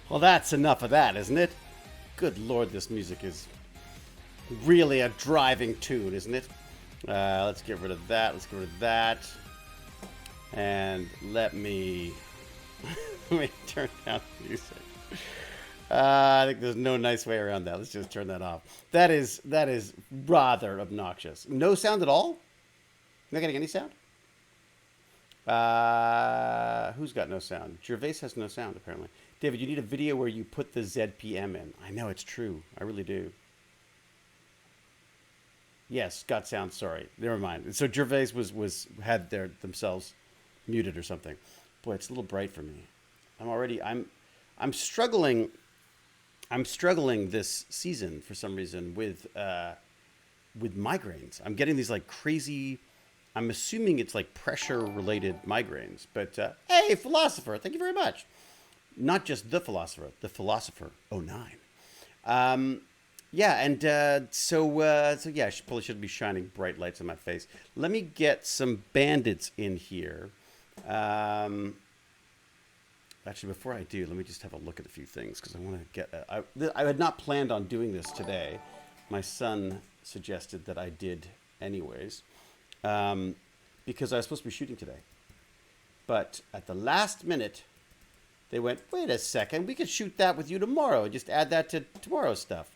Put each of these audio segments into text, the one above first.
Well, that's enough of that, isn't it? Good lord, this music is really a driving tune, isn't it? Let's get rid of that. Let's get rid of that. And let me turn down the music. I think there's no nice way around that. Let's just turn that off. That is rather obnoxious. No sound at all? Not getting any sound? Who's got no sound? Gervais has no sound, apparently. David, you need a video where you put the ZPM in. I know, it's true. I really do. Yes, got sound. Sorry. Never mind. So Gervais had themselves muted or something. Boy, it's a little bright for me. I'm struggling this season for some reason with migraines. I'm getting these like crazy, I'm assuming it's like pressure related migraines, but hey, philosopher, thank you very much. Not just the philosopher 09. Yeah, and so yeah, I probably shouldn't be shining bright lights on my face. Let me get some bandits in here. Actually, before I do, let me just have a look at a few things because I want to get. I had not planned on doing this today. My son suggested that I did anyways, because I was supposed to be shooting today. But at the last minute, they went, wait a second, we could shoot that with you tomorrow. Just add that to tomorrow's stuff.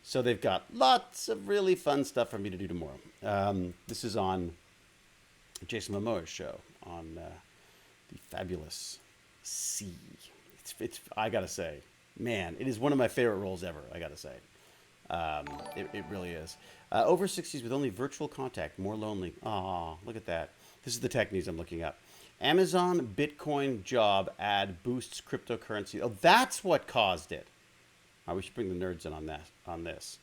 So they've got lots of really fun stuff for me to do tomorrow. This is on Jason Momoa's show on the fabulous C. It's I gotta say, man, it is one of my favorite roles ever. I gotta say, it really is. Over 60s with only virtual contact, more lonely. Aw, look at that. This is the tech news I'm looking up. Amazon Bitcoin job ad boosts cryptocurrency. Oh, that's what caused it. Oh, we should bring the nerds in on that. On this,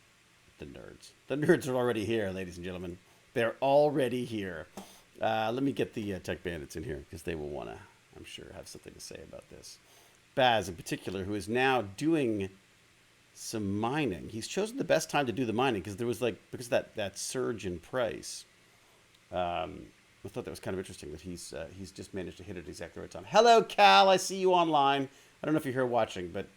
the nerds are already here, ladies and gentlemen. They're already here. Let me get the tech bandits in here because they will want to, I'm sure, have something to say about this. Baz, in particular, who is now doing some mining. He's chosen the best time to do the mining because there was because of that surge in price. I thought that was kind of interesting that he's just managed to hit it exactly the right time. Hello, Cal. I see you online. I don't know if you're here watching, but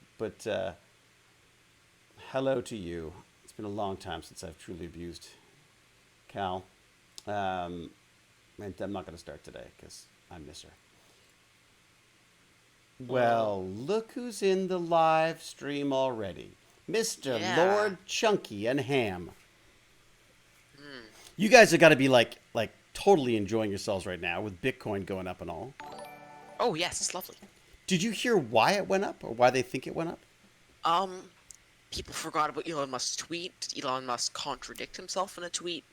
hello to you. It's been a long time since I've truly abused Cal. And I'm not going to start today because I miss her. Well, look who's in the live stream already. Mr. Lord Chunky and Ham. You guys have got to be like totally enjoying yourselves right now with Bitcoin going up and all. Oh, yes, it's lovely. Did you hear why it went up or why they think it went up? People forgot about Elon Musk's tweet. Did Elon Musk contradict himself in a tweet?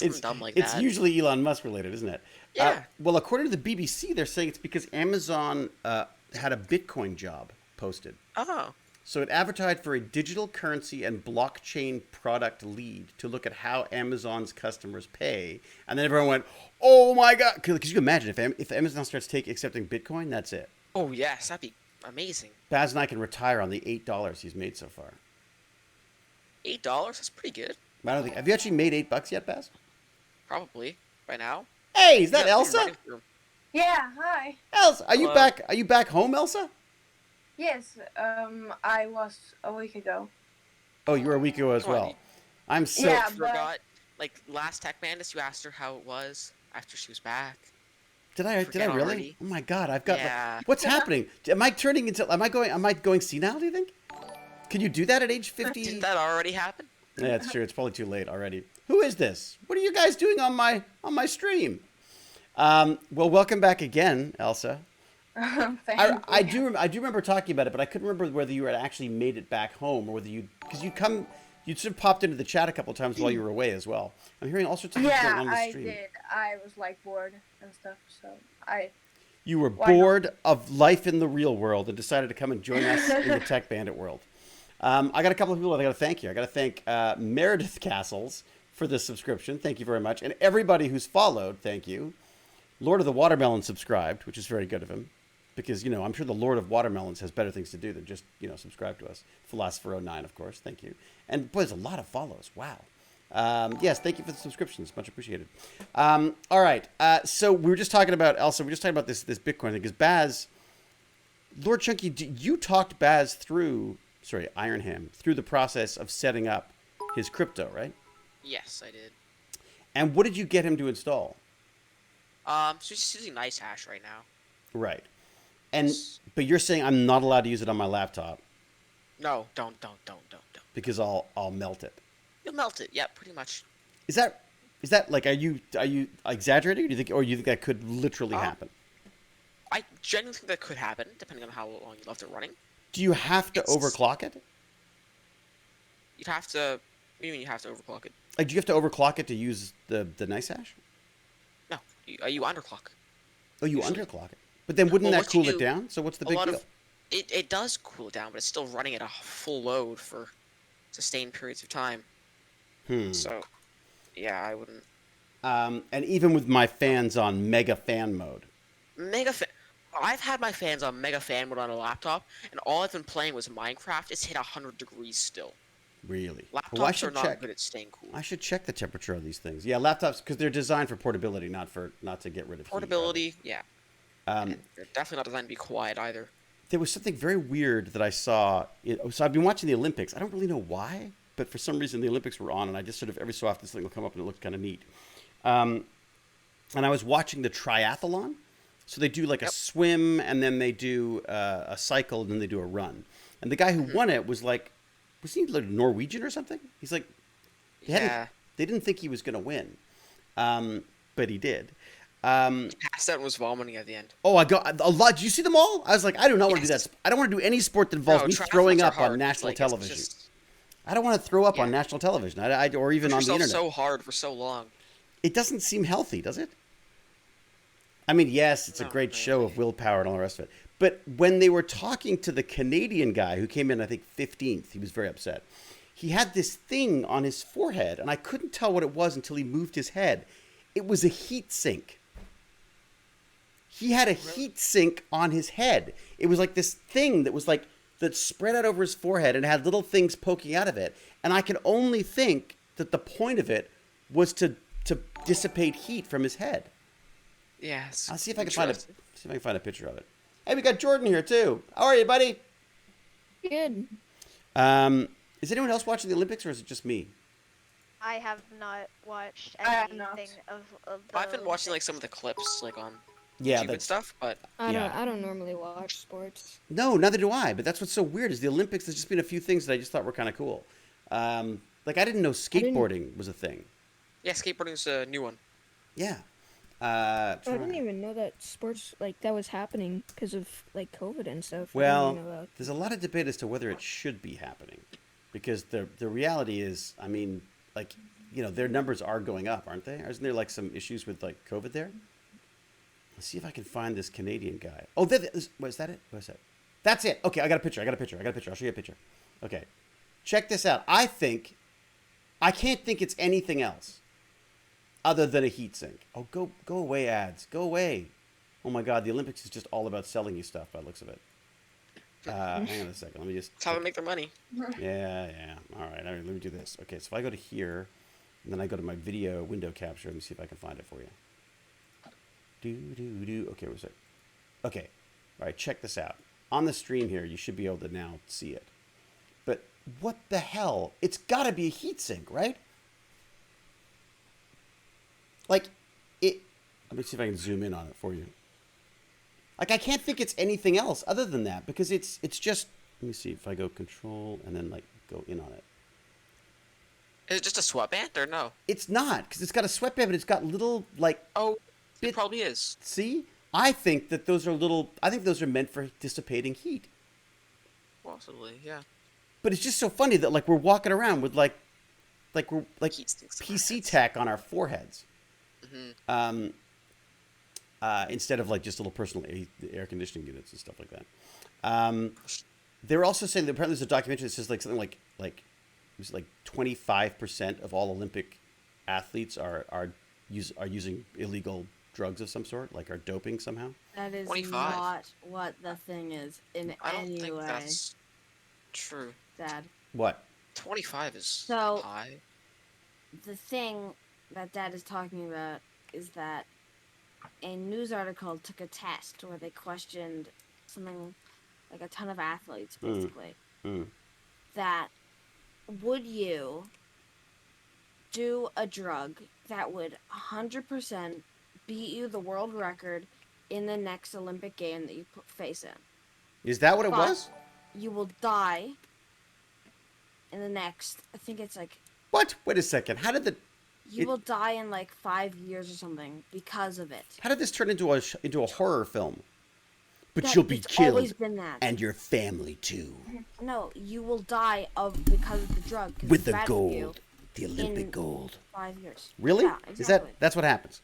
It's dumb like that. It's usually Elon Musk related, isn't it? Yeah. Well, according to the BBC, they're saying it's because Amazon had a Bitcoin job posted. Oh. So it advertised for a digital currency and blockchain product lead to look at how Amazon's customers pay. And then everyone went, oh my God. Because you can imagine if Amazon starts accepting Bitcoin, that's it. Oh, yes. That'd be amazing. Baz and I can retire on the $8 he's made so far. $8? That's pretty good. I don't think. Have you actually made $8 yet, Baz? Probably. By now. Hey, is that Elsa? Yeah, hi. Elsa, are you back? Are you back home, Elsa? Yes, I was a week ago. Oh, you were a week ago as well. I'm so... Yeah, forgot. Like, last TechBandits, you asked her how it was after she was back. Did I really? Already? Oh my God, I've got... Yeah. What's happening? Am I going senile, do you think? Can you do that at age 50? Didn't that already happen? Yeah, it's true. It's probably too late already. Who is this? What are you guys doing on my stream? Well, welcome back again, Elsa. I do remember talking about it, but I couldn't remember whether you had actually made it back home or whether you'd sort of popped into the chat a couple of times while you were away as well. I'm hearing all sorts of things going on the stream. Yeah, I did. I was bored and stuff, so You were bored of life in the real world and decided to come and join us in the Tech Bandit world. I got a couple of people I got to thank you. I got to thank Meredith Castles for the subscription. Thank you very much. And everybody who's followed, thank you. Lord of the Watermelon subscribed, which is very good of him. Because, I'm sure the Lord of Watermelons has better things to do than just, subscribe to us. Philosopher 09, of course. Thank you. And, boy, there's a lot of follows. Wow. Yes, thank you for the subscriptions. Much appreciated. All right. So we were just talking about, Elsa, we were just talking about this Bitcoin thing. Because Lord Chunky, you talked Baz through, sorry, Ironham, through the process of setting up his crypto, right? Yes, I did. And what did you get him to install? So he's just using Nice Hash right now. Right. And Yes. but you're saying I'm not allowed to use it on my laptop No, don't. because I'll melt it. You'll melt it. Yeah, pretty much. Is that like are you exaggerating? Or you think that could literally Um, happen? I genuinely think that could happen, depending on how long you left it running. Do you have to It's overclock it? You'd have to. What do you mean you have to overclock it? Like, do you have to overclock it to use the nice hash? No, you underclock. Oh, you Usually. underclock it. But then wouldn't Well, that what you cool it do- down? So what's the A big lot deal? of it does cool it down, but it's still running at a full load for sustained periods of time. Hmm. So, yeah, I wouldn't. And even with my fans on mega fan mode. Mega fan. I've had my fans on mega fan mode on a laptop, and all I've been playing was Minecraft. It's hit 100 degrees still. Really? Laptops Oh, I are should not check. good at staying cool. I should check the temperature of these things. Yeah, laptops because they're designed for portability, not to get rid of heat, are they? Portability, yeah. Um, And they're definitely not designed to be quiet either. there was something very weird that I saw. So I've been watching the Olympics. I don't really know why, but for some reason the Olympics were on, and I just sort of every so often this thing will come up and it looked kind of neat. And I was watching the triathlon. So they do like a Yep. swim, and then they do a cycle, and then they do a run. And the guy who won it was like, was he like Norwegian or something? He's like, Yeah. they didn't think he was going to win, but he did. Passed out and was vomiting at the end. Oh, I got a lot. Did you see them all? I was like, I do not want to do Yes. that. I don't want to do any sport that involves No, me triathlons throwing are up on hard. national Like, it's television. just- I don't want to throw up on Yeah. national television, or even on push the yourself internet. so hard for so long. It doesn't seem healthy, does it? I mean, yes, it's a Not great show really. of willpower and all the rest of it. But when they were talking to the Canadian guy who came in, I think 15th, he was very upset. He had this thing on his forehead, and I couldn't tell what it was until he moved his head. It was a heat sink. He had a heat sink on his head. It was like this thing that spread out over his forehead and had little things poking out of it. And I could only think that the point of it was to dissipate heat from his head. Yes. I'll see if I can find a picture of it. Hey, we got Jordan here too. How are you, buddy? Good. Is anyone else watching the Olympics, or is it just me? I have not watched I have anything not. of the I've been watching like some of the clips like on Yeah, YouTube and that's stuff, but Yeah. I don't normally watch sports. no, neither do I. But that's what's so weird is the Olympics. There's just been a few things that I just thought were kind of cool. Like I didn't know skateboarding was a thing. yeah, skateboarding's a new one. Yeah. I didn't even know that sports like that was happening because of like COVID and stuff. I Well, didn't even know that. there's a lot of debate as to whether it should be happening, because the reality is, I mean, like, you know, their numbers are going up, aren't they? Isn't there like some issues with like COVID there? Let's see if I can find this Canadian guy. Oh, was that it? What is that? That's it. Okay, I got a picture. I'll show you a picture. Okay, check this out. I can't think it's anything else other than a heat sink. Oh, go away, ads. Go away. Oh my God, the Olympics is just all about selling you stuff by the looks of it. Hang on a second. Let me just. That's how they make their money. Yeah. All right, let me do this. Okay, so if I go to here, and then I go to my video window capture, let me see if I can find it for you. Okay, where's it? Okay, all right, check this out. On the stream here, you should be able to now see it. But what the hell? It's got to be a heatsink, right? Like, it. Let me see if I can zoom in on it for you. Like, I can't think it's anything else other than that, because it's just. Let me see if I go control and then like go in on it. Is it just a sweatband or no? It's not, because it's got a sweatband, but it's got little like. Oh, Bit- it probably is. See, I think that those are little. I think those are meant for dissipating heat. Possibly, yeah. But it's just so funny that like we're walking around with like we're like Heat sticks on our PC heads. tech on our foreheads, Mhm. instead of like just little personal air conditioning units and stuff like that. They're also saying that apparently there's a documentary that says like something like it was like 25% of all Olympic athletes are using illegal drugs of some sort, like are doping somehow. That is 25. not what the thing is in I don't any think way, that's true. Dad. What? 25 is So- high. The thing that Dad is talking about is that a news article took a test where they questioned something like a ton of athletes, Mm. basically, Mm. that would you do a drug that would 100% beat you the world record in the next Olympic game that you face in? Is that what it But was? you will die in the next, I think it's like, What? Wait a second. How did you will die in like 5 years or something because of it. how did this turn into a horror film? But That, you'll be it's always killed, been that. and your family too, No, you will die because of the drug. 'Cause with it's the bad for you gold, the Olympic in gold. 5 years. Really? Yeah, exactly. That's what happens?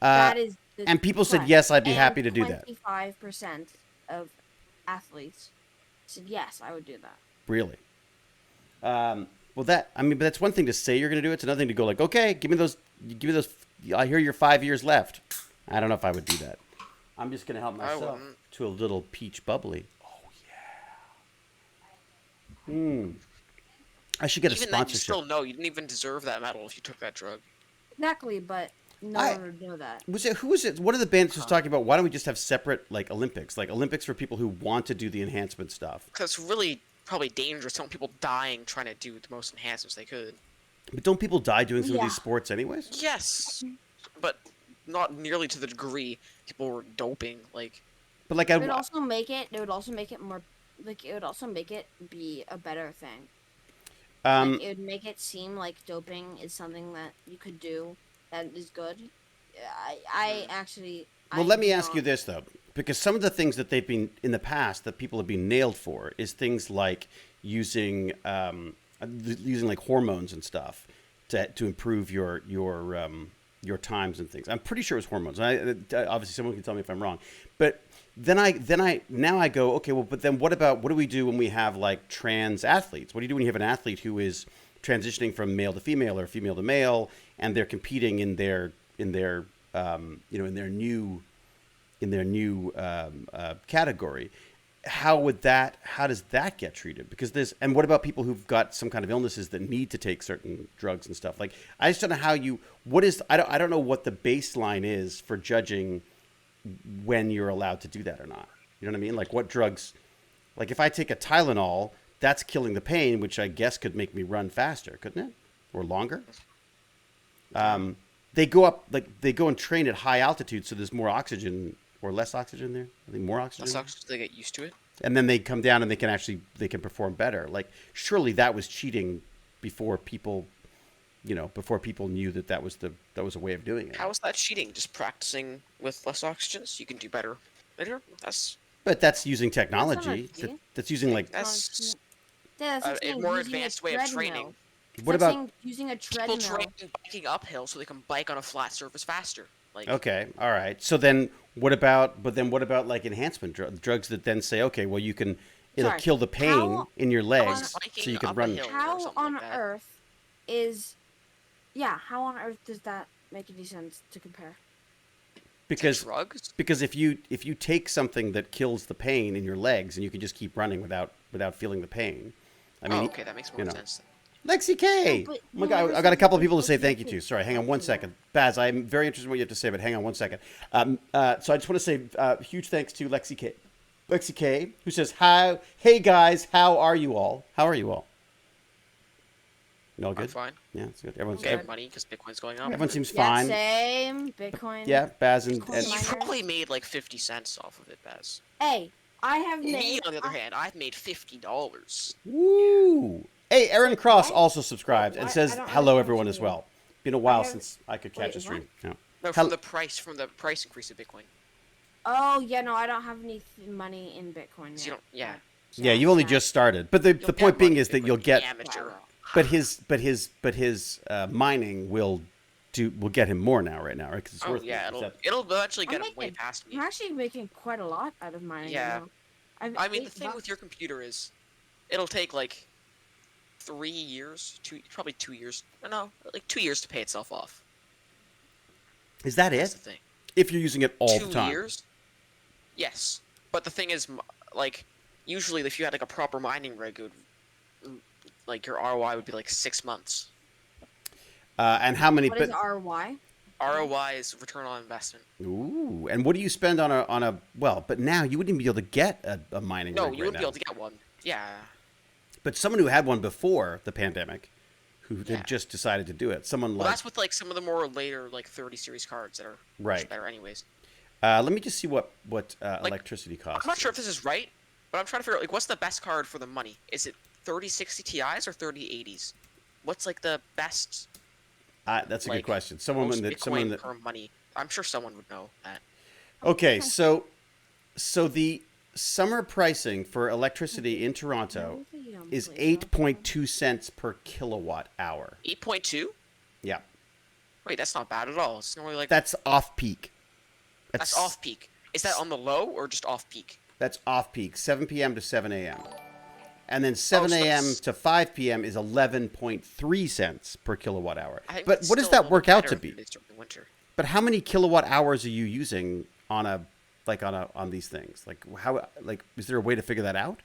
That is the and people said threat. yes, I'd be And happy to do that. 25% of athletes said yes, I would do that. Really? Well, but that's one thing to say you're going to do it. It's another thing to go like, okay, give me those. I hear you're 5 years left. I don't know if I would do that. I'm just going to help myself to a little peach bubbly. Oh yeah. I should get a Even sponsorship. then, you still know you didn't even deserve that medal if you took that drug. Exactly, but no one would know that. Who was it? One of the bandits was talking about, why don't we just have separate like Olympics for people who want to do the enhancement stuff? Because it's really probably dangerous. Some people dying trying to do the most enhancements they could. But don't people die doing some of Yeah. these sports anyways? Yes, but not nearly to the degree people were doping. Like, But like It would also make it. It would also make it more. Like it would also make it be a better thing. Like, it would make it seem like doping is something that you could do that is good. I actually. Well, let me ask you this though, because some of the things that they've been in the past that people have been nailed for is things like using like hormones and stuff to improve your times and things. I'm pretty sure it was hormones. Obviously someone can tell me if I'm wrong, but then I go, okay, well, but then what do we do when we have like trans athletes? What do you do when you have an athlete who is transitioning from male to female or female to male, and they're competing in their new category? How does that get treated? Because and what about people who've got some kind of illnesses that need to take certain drugs and stuff? Like, I just don't know I don't know what the baseline is for judging when you're allowed to do that or not. You know what I mean? Like, what drugs, like if I take a Tylenol, that's killing the pain, which I guess could make me run faster, couldn't it? Or longer? They go and train at high altitude, so there's more oxygen or less oxygen there. I think more oxygen. that sucks. They get used to it. And then they come down and they can perform better. Like, surely that was cheating before people knew that was a way of doing it. How is that cheating? Just practicing with less oxygen so you can do better later? But that's using technology. That's not a That's using like. That's That's like a saying more using advanced a way of treadmill. training. It's What like about? saying using a People treadmill? train biking uphill so they can bike on a flat surface faster. Like, Okay, all right. So then, what about like enhancement drugs that then say, okay, well, it'll Sorry, kill the pain how in your legs, biking so you can up a run. hill. or How something on like that. earth how on earth does that make any sense to compare? Because drugs? if you take something that kills the pain in your legs and you can just keep running without feeling the pain, I mean, Okay, that makes more sense. Then. Lexi K. No, but Oh my no, God, this I got a is couple of what people to say it's thank you like to. Sorry, hang on one to second. Baz, I'm very interested in what you have to say, but hang on one second. So I just want to say huge thanks to Lexi K. Lexi K, who says, hey guys, how are you all? How are you all? You all good? I'm fine. Yeah, it's good. Everyone's Getting money because Bitcoin's going up. everyone seems Yeah, fine. same. Bitcoin. Yeah, Baz and Bitcoin You miners. probably made like 50 cents off of it, Baz. Hey, I have Me, made. on the other hand, I've made $50. Woo! Hey, Aaron Cross also subscribed and What? says I don't hello, understand everyone, what as you well. Been a while have- since I could catch Wait, a stream. No. No, Hell- from the price increase of Bitcoin. Oh yeah, no, I don't have any money in Bitcoin So yet. you don't, yeah. Yeah, you only sad. just started, but the You'll point get being money is that Bitcoin, you'll get, amateur. but his mining will get him more now, right? Because it's Oh worth. yeah, Is that- it'll eventually I'm get him way making- past me. I'm actually making quite a lot out of mining. Yeah. Now. I've I mean, the $8 thing with your computer is, it'll take like 3 years, probably 2 years. No, like 2 years to pay itself off. Is that That's it? the thing. If you're using it all 2 the time. years? Yes. But the thing is, like, usually if you had like a proper mining rig, it would, like your ROI would be like 6 months. And how many? What But is RY? ROI is return on investment. Ooh, and what do you spend on a well? But now you wouldn't even be able to get a mining No, rig you right wouldn't be now. able to get one. Yeah. But someone who had one before the pandemic, who Yeah. had just decided to do it, someone Well, like that's with like some of the more later like 30 series cards that are Right. much better anyways. let me just see what Like, electricity costs. I'm not sure if this is right, but I'm trying to figure out like what's the best card for the money? Is it 3060 Ti's or 3080s? What's like the best? That's a like, good question. most Someone Bitcoin that per money. I'm sure someone would know that. Okay, so the summer pricing for electricity in Toronto is 8.2 cents per kilowatt hour. 8.2? Yeah, Wait, that's not bad at all. It's normally like that's off peak. that's off peak. Is that on the low or just off peak? That's off peak, 7 p.m. to 7 a.m. And then 7 so a.m. it's- to 5 p.m. is 11.3 cents per kilowatt hour. I think But it's what does still a that little work out better to be? than it is during the winter. But how many kilowatt hours are you using on these things? Like how is there a way to figure that out?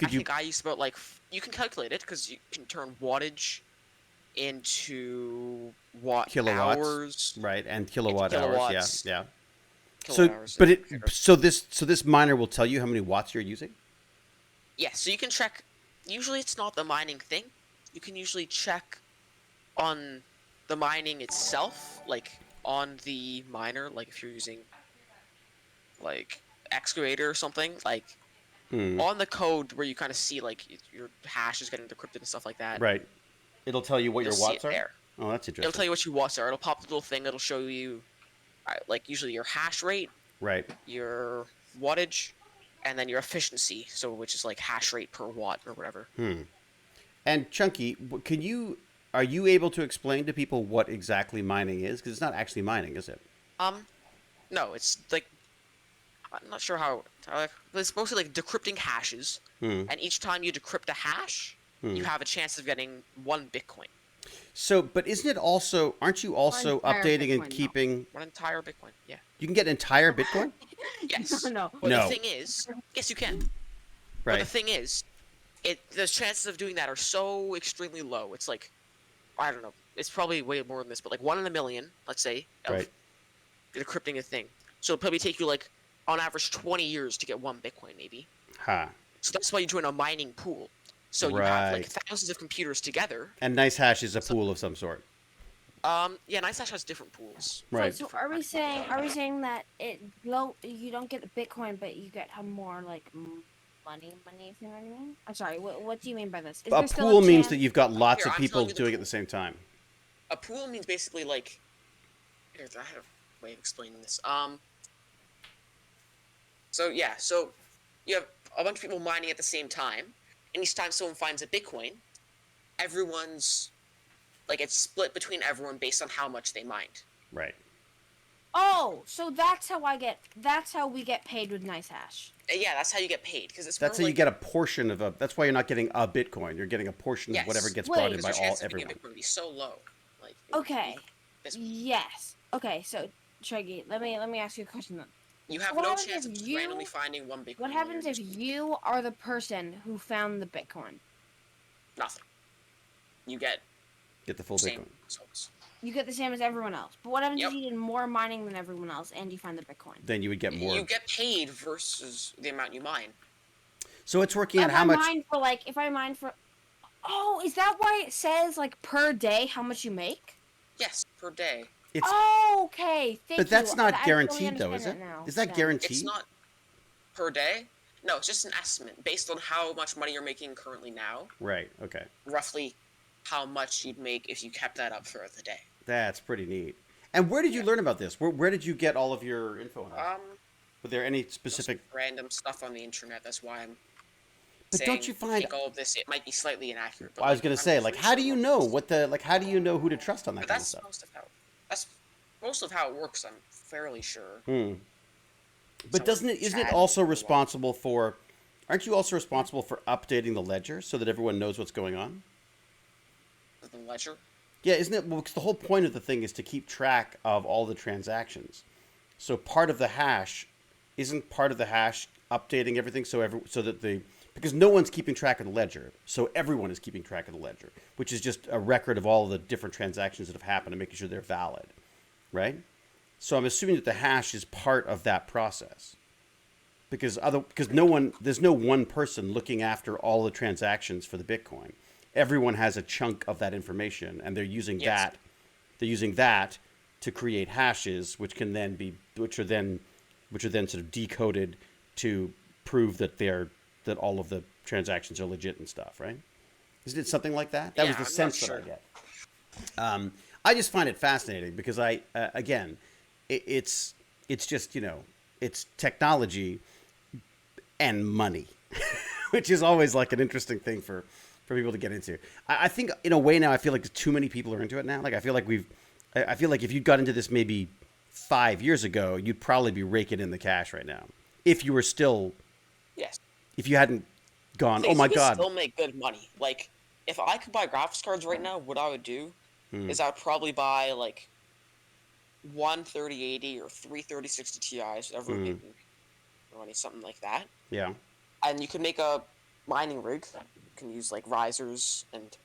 I think I use about like you can calculate it because you can turn wattage into watt kilowatts, hours. right? And kilowatt hours, kilowatts. yeah. Kilowatt hours But is it better. so this miner will tell you how many watts you're using. Yeah, so you can check. Usually, it's not the mining thing. You can usually check on the mining itself, like on the miner, like if you're using like excavator or something, like on the code where you kind of see like your hash is getting decrypted and stuff like that. Right. It'll tell you what You'll your see watts it are. there. Oh, that's interesting. It'll tell you what your watts are. It'll pop a little thing. It'll show you, like usually your hash rate, Right. your wattage, and then your efficiency. So which is like hash rate per watt or whatever. And Chunky, are you able to explain to people what exactly mining is? Because it's not actually mining, is it? No, it's like I'm not sure how. It's mostly like decrypting hashes, and each time you decrypt a hash, you have a chance of getting 1 Bitcoin. So, but isn't it also? Aren't you also entire updating Bitcoin, and no. keeping? 1 entire Bitcoin. Yeah. You can get entire Bitcoin, Yes. No. But No. the thing is, yes, you can. But the right? thing is, the chances of doing that are so extremely low. It's like, I don't know. It's probably way more than this, but like 1 in a million, let's say, of Right. decrypting a thing. So it'll probably take you like, on average, 20 years to get 1 Bitcoin, maybe. Ha. So that's why you join a mining pool. So you have like Right. thousands of computers together. And Nice Hash is a pool of some sort. Yeah, NiceHash has different pools. Right. So are we saying that you don't get the Bitcoin, but you get more like money? If you know what I mean? I'm sorry. What do you mean by this? Is A there still pool means chance- that you've got lots Here, of I'm people telling you the doing it at pool. the same time. A pool means basically like. Here, I have a way of explaining this. So yeah, so you have a bunch of people mining at the same time, and each time someone finds a Bitcoin, everyone's like it's split between everyone based on how much they mined. Right. Oh, so that's how we get paid with Nice Hash. Yeah, that's how you get paid because it's That's how more you like, get a portion of a. That's why you're not getting a Bitcoin. You're getting a portion Yes. of whatever gets Wait. brought in because by your all chances of getting a everyone. Bitcoin would be so low. Like Okay. this- Yes. Okay. So Shaggy, let me ask you a question then. You have What no happens chance if of just you- randomly finding 1 Bitcoin. What when happens you're if just- you are the person who found the Bitcoin? Nothing. You get Get the full same Bitcoin. results. You get the same as everyone else. But what happens Yep. if you did more mining than everyone else and you find the Bitcoin? Then you would get more. You get paid versus the amount you mine. So it's working out If how I much. mine for Oh, is that why it says like per day how much you make? Yes, per day. It's, Oh, okay. Thank but that's you. not I totally guaranteed, though, is it? understand now. Is that Yeah. guaranteed? It's not per day. No, it's just an estimate based on how much money you're making currently now. Right. Okay. Roughly how much you'd make if you kept that up throughout the day. That's pretty neat. And where did you learn about this? Where did you get all of your info on it? Were there any Just specific? random stuff on the internet. That's why I'm. But saying, don't you find? take all of this? It might be slightly inaccurate. But I was like, gonna I'm say, like, pretty how do sure you most know of what how do you know who to trust on that But kind of that's stuff? most of how it works. I'm fairly sure. But Someone isn't it chatted also for a while. responsible for? Aren't you also responsible for updating the ledger so that everyone knows what's going on? The ledger. Yeah, isn't it? Well, 'cause the whole point of the thing is to keep track of all the transactions. So part of the hash isn't part of the hash updating everything so that because no one's keeping track of the ledger, so everyone is keeping track of the ledger, which is just a record of all the different transactions that have happened and making sure they're valid. right? So I'm assuming that the hash is part of that process. Because there's no one person looking after all the transactions for the Bitcoin. Everyone has a chunk of that information, and they're using Yes. that to create hashes, which are then sort of decoded to prove that all of the transactions are legit and stuff, right? Isn't it something like that? That was the I'm not sense that I get. I just find it fascinating because it's just, it's technology and money, which is always like an interesting thing for people to get into. I think in a way now I feel like too many people are into it now. Like I feel like if you got into this maybe 5 years ago, you'd probably be raking in the cash right now. If you were still, Yes. if you hadn't gone, Things oh my you can God. still make good money. Like, if I could buy graphics cards right now, what I would do is I would probably buy like one 3080 or three 3060 Ti's, whatever would make me money, something like that. Yeah. And you can make a mining rig. You can use like risers and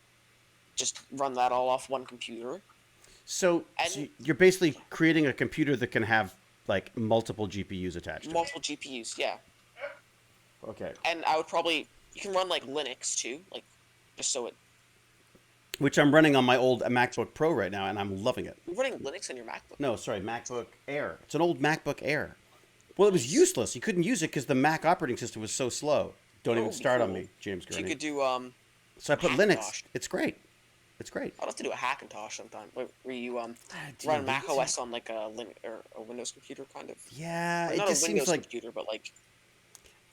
just run that all off one computer. So you're basically creating a computer that can have like multiple GPUs attached to it. Multiple GPUs, yeah. Okay. And you can run like Linux too, like just so it. Which I'm running on my old MacBook Pro right now, and I'm loving it. You're running Linux on your MacBook? No, sorry, MacBook Air. It's an old MacBook Air. Well, it was useless. You couldn't use it because the Mac operating system was so slow. Don't even start on me, James Gurney. You could do So I put Hackintosh. Linux. It's great. It's great. I'll have to do a Hackintosh sometime, where you run Mac OS on like a Linux or a Windows computer, kind of. Yeah, Or it not just a seems Windows like computer, but like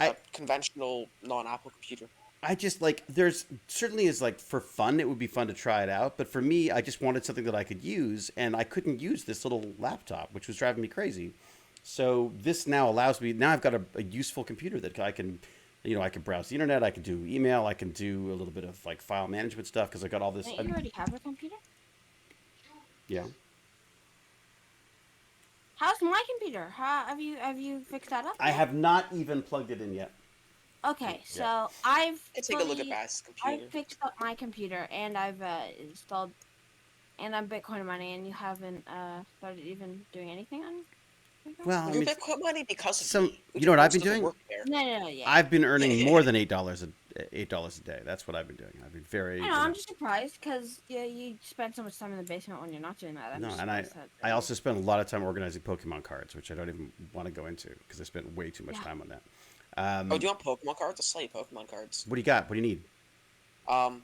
a conventional non-Apple computer. I just like there's certainly is like for fun. It would be fun to try it out, but for me, I just wanted something that I could use, and I couldn't use this little laptop, which was driving me crazy. So this now allows me. Now I've got a useful computer that I can. I can browse the internet. I can do email. I can do a little bit of like file management stuff because I got all this. Don't you already have a computer? Yeah. How's my computer? How have you fixed that up? I have not even plugged it in yet. Okay, so I've Take a look at Bass's computer. I've fixed up my computer and I've installed, and I'm Bitcoin money, and you haven't started even doing anything on. Well, I You're mean, Bitcoin money because of some. me. You know what I've been doing? No, yeah. I've been earning more than $8 a day. That's what I've been doing. I've been very. I know, I'm just surprised because you spend so much time in the basement when you're not doing that. No, and I also spent a lot of time organizing Pokemon cards, which I don't even want to go into because I spent way too much time on that. Oh, do you want Pokemon cards? I'll sell you Pokemon cards. What do you got? What do you need? I You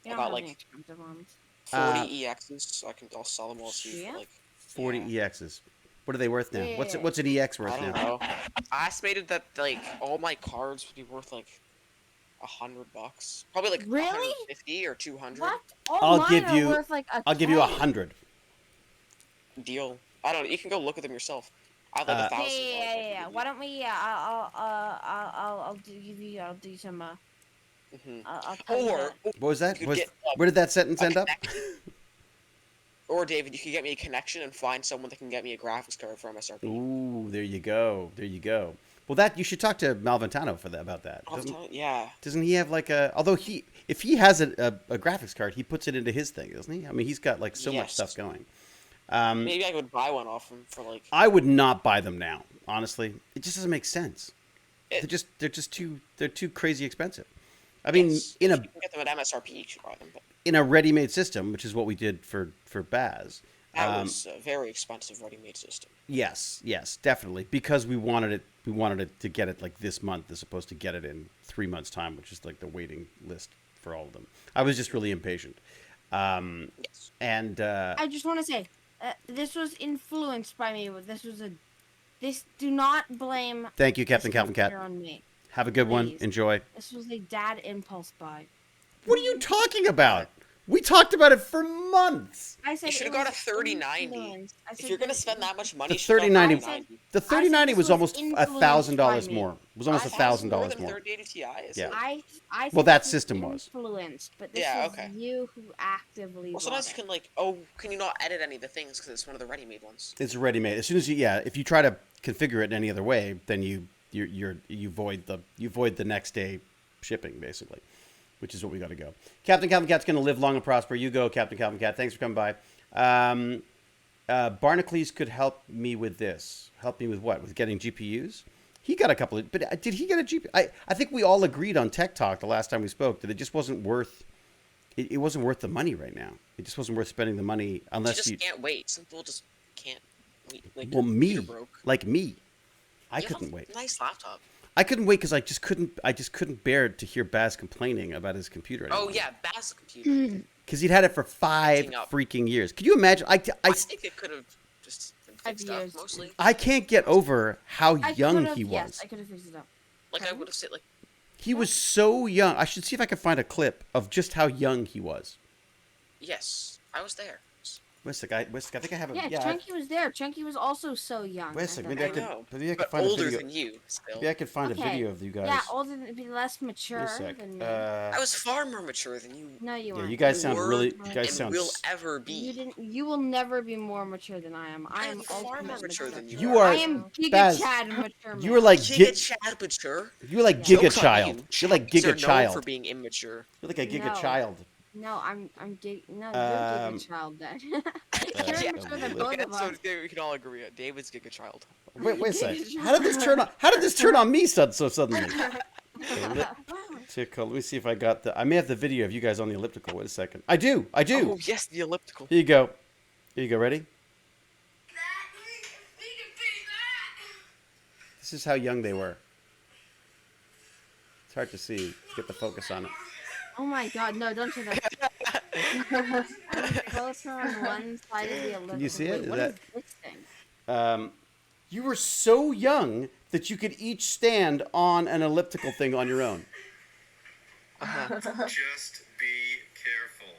don't got have like any expensive ones. 40 EXs, so I'll sell them all to you Yeah? for like 40 EXs. What are they worth now? Yeah. What's an EX worth I don't now? know. I estimated that like all my cards would be worth like $100, probably like Really? 150 or 200. What? All I'll mine give are you- worth like a I'll give you K. 100. Deal. I don't know. You can go look at them yourself. I have like $1,000. Yeah. Why don't we? I'll do some. I'll tell you Or that. What was that? You could get, Where did that sentence a end up? connection. Or David, you could get me a connection and find someone that can get me a graphics card for MSRP. Ooh, there you go. There you go. Well, that you should talk to Malventano for that about that. Yeah. Doesn't he have like a? Although if he has a graphics card, he puts it into his thing, doesn't he? I mean, he's got like so much Yes. stuff going. Maybe I could buy one off him for like. I would not buy them now. Honestly, it just doesn't make sense. It- They're too crazy expensive. I mean, Yes, in if a you can get them at MSRP, you should buy them. But in a ready-made system, which is what we did for Baz. that was a very expensive ready-made system. Yes, definitely, because we wanted it to get it like this month as opposed to get it in 3 months' time, which is like the waiting list for all of them. I was just really impatient. Yes. And I just want to say, this was influenced by me. This. Do not blame. thank you, Captain this Calvin Cat. computer on me. Have a good one. Please. Enjoy. This was a dad impulse buy. What are you talking about? We talked about it for months. I said You should it have got a was 3090. influenced. I If said you're gonna that- spend that much money, The you should have 3090 got a 3090. The 3090 this was was almost influenced $1,000 by me. more. It was almost I said $1,000 More more. than 3080 Ti. Is Yeah. it? I Well, said that this system was. influenced, but this Yeah, was okay. you who actively. Well, sometimes you bought can like, can you not edit any of the things because it's one of the ready-made ones? It's ready-made. As soon as if you try to configure it in any other way, then you void the next day shipping basically, which is what we got to go. Captain Calvin Cat's going to live long and prosper. You go, Captain Calvin Cat. Thanks for coming by. Barnacles could help me with this. Help me with what? With getting GPUs? He got a couple of, but did he get a GPU? I think we all agreed on Tech Talk the last time we spoke that it just wasn't worth. It wasn't worth the money right now. It just wasn't worth spending the money unless you just can't wait. Some people just can't wait. Like, well, your me, computer broke. like me, I You have couldn't a wait. Nice laptop. I couldn't wait because I just couldn't bear to hear Baz complaining about his computer anymore. Oh yeah, Baz's computer. Because he'd had it for 5 Acting up. freaking years. Could you imagine? I think it could have just been 5 fixed up years. mostly. I can't get over how young he was. Yes, I could have fixed it up. Like I would have said, like He was so young. I should see if I can find a clip of just how young he was. yes, I was there. Wait a sec. I think I have a. Yeah, Chunky was there. Chunky was also so young. Wait a sec. I Maybe I don't could. know. Maybe I could But find a older video. than you still. Maybe I could find a Okay. video of you guys. Yeah, older than, be less mature Wait a sec. than me. I was far more mature than you. No, you yeah, weren't. you guys You sound were really. You and guys and sound. will ever be. You didn't. You will never be more mature than I am. I am far more ultimate mature than you. You are. I am Giga Baz, Chad mature. You were like Giga Chad mature. You were like Yeah. Giga Joke's on Child. you. You're like Chads are Giga known Child. for being immature. You're like a Giga No. Child. No, I'm Giga. No, you're Um, Giga Child then. Yeah, You're mature than okay, both of so us. we can all agree. David's Giga Child. Wait a sec. How did this turn on? How did this turn on me so suddenly? Okay, let me see if I got the. I may have the video of you guys on the elliptical. Wait a second. I do. Oh yes, the elliptical. Here you go. Here you go. Ready? This is how young they were. It's hard to see. Get the focus on it. Oh my God! No, don't do that. Closer on one side of the elliptical. Can you see it? Wait, Is what that- is this thing? You were so young that you could each stand on an elliptical thing on your own. Just be careful.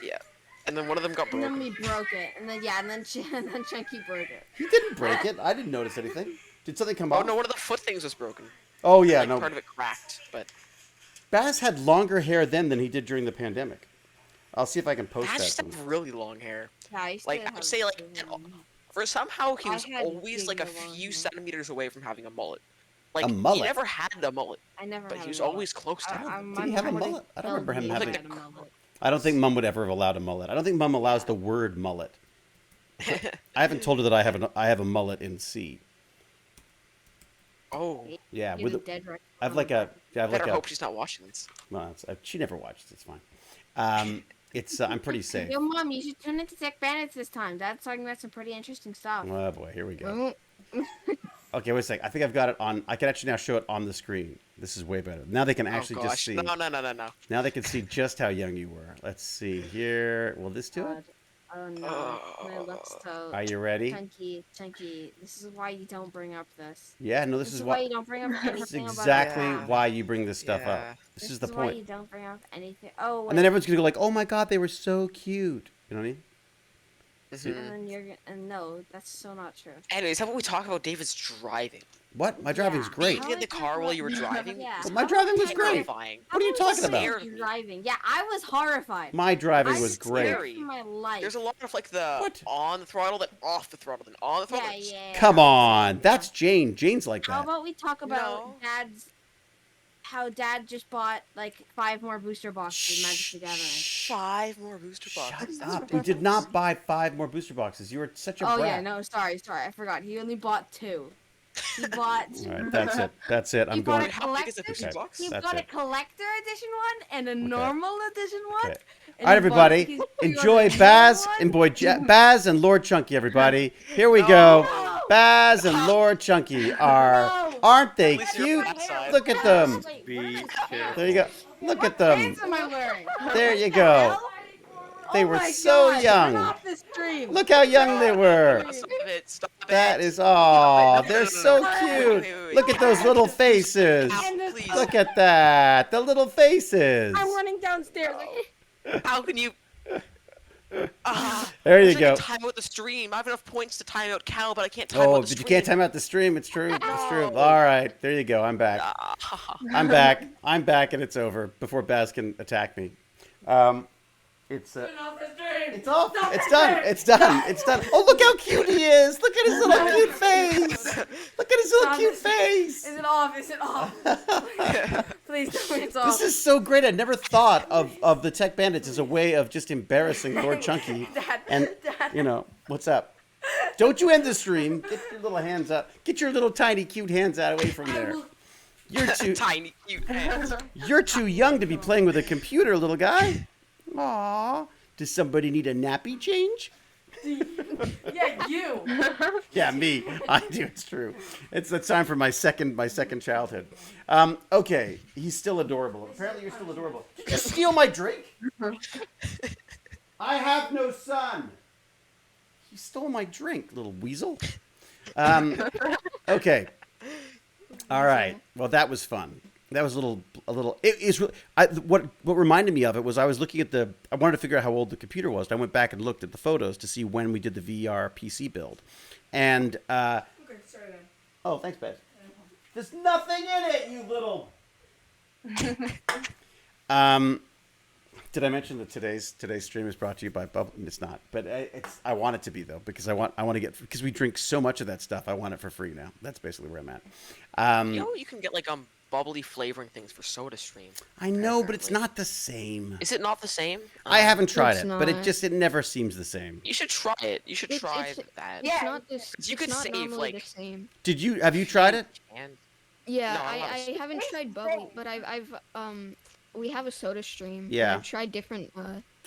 Yeah. And then one of them got And then broken. we broke it, and then and then Chunky broke it. He didn't break it. I didn't notice anything. Did something come Oh off? no, one of the foot things was broken. Oh yeah, Like, no. part of it cracked, but Baz had longer hair then than he did during the pandemic. I'll see if I can post Baz that. just somewhere. had really long hair. Yeah, I used Like, to I would have say, like, really an- long hair. For somehow he I was had always like a giga long few hair. centimeters away from having a mullet. Like A mullet? he never had a mullet, I never but had he was a mullet. always close to having. I'm- Did he have a I'm mullet? I don't remember him he having. had a mullet. I don't think Mum would ever have allowed a mullet. I don't think Mum allows the word mullet. I haven't told her that I have a mullet in C. Oh, Yeah, You're with the a, dead right I have like a. I have like better a. hope she's not watching this. Well, she never watched. It's fine. It's I'm pretty safe. Yo, Mom, you should tune into TechBandits this time. Dad's talking about some pretty interesting stuff. Oh boy, here we go. Okay, wait a sec. I think I've got it on. I can actually now show it on the screen. This is way better. Now they can actually oh just gosh, see. no. Now they can see just how young you were. Let's see here. Will this do it? God. Oh no, my lips so Are you ready? Chunky. This is why you don't bring up this. Yeah, no, This this is why why. you don't bring up This is anything about exactly Yeah. why you bring this stuff Yeah. up. This is the why you point. don't bring up anything. Oh, wait. And then everyone's gonna go like, "Oh my God, they were so cute." You know what I mean? Mhm. And then you're and no, that's so not true. Anyways, how about we talk about David's driving? What? My driving's Yeah. great. Being in the car while you were driving. Yeah. was My driving was great. terrifying. What are you How talking was about? Scared you me. driving? Yeah, I was horrified. My driving I was was great. scared for my life. There's a lot of like the What? on the throttle, then off the throttle, then on the throttle. yeah. Come on, that's Jane. Jane's like How that. about we talk about No. how Dad just bought like 5 more booster boxes of Magic the Gathering. 5 more booster Shut boxes. up. You did not buy 5 more booster boxes. You were such a Oh brat. yeah, no, sorry, I forgot. He only bought 2. He bought. All right, that's it. That's it. I'm He bought going. a How big is a collector. booster Okay. box? He That's got a it. collector edition one and a normal edition one. Okay. and All right, he bought- everybody, he enjoy got a Baz normal and one. Baz and Lord Chunky. Everybody, here we go. No. Baz and Lord Chunky are, No. aren't they At least you're cute? on that side. Look at them. Wait, Be what am I- careful. There you go. Look at What them. pants am I wearing? There you What the go. hell? They Oh were my so God, young. Get off the stream. Look how young they were. Stop it! Stop it! That is all. No, They're no, so no. cute. Wait. Look at those little faces. And this- Please. Look at that. The little faces. I'm running downstairs. How can you? Ah, There you I wish I go. could time out the stream. I have enough points to time out Cal, but I can't time out Oh, the but stream. you can't time out the stream. It's true. It's true. No. All right. There you go. I'm back. Ah. I'm back. I'm back, and it's over before Baz can attack me. It's off. It's done. It's done. It's done. Oh, look how cute he is. Look at his little cute face. Look at his little Tom, cute is- face. Is it off? Is it off? Please tell me it's off. This is so great. I never thought of the Tech Bandits as a way of just embarrassing Lord Chunky. Dad, And, Dad. What's up? Don't you end the stream. Get your little hands up. Get your little tiny cute hands out away from there. Tiny cute hands. You're too young to be playing with a computer, little guy. Aw. Does somebody need a nappy change? Yeah, you. Yeah, me. I do. It's true. It's the time for my second childhood. Okay, he's still adorable. Apparently, you're still adorable. Did you steal my drink? I have no son. You stole my drink, little weasel. Okay. All right. Well, that was fun. That was a little. It is really. What reminded me of it was I was looking at I wanted to figure out how old the computer was. And I went back and looked at the photos to see when we did the VR PC build, and. Okay, sorry then. Oh, thanks, Beth. There's nothing in it, you little. Did I mention that today's stream is brought to you by Bubble? It's not, but I want it to be though because I want to get because we drink so much of that stuff. I want it for free now. That's basically where I'm at. You can get like bubbly flavoring things for SodaStream. I know, but it's not the same. Is it not the same? I haven't tried It's it, but not. it never seems the same. You should try it. You should try it's- that. It's not this. You it's could not save, normally like- the same. Have you tried it? And Yeah, No, I'm not I haven't tried bubbly, but I've we have a soda stream. and Yeah. I've tried different.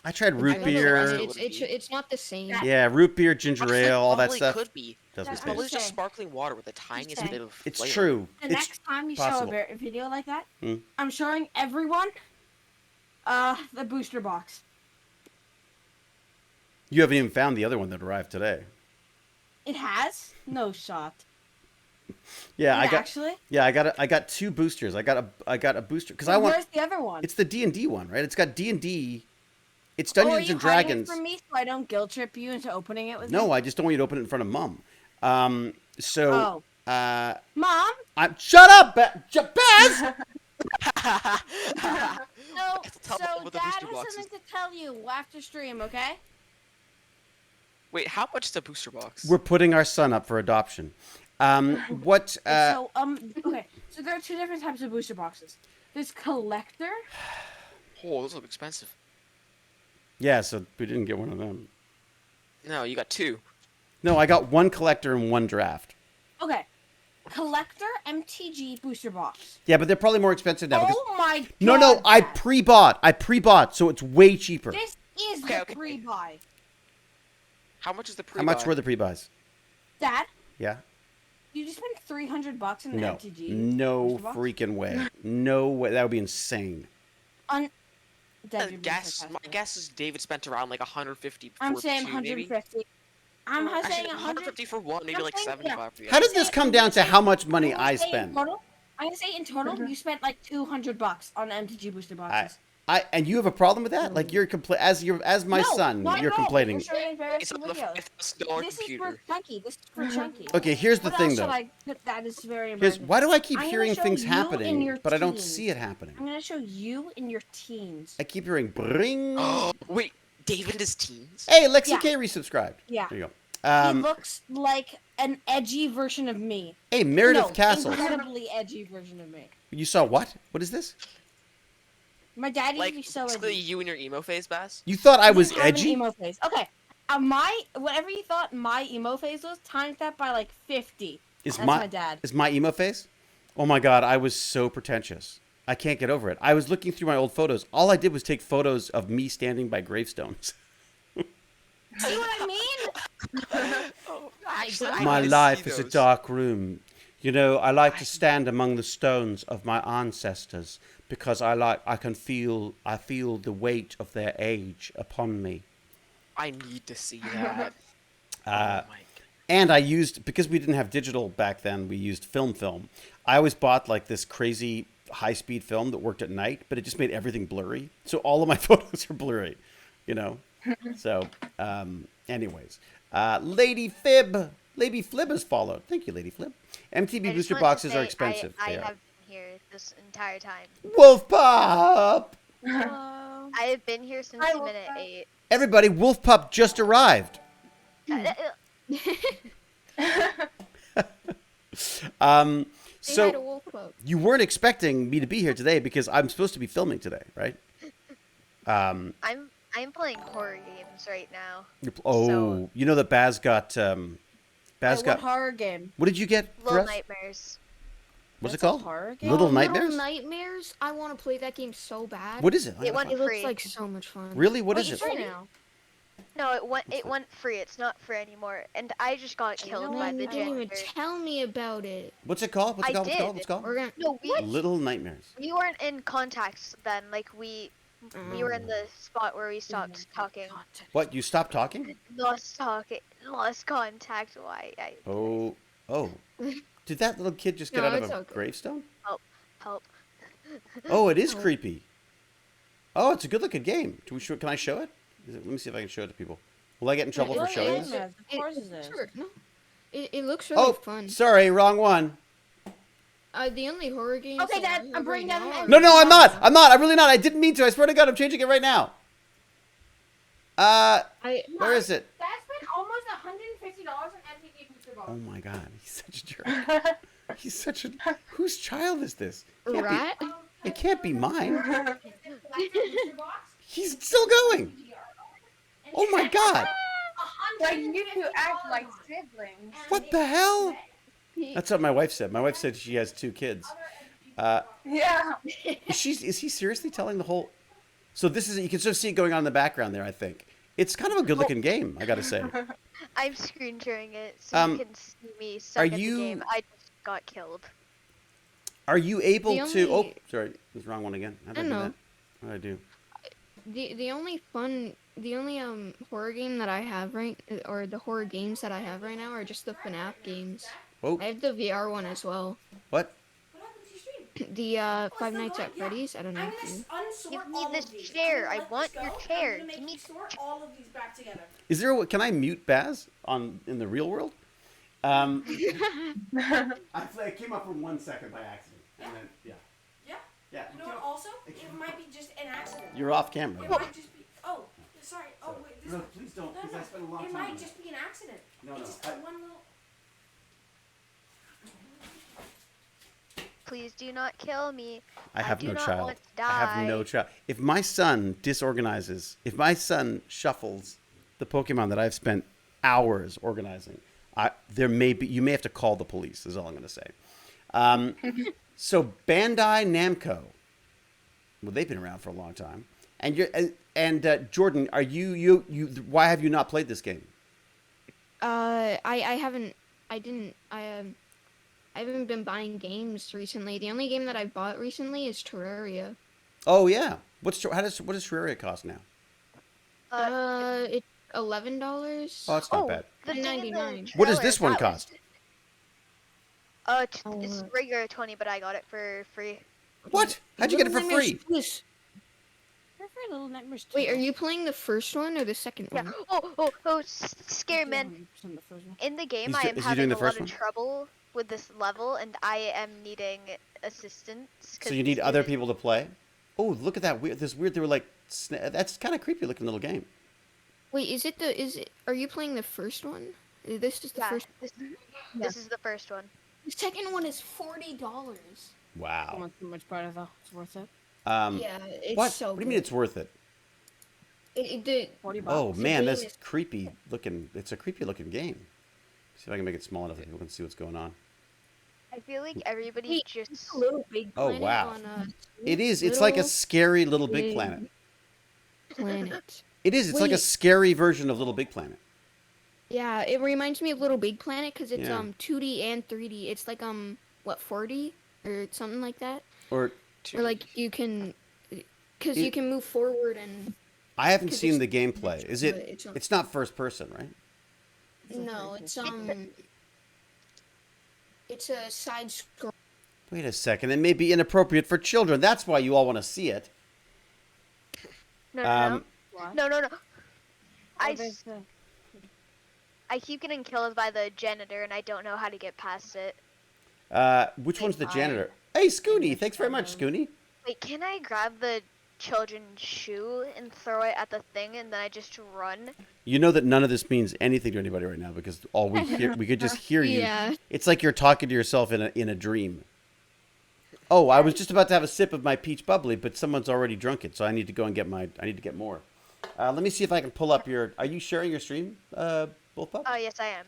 I tried root I don't know, beer. It's not the same. Yeah, root beer, ginger Honestly, ale, all that bubbly stuff. could be. Doesn't That's taste. Bubbly is just Okay. sparkling water with the tiniest Okay. bit of It's flavor. true. The It's next time you show possible. a video like that, Hmm. I'm showing everyone the booster box. You haven't even found the other one that arrived today. It has no shot. Yeah, It actually. I got two boosters. I got a booster because I want. Where's the other one? It's the D&D one, right? It's got D&D. It's Oh, are Dungeons you and hiding it Dragons. from me so I don't guilt trip you into opening it with me? No, I just don't want you to open it in front of Mom. So, Mom. shut up, Baz! No, Tell so them what the Dad booster has box something to tell you after stream, okay? Wait, how much is the booster box? We're putting our son up for adoption. What? Okay. So there are two different types of booster boxes. There's collector. Oh, those look expensive. Yeah, so we didn't get one of them. No, you got two. No, I got one collector and one draft. Okay. Collector MTG booster box. Yeah, but they're probably more expensive now. Because... Oh my god. No, I Dad. pre-bought, so it's way cheaper. This is Okay, the okay. pre-buy. How much is the pre? How much were the pre-buys? Dad, Yeah? you just spent $300 in the No. MTG. No booster box? freaking way. No way. That would be insane. Dad, you're being Guess. My sarcastic. guess is David spent around like 150. I'm for saying two, maybe. 150. I'm Actually, saying 100. 150 for one, maybe I'm like saying, 75 for the How other. did this come down to how much money I I'm gonna say in spend? total- I'm gonna say in total, you spent like $200 on MTG booster boxes. And you have a problem with that? Like you're as my No, son, not you're at all. complaining. We're showing various It's on the videos. $5,000 This is computer. for Chunky. This is for Chunky. Okay, here's the What thing else though. should I put that is very Here's, important. why do I keep I'm gonna hearing show things you and happening, your but I don't teens. see it happening? I'm gonna show you in your teens. I keep hearing bring. Oh, wait, David and his teens? Hey, Lexi Yeah. K resubscribed. Yeah. There you go. He looks like an edgy version of me. Hey, Meredith no, Castle. incredibly edgy version of me. You saw what? What is this? My dad used Like, to be so basically edgy. you in your emo phase, Bass? You thought I He was didn't have an edgy? emo phase. Okay. Whatever you thought my emo phase was, times that by like 50. Is That's my my dad. Is my emo face? Oh my god, I was so pretentious. I can't get over it. I was looking through my old photos. All I did was take photos of me standing by gravestones. See what I mean? My life is a dark room. You know, I like to stand among the stones of my ancestors because I feel the weight of their age upon me. I need to see that. Oh my And I used, because we didn't have digital back then, we used film. I always bought like this crazy high-speed film that worked at night, but it just made everything blurry. So all of my photos are blurry, you know? So, anyways. Lady Flib has followed. Thank you, Lady Flib. MTB I just booster want to boxes say are expensive. I They are. have been here this entire time. Wolf Pup! I have been here since Hi, Wolf minute Pup. 8. Everybody, Wolf Pup just arrived. Say hi to So Wolf Club. you weren't expecting me to be here today because I'm supposed to be filming today, right? I'm playing horror games right now. Oh, you know that Baz got Baz Wait, what got. horror game? What did you get for Little us? Nightmares. What's it That's a called? horror game? Little Oh, Nightmares. Little Nightmares. I want to play that game so bad. What is it? It went It looks free. like so much fun. Really? What Wait, is it's it? free now. No, it What's went free. It's not free anymore. And I just got killed know by what? the You didn't even janitor. tell me about it. What's it called? What's it I called? What's it called? did. What's it called? We're gonna. No, Little Nightmares. we weren't in contacts then. Like we were in the spot where we stopped talking. What? You stopped talking? Lost contact. Why? Oh. Did that little kid just get No, out of it's a okay. gravestone? Help. Oh, it is creepy. Oh, it's a good-looking game. Can I show it? Let me see if I can show it to people. Will I get in trouble for showing this? Of course it is. Sure. No. It looks really fun. Sorry, wrong one. The only horror games. Okay, that Dad, I I'm have bringing right down now the are- No, I'm not. I'm really not. I didn't mean to. I swear to God, I'm changing it right now. Where is it? Dad spent almost $150 on MTV Booster Box. Oh my God, he's such a jerk. He's such a. Whose child is this? Rat? It can't be mine. He's still going. Oh my God. Like you two act like siblings. What the hell? That's what my wife said. My wife said she has 2 kids. Yeah. Is he seriously telling the whole? So this is, you can sort of see it going on in the background there. I think it's kind of a good-looking game. I gotta say. I'm screen sharing it so you can see me suck at the game. I just got killed. Are you able The to? Oh, only- sorry, this wrong one again. How did I I do know. that? What did I do? The only horror game that I have or the horror games that I have right now are just the FNAF games. Oh, I have the VR one as well. what? The Five Nights at Freddy's. I don't know if you. Give me this chair. I want your chair. Give me. all of these back together. Is there? Can I mute Baz in the real world? It came up for 1 second by accident, and then Yeah. yeah. You know what? Also, it might be just an accident. You're off camera. It might just be. Oh, sorry. Oh wait. This, No, please don't, because I spent a long it time. might on just be an accident. No, It's just I- one little. Please do not kill me. I have do no not child. want to I have no die. child. If my son disorganizes, if my son shuffles the Pokemon that I've spent hours organizing, you may have to call the police. Is all I'm going to say. So Bandai Namco, well, they've been around for a long time. And Jordan, are you? Why have you not played this game? I haven't. I haven't been buying games recently. The only game that I bought recently is Terraria. Oh yeah. What does Terraria cost now? It's $11. Oh, that's not bad. The thing in the $9.99. What does trailer, this one that was- cost? It's regular 20, but I got it for free. What? How'd you get it for free? Little Nightmares. Wait, are you playing the first one or the second Yeah. one? Scary man. In the game, I am Is he doing having the a first lot of one? trouble with this level, and I am needing assistance. So you need other people to play? Oh, look at that weird. They were like. That's kind of creepy looking little game. Wait, are you playing the first one? This is the Yeah, first. this is the first one. The second one is $40. Wow. Too much better though. It's worth it. Yeah, it's What? so What do you mean it's worth it? The $40. Oh man, game that's is- creepy looking. It's a creepy looking game. See if I can make it small enough that people can see what's going on. I feel like everybody Wait, just. Little Big Oh, Planet wow. on, It is. It's like a Little scary Little Big Big Planet. Planet. It is. It's like a Wait. scary version of Little Big Planet. Yeah, it reminds me of Little Big Planet because it's Yeah. 2D and 3D. It's like 4D or something like that. Or Or like you can, because you can move forward and I haven't 'Cause seen it's- the gameplay. Is it? it's- It's not first person, right? no, it's a side scroll. Wait a second. It may be inappropriate for children. That's why you all want to see it. No, What? no. I, Oh, there's the- I keep getting killed by the janitor, and I don't know how to get past it. Which one's the janitor? Hey, Scoony. Thanks very much, Scoony. Wait, can I grab the children's shoe and throw it at the thing, and then I just run. You know that none of this means anything to anybody right now because all we hear, we could just hear you. Yeah. It's like you're talking to yourself in a dream. Oh, I was just about to have a sip of my peach bubbly, but someone's already drunk it, so I need to go and I need to get more. Let me see if I can pull up your. Are you sharing your stream, Bullpup? Oh yes, I am.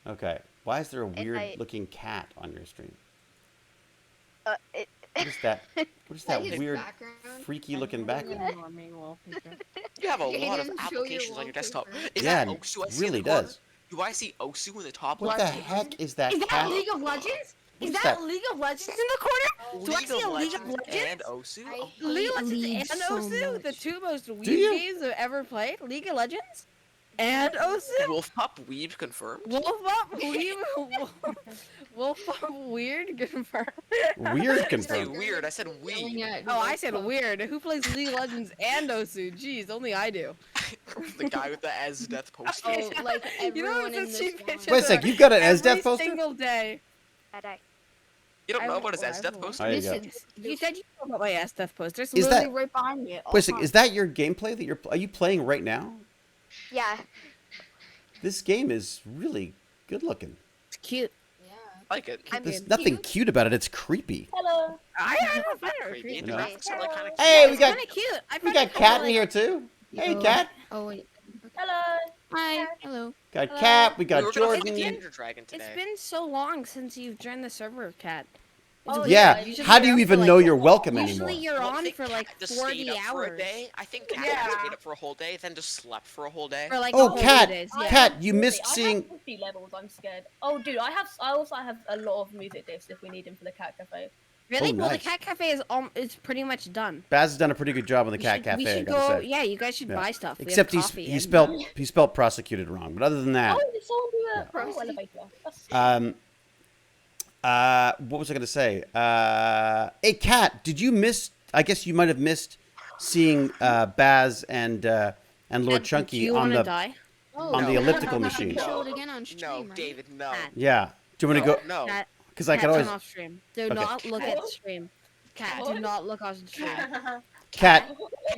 Okay. Why is there a And weird looking cat on your stream? It. What is that? What is that His weird, background? freaky looking background? You have a You lot of didn't show your applications on your desktop. wallpaper. Is Yeah, that it Osu I see really in the corner? does. Do I see Osu in the top What left? the heck is that Is that cat? League of Legends? What Is is that that? League of Legends in the corner? Do I see a League of and Legends? Osu? I- Oh, League of Legends League and so Osu, the much. two most you? weird games I've ever played. League of Legends and Osu. Wolf Pup Weeb confirmed. Wolf up, Wolf up, weird, confirmed. Weird I say confirmed. weird. I said Yelling weeb. at Oh, I Wolf said Pup. weird. Who plays League of Legends and Osu? Jeez, only I do. The guy with the as death poster. Oh, like You know, everyone it's in a this cheap one. picture. Wait a sec, you've got an Every SDEF poster? single day. I die. You don't I know will- about his I as death will. poster? There you go. Listen, you said you know about my S Death poster. It's Is literally that- right behind me. Wait a sec, is that your gameplay that are you playing right now? Yeah. This game is really good looking. It's cute. Yeah. I like it. I'm There's nothing cute about it. It's creepy. Hello. I don't find it Creepy. creepy. And You the know. graphics are like kind of Hey, we It's got kind of cute. I we find got it Cat in kinda here too. Hey, Oh. Cat. Oh wait. Hello. Hi. Hello. Got Cat. We We got were gonna fight Jordan. the Ender Dragon It's today. been so long since you've joined the server, Cat. It's Oh, weird. Yeah. Usually How do you're you on for, even like- know you're welcome Usually anymore? you're Well, I on think for like Cat just 40 stayed up for a hours. day. I think Cat Yeah. just stayed up for a whole day, then just slept for a whole day. For like Oh, a whole Cat. days, I yeah. Cat, have- you missed I have seeing. 50 levels. I'm scared. Oh, dude, I also have a lot of music discs if we need them for the cat cafe. Really? Oh, Well, the nice. Cat Cafe is it's pretty much done. Baz has done a pretty good job on the We Cat should- Cafe. We I should gotta go. say. Yeah, you guys should Yeah. buy stuff. We have Except coffee he and- spelled prosecuted wrong. But other than that, Oh, did someone do a Yeah. oh, elevator? That's what was I gonna say? Hey, Cat, did you miss? I guess you might have missed seeing Baz and Lord Cat, do Chunky you on wanna the. die? Oh, On the no. elliptical You machine. can show it again on stream, No, right? David, no. Cat. Yeah. Do you want to go? No. Cat, Because I Cat, could always. turn off stream. Do Okay. not look at stream. Cat, do not look on stream. Cat, Do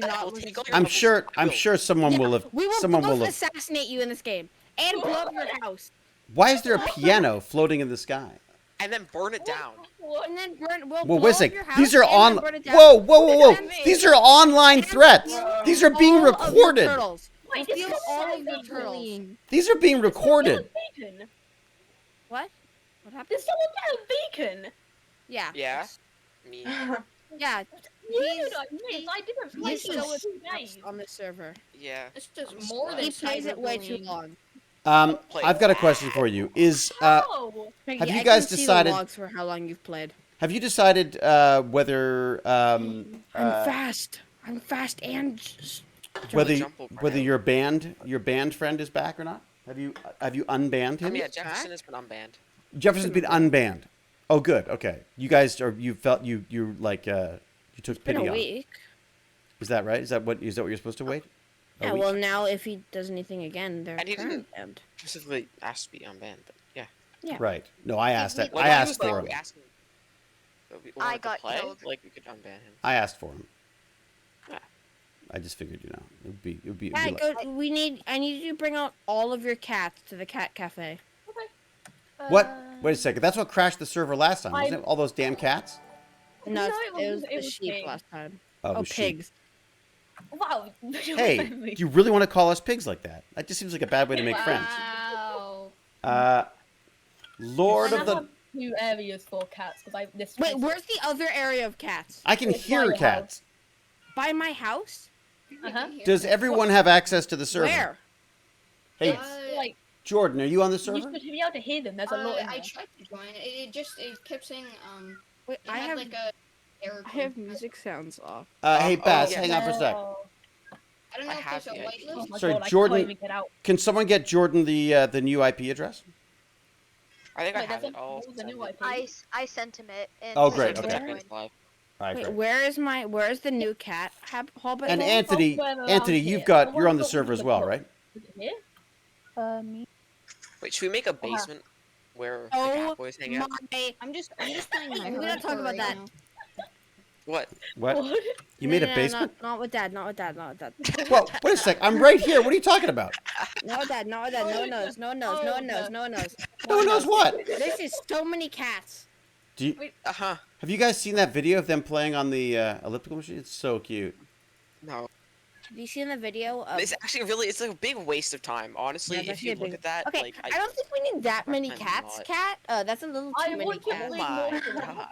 not We'll look take at all your I'm levels. sure. I'm Go. sure someone will have. We will Someone both will have. assassinate you in this game and blow up your house. Why is there a piano floating in the sky? And then burn it down. And then we'll Well, blow wait a up sec. your house These are and on. then burn it down. Whoa, whoa, whoa, whoa! And then These are online and threats. steal These are being all of your recorded. turtles. We'll Wait, this steal is all so of your turtles. Bullying. These are being recorded. Beacon. What? What happened? Did someone get a beacon? Yeah. Yeah. Me. Yeah. Dude, He's- I missed. I didn't play He's for so 2 obsessed days. on the server. Yeah. It's just I'm more than He plays it way too cyberbullying. long. I've got a question for you. Is Oh, Piggy, Have you I guys can see the decided- logs for how long you've played. have you decided whether I'm fast. I'm fast and whether jump over whether him. your band friend is back or not? Have you unbanned him? Yeah, Jefferson has been unbanned. Jefferson's been unbanned. Oh, good. Okay, you guys are. You felt you like you took been pity a on. week. Is that right? Is that what you're supposed to wait? A Yeah, week? well now if he does anything again, they're And he current didn't- banned. Specifically asked to be unbanned, but yeah. Right. No, I asked that. Like, I he asked was, for like, him. asking if we I wanted to got play, killed. like we could unban him. I asked for him. Yeah. I just figured, it would be. Yeah, like, go, I need you to bring out all of your cats to the cat cafe. what? Wait a second. That's what crashed the server last time, wasn't I- it? All those damn cats. No, No, it's- it it wasn't- was it the was sheep pigs. last time. Oh, it Oh, was sheep. pigs. Wow. Hey, do you really want to call us pigs like that? That just seems like a bad way to make friends. Wow. Lord And of I the. have 2 areas for cats because this. Wait, where's the other area of cats? I can It's hear my cats. By my house? Uh-huh. Does everyone have access to the server? Where? Hey, Like Jordan, are you on the you server? should be able to hear them. There's a lot in I there. tried to join. It kept saying Wait, it I had have like a error I have code. music sounds off. Hey, Bass, yeah. hang on for a sec. Oh, I don't I know if have there's a the whitelist. oh my Sorry, God, I Jordan- can't even get out. Can someone get Jordan the new IP address? I think I Wait, have there's it all. there's a new IP. I sent him it. And Oh, he great, said okay. to join. Live. All right, Wait, great. where is the new cat hall? And Well, Anthony, software around Anthony, here. you've got The you're on ones the that server we as well, got. right? Is it here? Me. Wait, should we make a basement where the Oh cat boys hang out? my! I'm just playing my We gotta talk hardcore about that. right now. What? What? What? You made a No, basement? not with Dad. Not with Dad. Not with Dad. Well, wait a sec. I'm right here. What are you talking about? Not with Dad. Not with Dad. No one knows. No one knows. No one knows. No one knows. No one knows what. This is so many cats. Do you, Uh-huh. have you guys seen that video of them playing on the elliptical machine? It's so cute. No. Have you seen the video of? It's actually it's like a big waste of time, honestly. Yeah, it's If you actually a look big- at that, Okay, like I don't think we need that many recommend cats, not. Cat. That's a little I too many want to cats. Oh bring my more to God. that.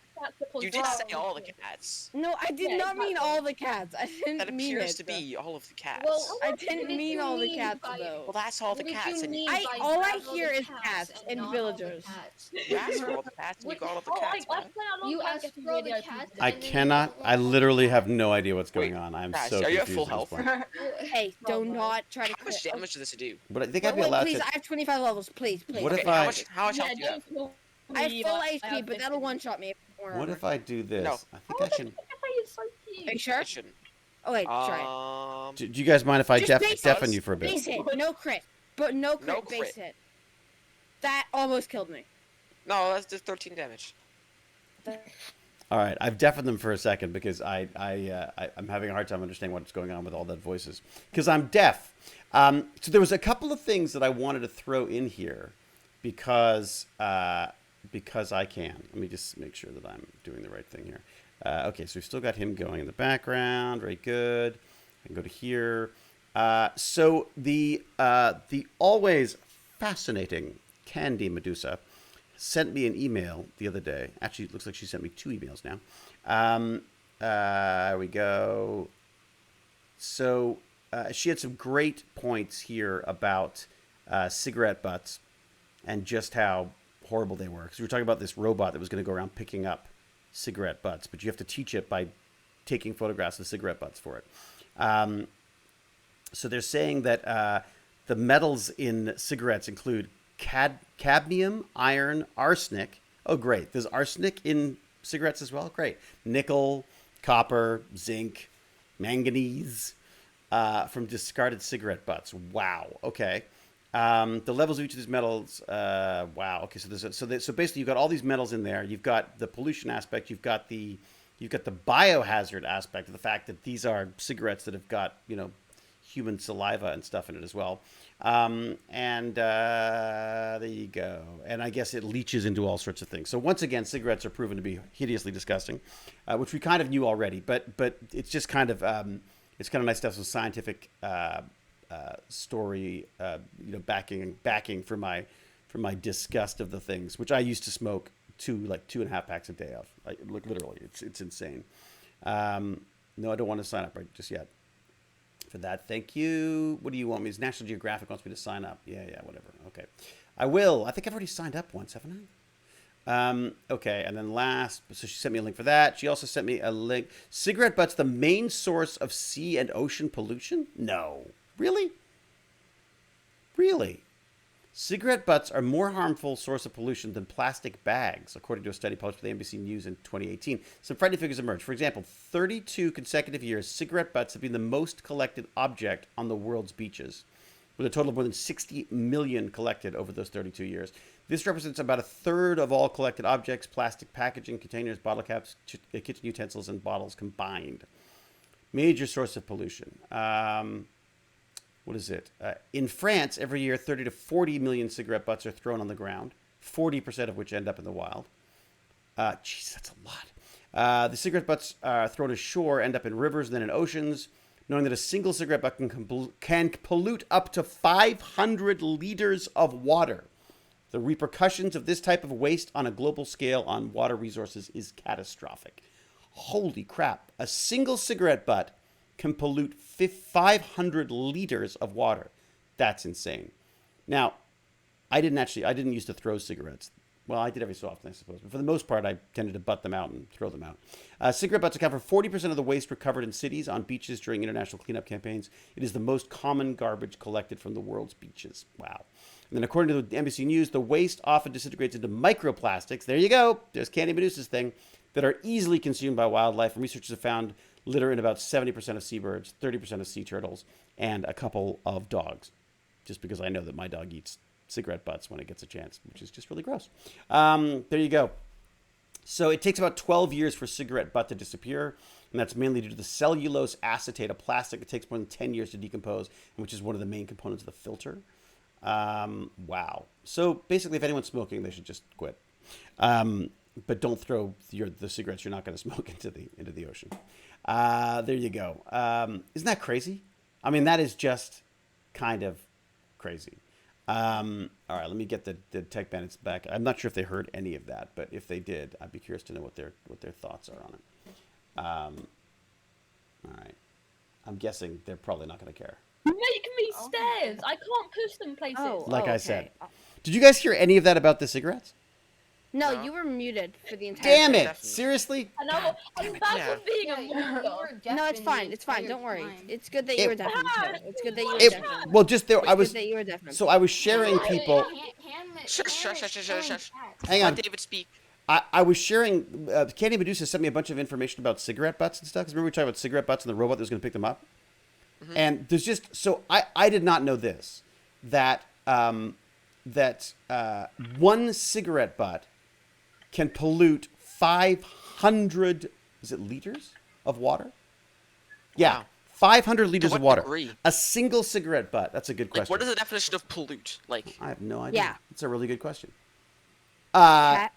You did say all the cats. No, I did Yeah, not mean exactly. all the cats. I didn't That mean appears it. to be all of the cats. Well, I what didn't did mean you all the mean cats by- though. well, that's all the What did cats. you And mean I- by all I grab all hear the is cats and not all the villagers. cats? you asked for all the cats, and you got all the Oh, cats, I man. spent a long You time asked getting for all the radio cats. people. I And then you cannot. don't I want all literally the have cats. no idea what's going Wait, on. I'm guys, so are you at confused full at this health? point. Hey, do not try to How much quit. damage does this do? But I think I'd be Wait, allowed please, to. I have 25 levels. Please, please. What if Okay, I- how much health do you have? don't kill I have me, full I HP, have but that'll 50. one-shot me. What if I do this? No. I think Oh, I can. the cafe is so Are cute. you sure? It shouldn't. Oh wait, try it. Do you guys mind if I Just base deafen it. you for a bit? Base hit, no crit, but no crit, No base crit. hit. That almost killed me. No, that's just 13 damage. All right, I've deafened them for a second because I'm having a hard time understanding what's going on with all that voices because I'm deaf. So there was a couple of things that I wanted to throw in here because I can. Let me just make sure that I'm doing the right thing here. Okay, so we've still got him going in the background. Very good. I can go to here. So the always fascinating Candy Medusa sent me an email the other day. Actually, it looks like she sent me 2 emails now. There we go. So she had some great points here about cigarette butts and just how horrible they were. Because we were talking about this robot that was going to go around picking up cigarette butts, but you have to teach it by taking photographs of cigarette butts for it. So they're saying that the metals in cigarettes include cadmium, iron, arsenic. Oh, great. There's arsenic in cigarettes as well? Great. Nickel, copper, zinc, manganese from discarded cigarette butts. Wow. Okay. The levels of each of these metals. Wow. Okay. So basically, you've got all these metals in there. You've got the pollution aspect. You've got the biohazard aspect of the fact that these are cigarettes that have got human saliva and stuff in it as well. There you go. And I guess it leaches into all sorts of things. So once again, cigarettes are proven to be hideously disgusting, which we kind of knew already. But it's just kind of it's kind of nice to have some scientific story, backing for my disgust of the things, which I used to smoke 2.5 packs a day of. Literally, it's insane. No, I don't want to sign up right just yet for that. Thank you. What do you want me? National Geographic wants me to sign up. Yeah, whatever. Okay. I will. I think I've already signed up once, haven't I? Okay, and then so she sent me a link for that. She also sent me a link. Cigarette butts, the main source of sea and ocean pollution? No. Really? Really? Cigarette butts are more harmful source of pollution than plastic bags, according to a study published by the NBC News in 2018. Some frightening figures emerged. For example, 32 consecutive years, cigarette butts have been the most collected object on the world's beaches, with a total of more than 60 million collected over those 32 years. This represents about a third of all collected objects, plastic packaging, containers, bottle caps, kitchen utensils, and bottles combined. Major source of pollution. What is it? In France, every year, 30 to 40 million cigarette butts are thrown on the ground, 40% of which end up in the wild. Jeez, that's a lot. The cigarette butts are thrown ashore, end up in rivers, and then in oceans, knowing that a single cigarette butt can pollute up to 500 liters of water. The repercussions of this type of waste on a global scale on water resources is catastrophic. Holy crap. A single cigarette butt can pollute 500 liters of water. That's insane. Now, I didn't used to throw cigarettes. Well, I did every so often, I suppose. But for the most part, I tended to butt them out and throw them out. Cigarette butts account for 40% of the waste recovered in cities on beaches during international cleanup campaigns. It is the most common garbage collected from the world's beaches. Wow. And then according to the NBC News, the waste often disintegrates into microplastics. There you go. There's Candy Medusa's thing. That are easily consumed by wildlife. And researchers have found litter in about 70% of seabirds, 30% of sea turtles, and a couple of dogs. Just because I know that my dog eats cigarette butts when it gets a chance, which is just really gross. There you go. So it takes about 12 years for cigarette butt to disappear, and that's mainly due to the cellulose acetate, a plastic. It takes more than 10 years to decompose, which is one of the main components of the filter. Wow. So basically, if anyone's smoking, they should just quit. But don't throw the cigarettes you're not going to smoke into the ocean. There you go. Isn't that crazy? I mean, that is just kind of crazy. All right, let me get the Tech Bandits back. I'm not sure if they heard any of that, but if they did, I'd be curious to know what their thoughts are on it. All right. I'm guessing they're probably not going to care. Make me stairs. I can't push them places. Like I said. Did you guys hear any of that about the cigarettes? No, you were muted for the entire Damn thing. it! Seriously? And I'm back from being a monster. No, it's fine. It's fine. Don't worry. It's good that you were deafened. It's good that you were It, deafened. well, just there, I was. Good that you were deafened. So I was sharing people. Shush. Hang on. Let David speak. I was sharing. Candy Medusa sent me a bunch of information about cigarette butts and stuff. Because remember we talked about cigarette butts and the robot that was going to pick them up. Mm-hmm. And there's just I did not know this that one cigarette butt can pollute 500 liters of water. Yeah, Wow. 500 liters of water. Degree? A single cigarette butt. That's a good question. What is the definition of pollute? Like, I have no idea. Yeah. It's a really good question. Cat.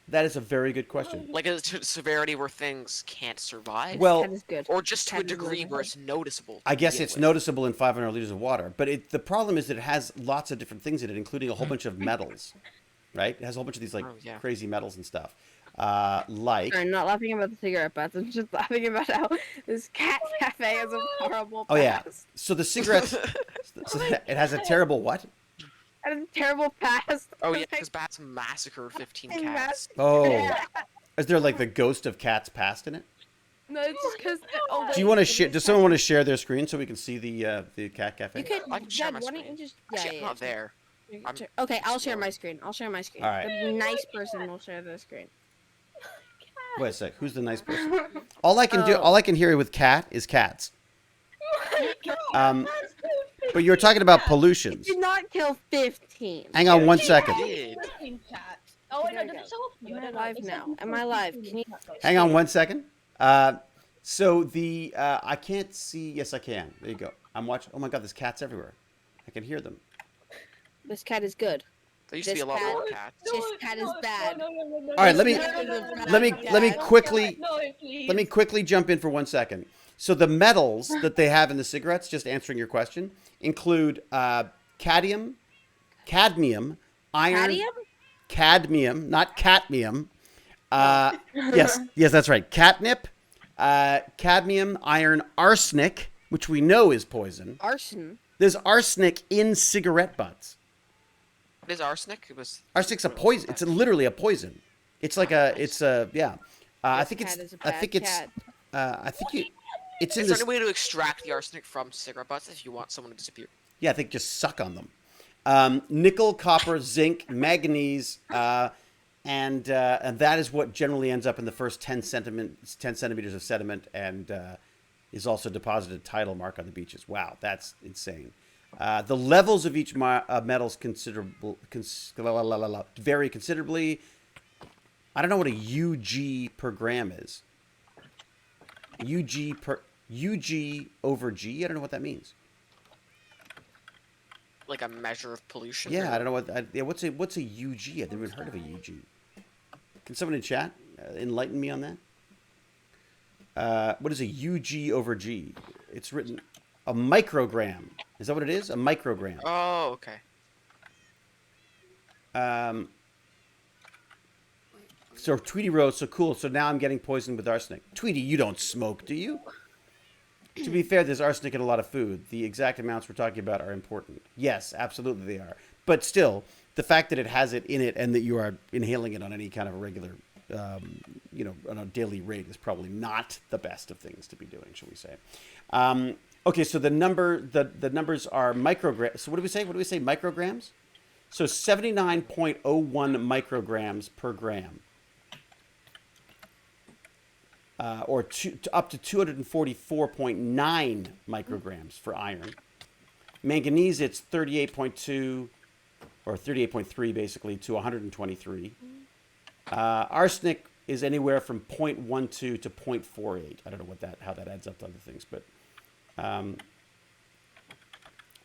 That is a very good question. like a severity where things can't survive? Well, Cat is good. or just to a Cat is degree good. where it's noticeable. I guess begin it's with. noticeable in 500 liters of water, but the problem is that it has lots of different things in it, including a whole bunch of metals, right? It has a whole bunch of these crazy metals and stuff. Like. I'm not laughing about the cigarette butts. I'm just laughing about how this cat cafe has a horrible past. Oh yeah. So the cigarettes, it has a terrible what? It has a terrible past. Oh yeah, because bats massacred 15 And cats. Oh. Is there like the ghost of cats past in it? No, it's just because. Do you want to share? Does someone want to share their screen so we can see the cat cafe? You could. I can share Dad, my why don't screen. you just? Actually, I'm not there. I'm Okay, I'll share my screen. I'll share my screen. All right. The nice person will share their screen. Wait a sec. Who's the nice person? All I can hear with cat is cats. But you're talking about pollutions. Did not kill 15. Hang on one second. Oh, There we go. Am I live now? Am I live? Can you? Hang on one second. So the I can't see. Yes, I can. There you go. I'm watching. Oh my God, there's cats everywhere. I can hear them. This cat is good. There used to be a lot more cats. This cat is bad. All right, let me quickly jump in for 1 second. So the metals that they have in the cigarettes, just answering your question, include cadmium, iron, cadmium, not cadmium. Yes, that's right. Catnip, cadmium, iron, arsenic, which we know is poison. Arson. There's arsenic in cigarette butts. What is arsenic? It was. Arsenic's a poison. It's literally a poison. It's like yeah. I think it's in Is there this. any way to extract the arsenic from cigarette butts if you want someone to disappear? Yeah, I think just suck on them. Nickel, copper, zinc, manganese, and that is what generally ends up in the first 10 centimeters of sediment and is also deposited tidal mark on the beaches. Wow, that's insane. The levels of each metals vary considerably. I don't know what a UG per gram is. UG over G? I don't know what that means. Like a measure of pollution? Yeah, I don't know what's a UG? I've never even heard of a UG. Can someone in chat enlighten me on that? What is a UG over G? It's written a microgram. Is that what it is? A microgram. Oh, okay. So Tweety wrote, so cool. So now I'm getting poisoned with arsenic. Tweety, you don't smoke, do you? To be fair, there's arsenic in a lot of food. The exact amounts we're talking about are important. Yes, absolutely they are. But still, the fact that it has it in it and that you are inhaling it on any kind of a regular, on a daily rate is probably not the best of things to be doing, shall we say. Okay, so the numbers are micrograms. So what do we say? Micrograms? So 79.01 micrograms per gram. Or up to 244.9 micrograms for iron. Manganese, it's 38.2 or 38.3 basically to 123. Arsenic is anywhere from 0.12 to 0.48. I don't know how that adds up to other things, but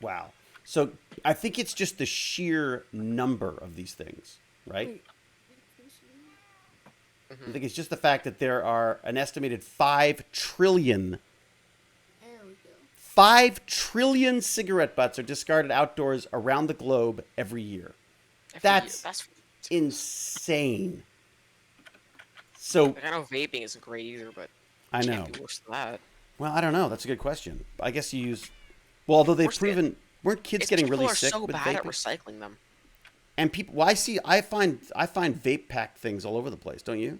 wow. So I think it's just the sheer number of these things, right? I think it's just the fact that there are an estimated 5 trillion 5 trillion cigarette butts are discarded outdoors around the globe every year. That's insane. So Like, I know vaping isn't great either, but I it know. can't be worse than that. Well, I don't know. That's a good question. I guess you use. Well, although they've proven, weren't kids getting really sick so with bad at vaping? recycling them. And people, well, I find vape pack things all over the place. Don't you?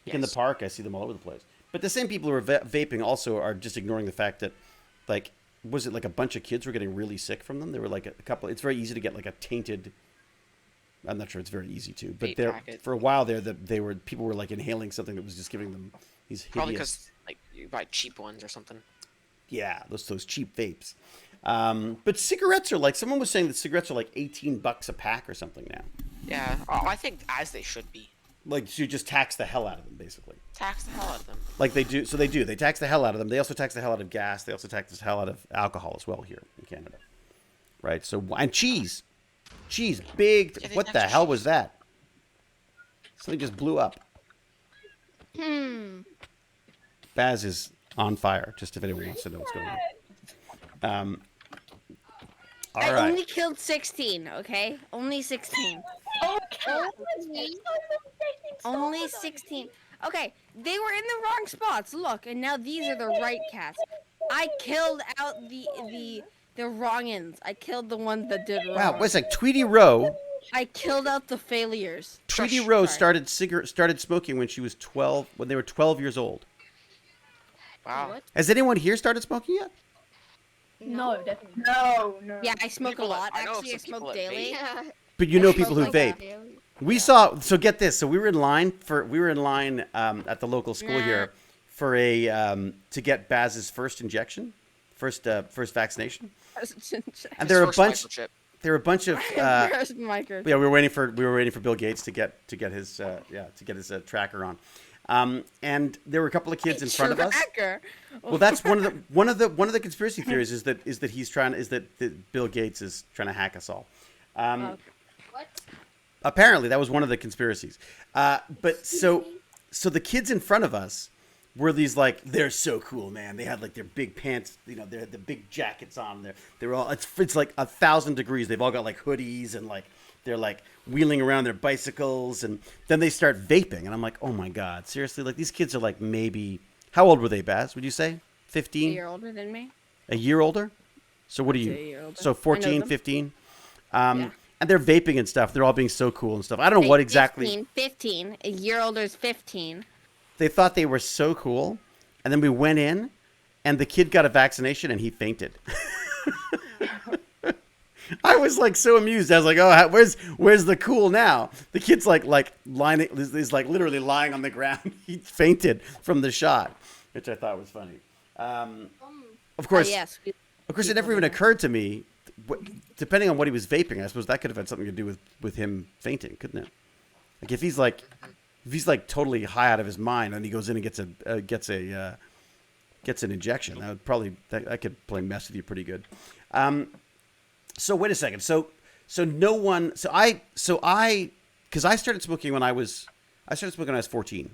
Like in the park, I see them all over the place. But the same people who are vaping also are just ignoring the fact that, like, was it like a bunch of kids were getting really sick from them? There were like a couple. It's very easy to get like a tainted. I'm not sure it's very easy to, but there for a while there, people were like inhaling something that was just giving them these hideous. Probably because like you buy cheap ones or something. Yeah, those cheap vapes. But cigarettes are like, someone was saying that cigarettes are like $18 a pack or something now. Yeah, I think as they should be. Like, so you just tax the hell out of them, basically. Tax the hell out of them. Like they do. So they do. They tax the hell out of them. They also tax the hell out of gas. They also tax the hell out of alcohol as well here in Canada. Right? So, and cheese. Cheese. Big. Yeah, What the hell was that? Something just blew up. Baz is on fire, just if anyone wants to know what's going on. All I right. only killed 16, okay? Only 16. Only 16. Okay, they were in the wrong spots. Look, and now these are the right cats. I killed out the wrong-ins. I killed the ones that did wrong. Wow, wait a sec. Tweety Rowe. I killed out the failures. Tweety Rowe started smoking when she was 12. When they were 12 years old. Wow. What? Has anyone here started smoking yet? No, definitely. No. Yeah, I smoke People a lot. I know Actually, I some people smoke that daily. Yeah. But you know I people who smoke like vape. that. We saw. So get this. So we were in line at the local school here for a to get Baz's first injection, first vaccination. And there were a bunch. Microchip. There were a bunch of. First micro. Yeah, we were waiting for Bill Gates to get his tracker on. And there were a couple of kids in front of us. Tracker. Well, that's one of the conspiracy theories is that Bill Gates is trying to hack us all. What? Apparently, that was one of the conspiracies. But so the kids in front of us were these like, they're so cool, man. They had like their big pants, they had the big jackets on. They're all it's like 1,000 degrees. They've all got like hoodies and like they're like wheeling around their bicycles, and then they start vaping, and I'm like, oh my god, seriously? Like these kids are like maybe how old were they, Baz? Would you say 15? A year older than me. A year older? So what are A you? year older. So I know 14, them. 15? Yeah. And they're vaping and stuff. They're all being so cool and stuff. I don't know what exactly. 15. A year older is 15. They thought they were so cool. And then we went in, and the kid got a vaccination, and he fainted. I was like so amused. I was like, "Oh, where's the cool now?" The kid's like lying, is like literally lying on the ground. He fainted from the shot, which I thought was funny. Of course, Yes. Of course, it never even occurred to me. Depending on what he was vaping, I suppose that could have had something to do with him fainting, couldn't it? Like if he's like totally high out of his mind and he goes in and gets an injection, that could probably mess with you pretty good. So wait a second. So no one. So I because I started smoking when I was 14.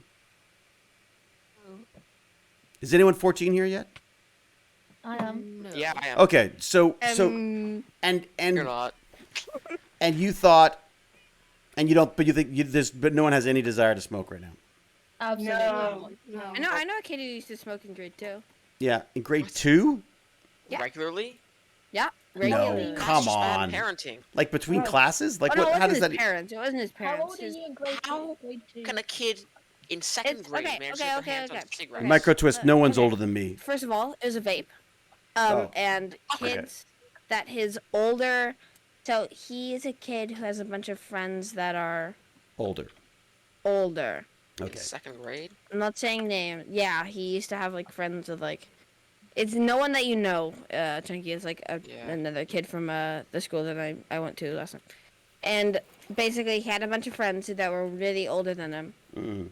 Is anyone 14 here yet? I am. Yeah, I am. Okay, so Um, and You're not. and you thought, and you don't, but you think but no one has any desire to smoke right now. Absolutely. No. I know a kid who used to smoke in grade 2. Yeah, in grade 2, Yeah. Regularly? Yeah. No, Regularly. That's come just bad on. parenting. Like between classes, like Oh, no, what? it How wasn't does his that? parents. It wasn't his How parents. old are His- you in grade How two? Grade two. Can a kid in second It's- grade okay, manage okay, to get okay, their hands on okay. cigarettes? Micro twist. No one's Okay. older than me. First of all, it was a vape. Oh. And Okay. kids that his older. So he is a kid who has a bunch of friends that are Older. older. In Okay. second grade? I'm not saying name. Yeah, he used to have like friends with like. It's no one that you know. Chunky is like Yeah. another kid from the school that I went to last time, and basically he had a bunch of friends that were really older than him. Mm.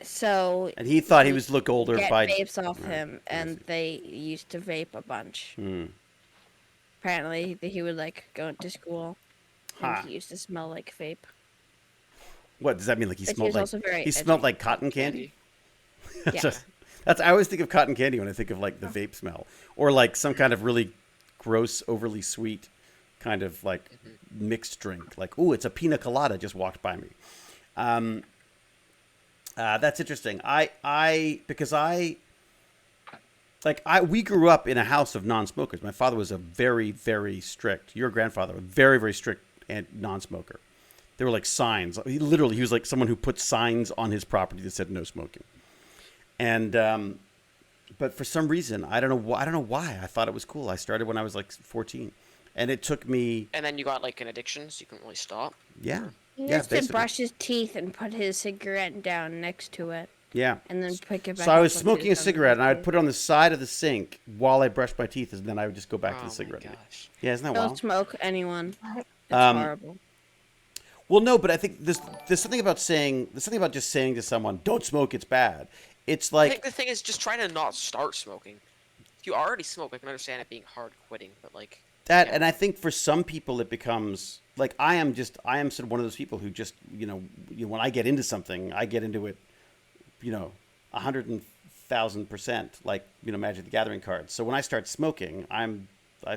So And he thought he was look older get by vapes off Right. him, I and see. they used to vape a bunch. Mm. Apparently, he would like go to school, and Ha. he used to smell like vape. What does that mean? Like he But he smelled was like also very he smelled edgy. like cotton candy? That's Yeah. just- that's I always think of cotton candy when I think of like the vape smell, or like some kind of really gross, overly sweet kind of like mixed drink. Like, ooh, it's a pina colada just walked by me. That's interesting. We grew up in a house of non-smokers. My father was a very, very strict. Your grandfather, a very, very strict and non-smoker. There were like signs. He was like someone who put signs on his property that said no smoking. And but for some reason, I don't know why I thought it was cool. I started when I was like 14, and it took me. And then you got like an addiction, so you couldn't really stop. Yeah. He Yeah, used to basically. brush his teeth and put his cigarette down next to it, Yeah. and then pick it back So I up was once he smoking a done with cigarette, and his I would teeth. put it on the side of the sink while I brushed my teeth, and then I would just go back to Oh the my cigarette. gosh. Yeah, isn't that Don't wild? smoke, anyone. It's Um, horrible. Well, no, but I think there's something about just saying to someone, "Don't smoke, it's bad." It's I like think the thing is just try to not start smoking. If you already smoke, I can understand it being hard quitting, but like that, yeah. and I think for some people it becomes like I am sort of one of those people who just when I get into something, I get into it, 100,000%, like Magic the Gathering cards. So when I start smoking, I'm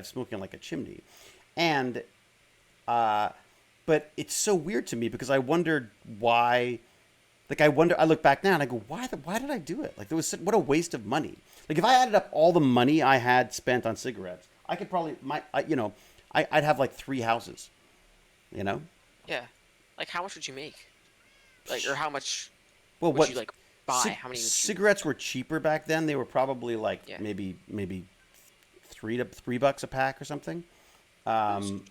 smoking like a chimney, and but it's so weird to me because I wondered why. Like I look back now and I go, why did I do it? Like what a waste of money. Like if I added up all the money I had spent on cigarettes, I could probably I'd have like 3 houses. Yeah. Like how much would you make? Like or how much Well, would you like buy? How many would you cigarettes were cheaper back then? They were probably like Yeah. maybe $3 a pack or something. If you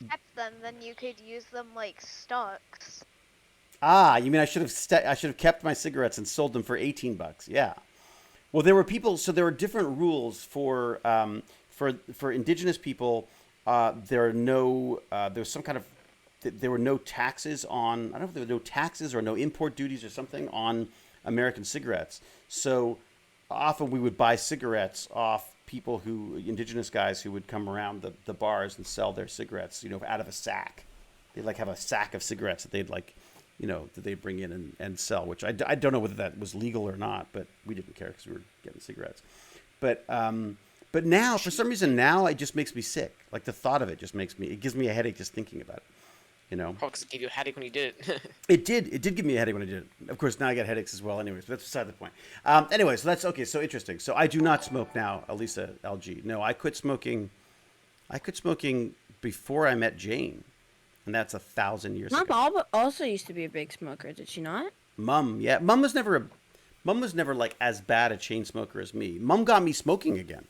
kept them, then you could use them like stocks. Ah, you mean I should have kept my cigarettes and sold them for $18? Yeah. Well, there were people. So there were different rules for indigenous people. There were no taxes on. I don't know if there were no taxes or no import duties or something on American cigarettes. So often we would buy cigarettes off indigenous guys who would come around the bars and sell their cigarettes, out of a sack. They'd like have a sack of cigarettes that they'd like. That they bring in and sell, which I don't know whether that was legal or not, but we didn't care because we were getting cigarettes. But now, for some reason, it just makes me sick. Like the thought of it gives me a headache just thinking about it. Probably because it gave you a headache when you did it. It did give me a headache when I did it. Of course, now I get headaches as well anyways, but that's beside the point. Anyway, so that's okay, so interesting. So I do not smoke now, Elisa LG. No, I quit smoking before I met Jane. And that's 1,000 years ago. Mom also used to be a big smoker, did she not? Mom, yeah. Mom was never like as bad a chain smoker as me. Mom got me smoking again.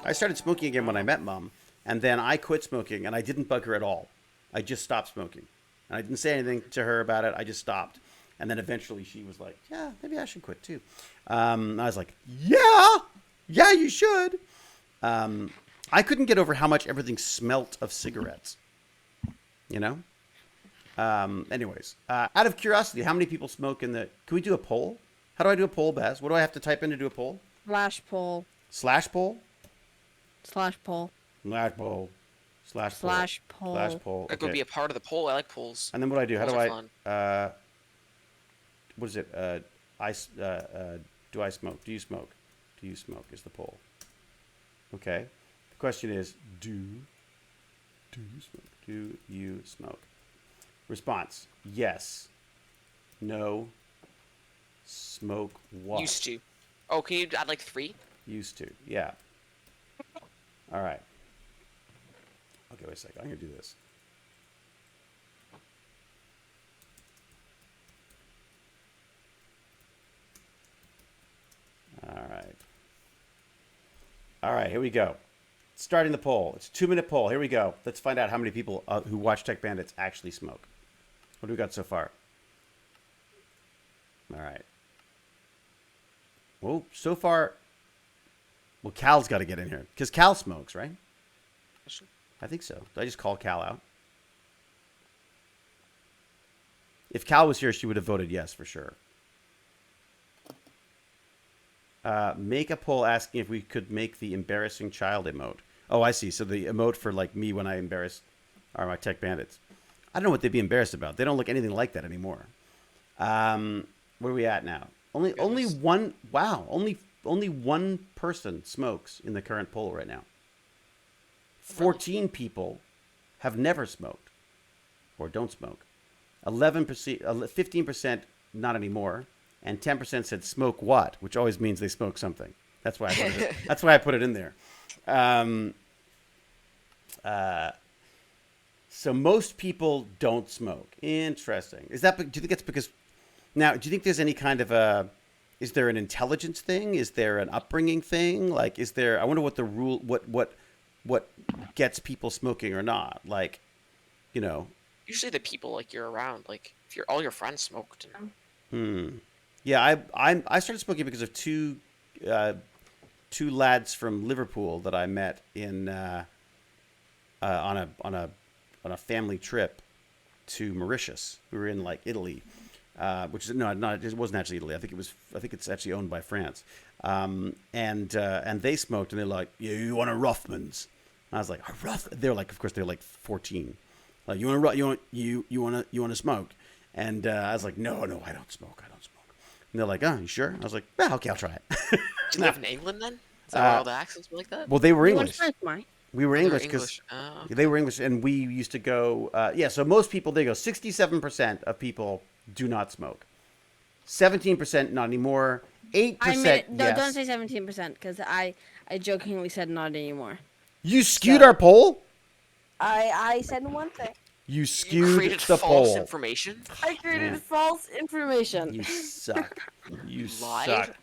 I started smoking again when I met Mom, and then I quit smoking, and I didn't bug her at all. I just stopped smoking. And I didn't say anything to her about it. I just stopped. And then eventually she was like, yeah, maybe I should quit too. I was like, yeah, you should. I couldn't get over how much everything smelt of cigarettes. Anyways, out of curiosity, how many people smoke in the... Can we do a poll? How do I do a poll, Baz? What do I have to type in to do a poll? Slash poll. Slash poll? Slash poll. Slash poll. Slash poll. Slash poll. Slash poll. I could be a part of the poll. I like polls. And then what do I do? How Polls do are I... fun. What is it? Do I smoke? Do you smoke? Do you smoke is the poll. Okay. The question is, do you smoke? Do you smoke? Response: yes, no, smoke what? Used to. Oh, can you add like 3? Used to, yeah. All right. Okay, wait a second. I'm gonna do this. All right, here we go. Starting the poll. It's a 2-minute poll. Here we go. Let's find out how many people who watch Tech Bandits actually smoke. What do we got so far? All right. Well, so far... Well, Cal's got to get in here. Because Cal smokes, right? I think so. Did I just call Cal out? If Cal was here, she would have voted yes for sure. Make a poll asking if we could make the embarrassing child emote. Oh, I see. So the emote for like me when I embarrass are my tech bandits. I don't know what they'd be embarrassed about. They don't look anything like that anymore. Where are we at now? Only one. Wow. Only one person smokes in the current poll right now. 14 people have never smoked or don't smoke. 11%, 15% not anymore, and 10% said smoke what, which always means they smoke something. That's why I put it in there. So most people don't smoke. Interesting. Do you think it's because now? Do you think there's any kind of is there an intelligence thing? Is there an upbringing thing? Like, is there? I wonder what the rule. What gets people smoking or not? Like, you know. Usually the people like you're around, like if all your friends smoked. Yeah, I started smoking because of two lads from Liverpool that I met in on a family trip to Mauritius. We were in like Italy, which is it wasn't actually Italy. I think it's actually owned by France. And they smoked, and they're like, yeah, you want a Rothmans? And I was like, a Roth? They're like, of course, they're like 14. Like, you want to smoke? And I was like, no, I don't smoke. And they're like, oh, you sure? I was like, yeah, okay, I'll try it. Do you live in England then? Is that where all the accents were like that? Well, they were English. We were English because they were English, and we used to go. So most people, they go 67% of people do not smoke. 17% not anymore. 8% yes. Don't say 17% because I jokingly said not anymore. You skewed our poll? I said one thing. You skewed created the false poll. information. I created false information. You suck. You lied? suck.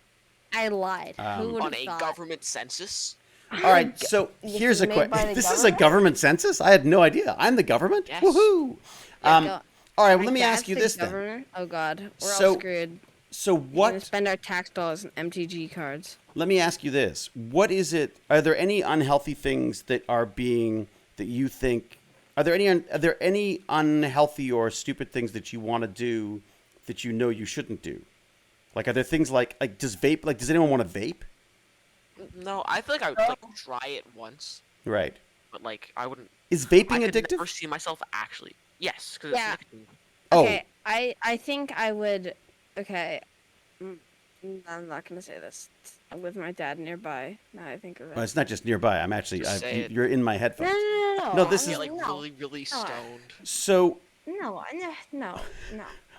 I lied. Who would On have a thought? government census. All right, so here's a question. by the This is a government census? I had no idea. I'm the government? Yes. Woohoo! All right, well, let me Dad's ask you the this then. governor. Oh God, we're So- all screwed. So We're gonna what? spend our tax dollars on MTG cards. Let me ask you this: what is it? Are there any unhealthy things that you think? Are there any unhealthy or stupid things that you want to do that you know you shouldn't do? Like, are there things like does anyone want to vape? No, I feel like I would like try it once, Right. but like I wouldn't. Is I vaping could addictive? never see myself actually. Yes, because Yeah. it's nicotine. Oh, Okay, I think I would. Okay, I'm not gonna say this. I live with my dad nearby. Now I think of it. well, it's not just nearby. I'm actually. Just say it. You're in my No, headphones. no. No, this I is- get like no, really stoned. So no.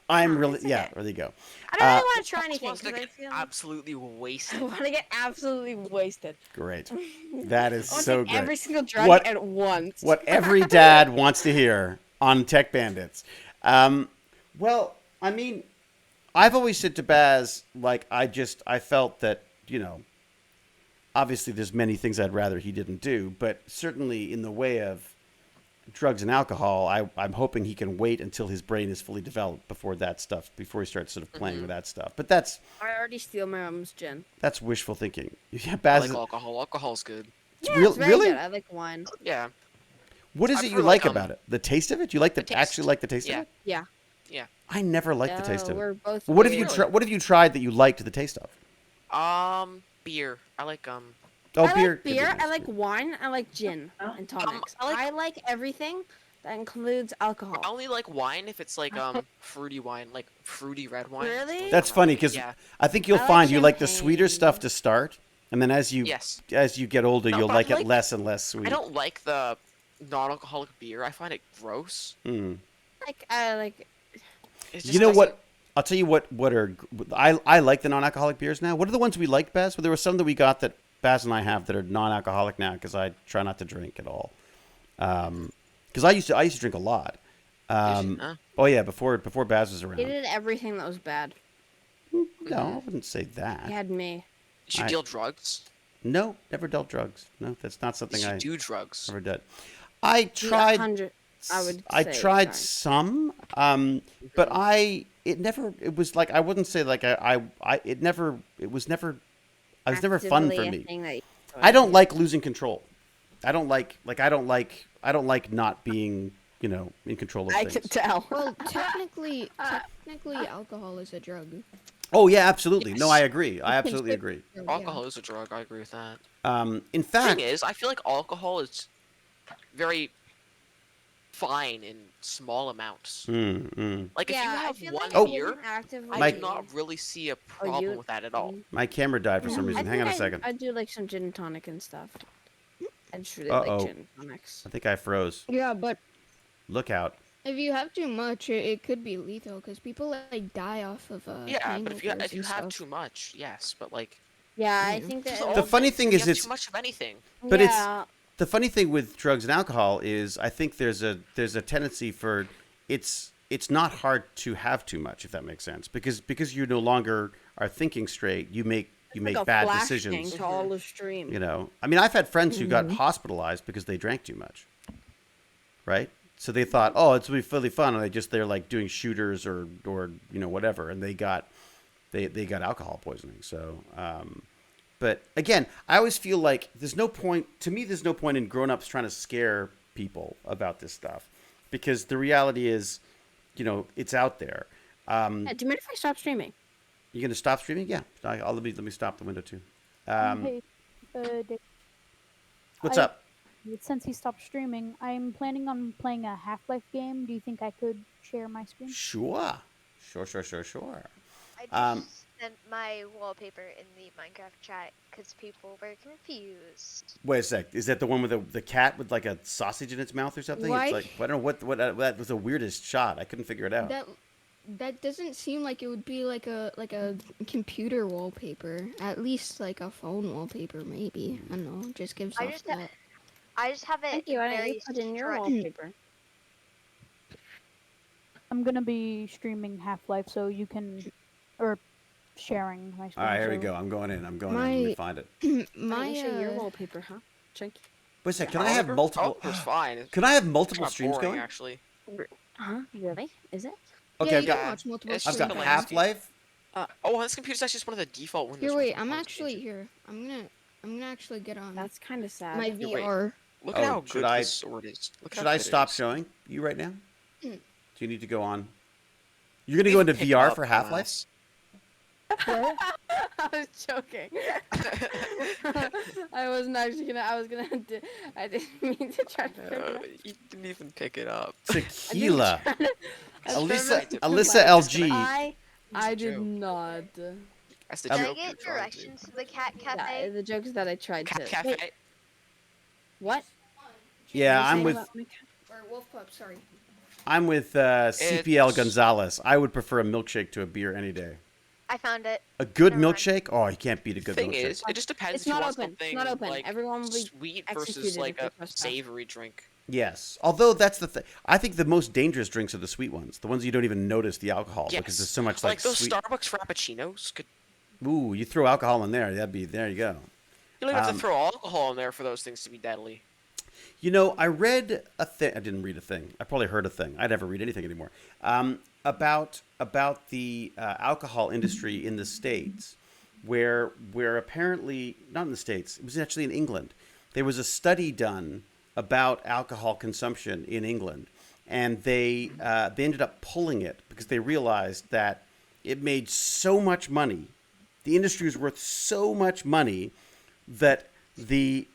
I'm No, really it's yeah. okay. There you go. I don't really want to try Just anything wants to because I get feel absolutely I wasted. want to get absolutely wasted. Great. That is I want so to take great. every single drug What- at once. What every dad wants to hear on Tech Bandits. Well, I mean, I've always said to Baz, like, I felt that, obviously there's many things I'd rather he didn't do, but certainly in the way of drugs and alcohol, I'm hoping he can wait until his brain is fully developed before he starts sort of playing with that stuff. But that's I already steal my mom's gin. wishful thinking. Yeah, I Baz, like alcohol. Alcohol's good. Yeah, real- it's very really? good. I like wine. Yeah. what is I it you prefer, like like, about it? The taste of it? You like the taste. actually like the taste Yeah. of it? Yeah. I never liked the taste of it. We're both. What have you weird. What have you tried that you liked the taste of? Beer. I like Oh, I beer. like could be beer. nice, I like too. wine. I like gin and tonics. I like everything that includes alcohol. I only like wine if it's like fruity wine, like fruity red wine. Really? That's funny because Yeah. I think you'll I like find you like the champagne. sweeter stuff to start, and then as you Yes. get older, No, you'll but like I it like- less and less sweet. I don't like the non-alcoholic beer. I find it gross. Mm. I like. It's You just know nice what? I'll tell you what are I like the non-alcoholic beers now. What are the ones we liked, Baz? Well, there were some that we got that Baz and I have that are non-alcoholic now because I try not to drink at all. Because I used to drink a lot. Huh? Oh yeah, before Baz was around. He did everything that was bad. No, I wouldn't say that. He had me. Did you I- deal drugs? No, never dealt drugs. No, that's not Did something you I do drugs? ever did. I tried. 100. I would. I say, tried sorry. some, but it was like I wouldn't say like it was never fun for Actively a me. thing that you I don't like losing control. I don't like not being in control of I things. can tell. Well, technically, alcohol is a drug. Oh yeah, absolutely. No, Yes. I agree. I absolutely agree. Alcohol is a drug. I agree with that. In The fact, thing is, I feel like alcohol is very fine in small amounts. Like if you I have feel one like beer, actively. I do not really see a problem with that at all. my camera died for some I reason. Hang on a think second. I do like some gin and tonic and stuff. I just really Uh-oh. like gin and tonics. I think I froze. Yeah, but Look out. if you have too much, it could be lethal because people like die off of Yeah, but if you hangovers and have stuff. too much, yes, but like Yeah, I think that. The funny thing is you have it's- too much of anything. But yeah, the funny thing with drugs and alcohol is I think there's a tendency for it's not hard to have too much, if that makes sense, because you no longer are thinking straight. You make like a bad flash decisions. thing to all the stream. I mean, I've had friends who got hospitalized because they drank too much. Right? So they thought, oh, it's gonna be really fun, and they're like doing shooters or whatever, and they got alcohol poisoning. So, but again, I always feel like there's no point in grown-ups trying to scare people about this stuff, because the reality is, it's out there. Yeah, do you mind if I stop streaming? You gonna stop streaming? Yeah, let me stop the window too. Hey, Dave, What's up? since he stopped streaming, I'm planning on playing a Half-Life game. Do you think I could share my screen? Sure. I just sent my wallpaper in the Minecraft chat because people were confused. Wait a sec. Is that the one with the cat with like a sausage in its mouth or something? Why? It's like I don't know what that was the weirdest shot. I couldn't figure it out. That doesn't seem like it would be like a computer wallpaper. At least like a phone wallpaper, maybe. I don't know. Just gives I off just that. I just have it Thank you. Why don't very you put in your stretched. wallpaper? I'm gonna be streaming Half-Life, so you can, or sharing my screen. All right, here we so- go. I'm going in. Let me find it. My Show your wallpaper, huh? Chunky. Wait a sec. Can I have multiple? Oh, it's fine. Can I have It's multiple not streams boring, going? actually. Huh? Really? Is it? Okay, yeah, I've you got can watch multiple it's I've just got the streams. landscape. Half-Life. Oh, this computer's actually just one of the default windows. Here, with wait. the I'm phone actually change it. here. I'm gonna actually get on That's kind of sad. my Here, wait. VR. Look at Oh, how should good I- this sword is. Look how Should I good it stop is. showing you right now? Hmm. Do you need to go on? You're gonna go into Pick VR up for Half-Life? glass. I was joking. I wasn't actually gonna. I was gonna. I didn't mean to try to. You didn't even pick it up. Tequila. Alyssa- Alyssa LG. I did not. That's the Can I joke get you're trying to do. directions to the cat Yeah, cafe? the joke is that I tried Cat to. cafe. Wait, what? Yeah, What are you I'm saying with about my cat? Or Wolf Pup, sorry. CPL It's- Gonzalez. I would prefer a milkshake to a beer any day. I found it. A good Never mind. milkshake? Oh, you can't beat a The good thing milkshake. is, it just depends It's if you not want open. It's something not open. like Everyone will be sweet versus executed like if they a trespass. savory drink. Yes. Although that's the thing. I think the most dangerous drinks are the sweet ones. The ones you don't even notice the alcohol Yes. because there's so much Like those sweet. Starbucks frappuccinos. Could Ooh, you throw alcohol in there. There you go. you don't even have Um, to throw alcohol in there for those things to be deadly. I read a thing. I didn't read a thing. I probably heard a thing. I never read anything anymore. About the alcohol industry in the States, where apparently not in the States. It was actually in England. There was a study done about alcohol consumption in England, and they ended up pulling it because they realized that it made so much money. The industry was worth so much money that the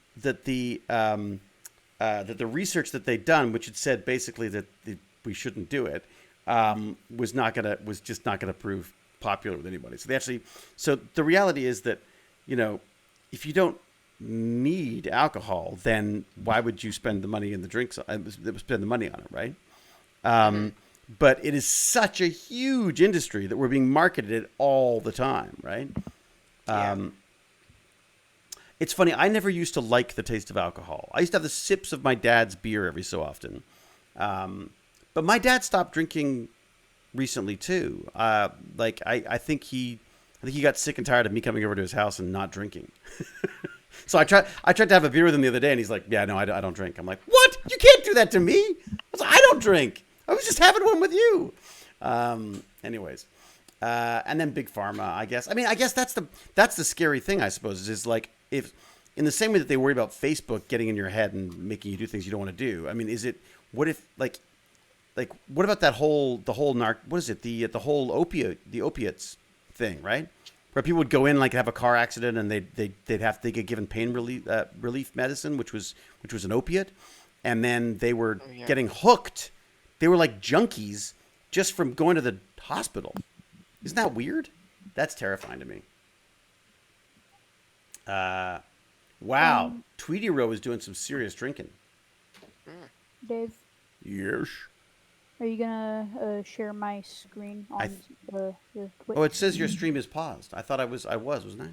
research that they'd done, which had said basically that we shouldn't do it, was just not gonna prove popular with anybody. So the reality is that, if you don't need alcohol, then why would you spend the money in the drinks? Spend the money on it, right? But it is such a huge industry that we're being marketed all the time, right? Yeah. It's funny. I never used to like the taste of alcohol. I used to have the sips of my dad's beer every so often. But my dad stopped drinking recently too. I think he got sick and tired of me coming over to his house and not drinking. So I tried to have a beer with him the other day, and he's like, "Yeah, no, I don't drink." I'm like, "What? You can't do that to me." I was like, "I don't drink. I was just having one with you." Anyways. And then Big Pharma, I guess. I mean, I guess that's the scary thing, I suppose, is like, if in the same way that they worry about Facebook getting in your head and making you do things you don't want to do. I mean, what if, like, like what about the whole what is it, the whole opiates thing, right? Where people would go in, like have a car accident, and they get given pain relief medicine, which was an opiate, and then they were getting hooked. They were like junkies just from going to the hospital. Isn't that weird? That's terrifying to me. Wow, Tweety Row is doing some serious drinking. Dave, Yes. are you gonna share my screen on the Twitch? Oh, it says your stream is paused. I thought I was, wasn't I?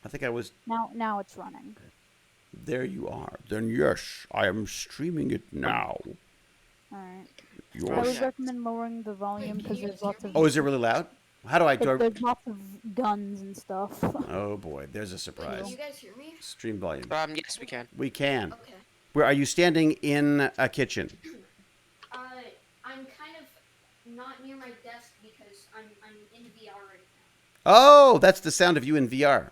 I think I was. Now it's running. There you are. Then yes, I am streaming it now. Alright. Yours. I would recommend lowering the volume because there's lots of. Oh, is it really loud? How do I? There's lots of guns and stuff. Oh boy, there's a surprise. Can you guys hear me? Stream volume. Yes, we can. We can. Okay. Where are you standing in a kitchen? I'm kind of not near my desk because I'm in VR right now. Oh, that's the sound of you in VR.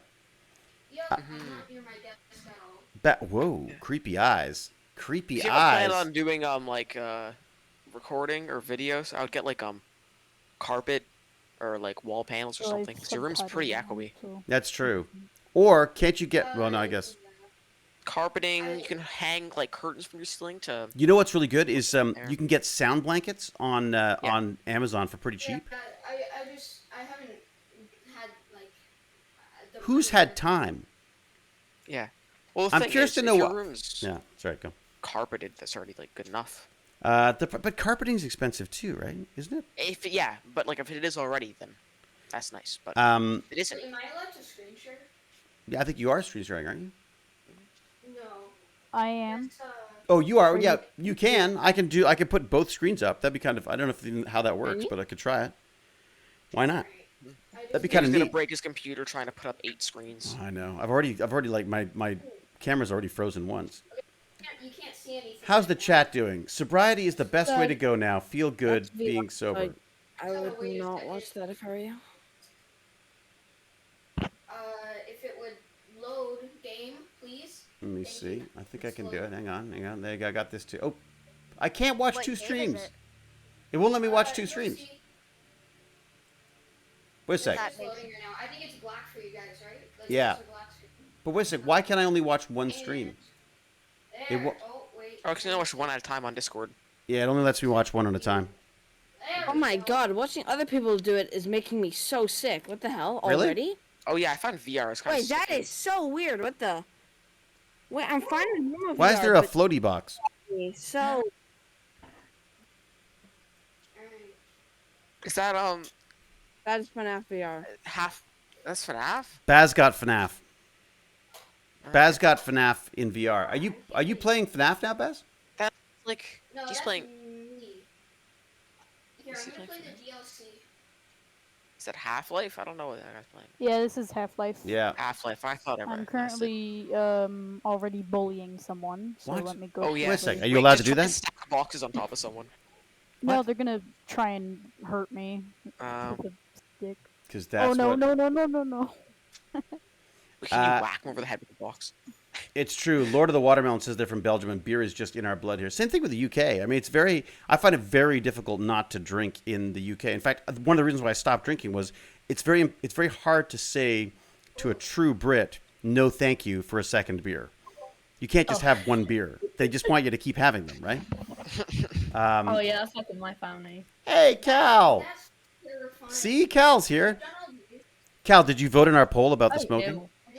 Yep, I'm not near my desk at all. Whoa, creepy eyes. Creepy If you eyes. plan on doing like recording or videos, I would get like carpet or like wall panels or something. Because your room's pretty echoey. That's true. Or can't you get? Well, no, I guess. Carpeting, you can hang like curtains from your ceiling to. You know what's really good is you can get sound blankets on Amazon for pretty cheap. Yeah, I haven't had like. Who's had time? Yeah. Well, the I'm thing curious is, to if know your what. room's Yeah, sorry, go. carpeted, that's already like good enough. But carpeting's expensive too, right? Isn't it? But like if it is already, then that's nice. But it isn't. Am I allowed to screen share? Yeah, I think you are screen sharing, aren't you? No. I am. Oh, you are. Yeah, you can. I can put both screens up. That'd be kind of. I don't know how that works, but I could try it. Why not? That'd be kind of He's neat. gonna break his computer trying to put up 8 screens. I know. I've already like my camera's already frozen once. You can't see anything. How's the chat doing? Sobriety is the best way to go now. Feel good being sober. I would not watch that if I were you. If it would load game, please. Let me see. I think I can do it. Hang on. There you go. I got this too. Oh, I can't watch two streams. It won't let me watch two streams. Wait a sec. It's loading right now. I think it's black for you guys, right? Like, Yeah. it's a black screen. But wait a sec. Why can't I only watch one stream? There. It Oh, wait. Oh, actually, I watch one at a time on Discord. Yeah, it only lets me watch one at a time. There Oh we my go. god, watching other people do it is making me so sick. What the hell? Really? Already? Oh yeah, I found VR is kind Wait, of. that is so weird. What the? Wait, I'm finding more Why VR, is there a but floaty box? so Alright. Is that that's FNAF VR. half? That's FNAF. Baz got FNAF. Baz got FNAF in VR. Are you playing FNAF now, Baz? That's like No, he's that's playing. me. Here, Is I'm he gonna play playing the DLC. Is that Half-Life? I don't know what that guy's playing. Yeah, this is Half-Life. Yeah. Half-Life. I thought I I'm recognized it. currently already bullying someone, so What? let me go. Oh, yeah. Wait a sec. quickly. Are you allowed to just do try that? Stack boxes on top of someone. No, What? they're gonna try and hurt me with a stick. Because that's Oh no, what. no. Can you whack him over the head with the box? It's true. Lord of the Watermelon says they're from Belgium, and beer is just in our blood here. Same thing with the UK. I mean, it's very. I find it very difficult not to drink in the UK. In fact, one of the reasons why I stopped drinking was it's very hard to say to a true Brit, no, thank you for a second beer. You can't just have one beer. They just want you to keep having them, right? Oh yeah, that's like in my family. Hey, Cal. That's terrifying. See, Cal's here. I've done all these. Cal, did you vote in our poll about the Oh, smoking? ew. I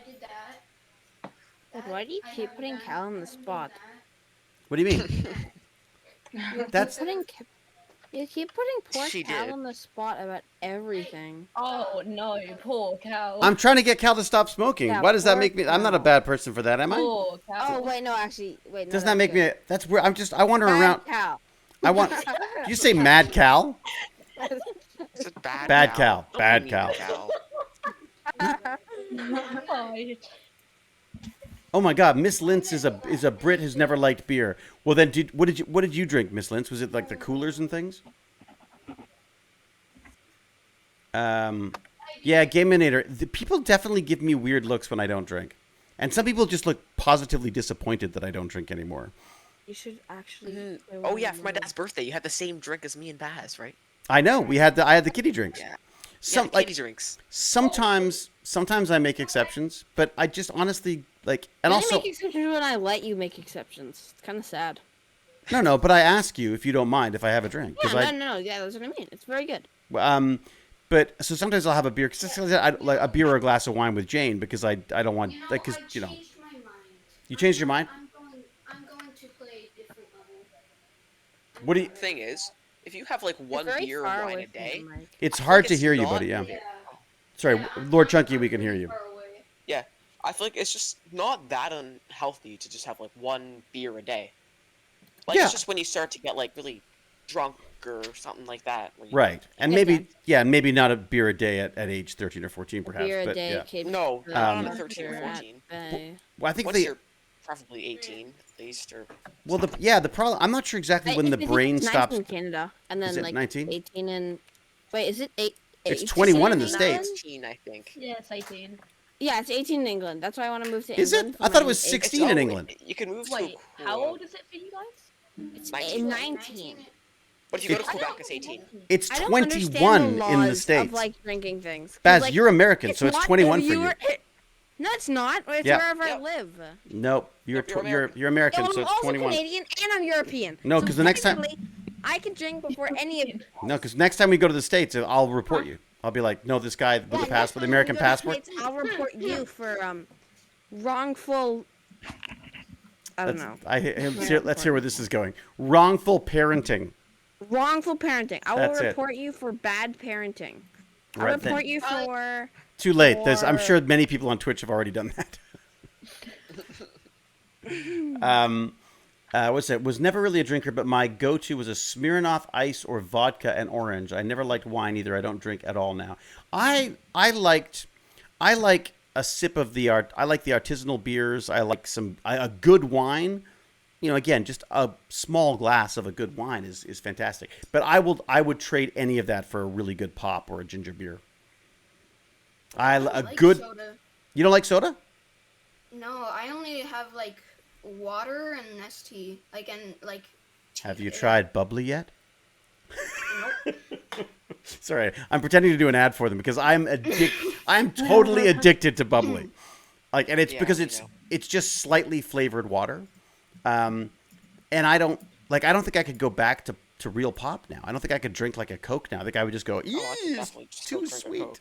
did that. Like, why do you I keep haven't putting done- Cal on I the haven't done spot? that. What do you mean? That's You keep putting poor She Cal did. on the spot about everything. Oh no, poor cow. I'm trying to get Cal to stop smoking. Yeah, Why does that poor make me? I'm not a Cal. bad person for that, am I? Poor cow. Oh wait, no, actually, wait. No, Doesn't that that's make me? good. That's where I wander Bad around. Cal. I want. Did you say Mad Cal? It's a bad, Bad cow. cow. Don't Bad be cow. mean, cow. Oh, Oh my God, Miss Lintz is a Brit who's never liked beer. Well then, what did you drink, Miss Lintz? Was it like the coolers and things? Yeah, Gaminator. The people definitely give me weird looks when I don't drink, and some people just look positively disappointed that I don't drink anymore. You should actually. Mhm. play Oh one yeah, of for my those. dad's birthday, you had the same drink as me and Baz, right? I know. I had the kiddie drinks. Yeah. Some yeah, kitty drinks. sometimes I make exceptions, but I just honestly like, and You also make exceptions when I let you make exceptions. It's kind of sad. no, but I ask you if you don't mind if I have a drink Yeah, no, yeah, that's what I mean. It's very good. But so sometimes I'll have a beer, like a beer or a glass of wine with Jane because I don't want like because I changed my mind. You changed your mind? I'm going to play a different level. What do you? Thing is, if you have like one very beer or far wine away a from day, the mic. It's I feel hard like to it's hear you, not- buddy. Yeah. Yeah. Sorry, Yeah, Lord I'm Chunky, we can really hear you. far away. Yeah, I feel like it's just not that unhealthy to just have like one beer a day. Like Yeah. it's just when you start to get like really drunk or something like that. Where you, Right, and maybe not a beer a day at age 13 or 14, perhaps. Beer a but day yeah. keeps No, the not Um, on a 13 or temperature at 14. bay. Well, I think Once they. you're preferably 18 at least, or Well, the problem. I'm not sure exactly when the It's brain 19 stops. in Canada, and then Is it like 19? 18 in. Wait, is it 8? It's 18 21 in the England? States. 18, I think. Yeah, it's 18. Yeah, it's 18 in England. That's why I want to move to Is it? England. for I thought it my was 18th 16 in Oh, England. You can move Wait, to. how old is it for you guys? It's 19. 19. But if you go to It's- Quebec, it's 18. It's I don't 21 understand the in the laws States. of like drinking things. 'Cause, Baz, like, you're American, so it's not 21 if for you. No, it's not. It's Yeah. wherever I Yep. live. Nope, you're Yep, you're tw- you're American. you're American, Yeah, well, so I'm it's also 21. Canadian and I'm European. No, So 'cause the next time- technically, I can drink before any of. No, because next time we go to the States, I'll report you. I'll be like, no, this guy with the next passport, the time American we go to the passport. States, I'll report you for wrongful. I don't know. Let's hear where this is going. Wrongful parenting. Wrongful parenting. I will That's it. report you for bad parenting. I'll Right, then- report you for. Too late. I'm Or- sure many people on Twitch have already done that. What's that? Was never really a drinker, but my go-to was a Smirnoff Ice or vodka and orange. I never liked wine either. I don't drink at all now. I like a sip of the art. I like the artisanal beers. I like a good wine. You know, again, just a small glass of a good wine is fantastic. But I would trade any of that for a really good pop or a ginger beer. Soda. You don't like soda? No, I only have like water and Nestea. Have you tried bubbly yet? Sorry, I'm pretending to do an ad for them because I'm totally addicted to bubbly. And it's because it's just slightly flavored water. And I don't think I could go back to real pop now. I don't think I could drink like a Coke now. I think I would just go, I could it's definitely just too go drink a sweet. Coke.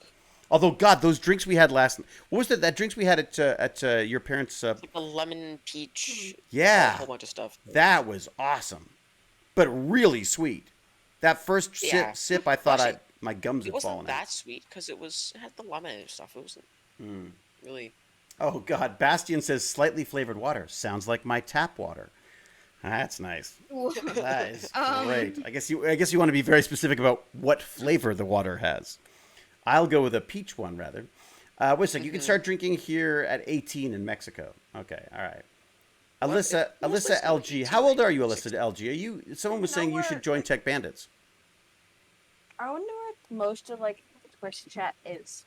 Although, God, those drinks we had what was that drinks we had at your parents' Like a lemon peach. Yeah. A whole bunch of stuff. that was awesome, but really sweet. That first Yeah. sip, I thought Actually, my gums It had wasn't fallen that out. sweet because it had the lemon and stuff. It wasn't really. Oh, God, Bastian says slightly flavored water. Sounds like my tap water. That's nice. That is great. I guess you want to be very specific about what flavor the water has. I'll go with a peach one rather. Wait a second. You can start drinking here at 18 in Mexico. Okay, all right. Alyssa LG. How old are you, Alyssa LG? Someone was saying you should join TechBandits. I wonder what most of like Twitch chat is.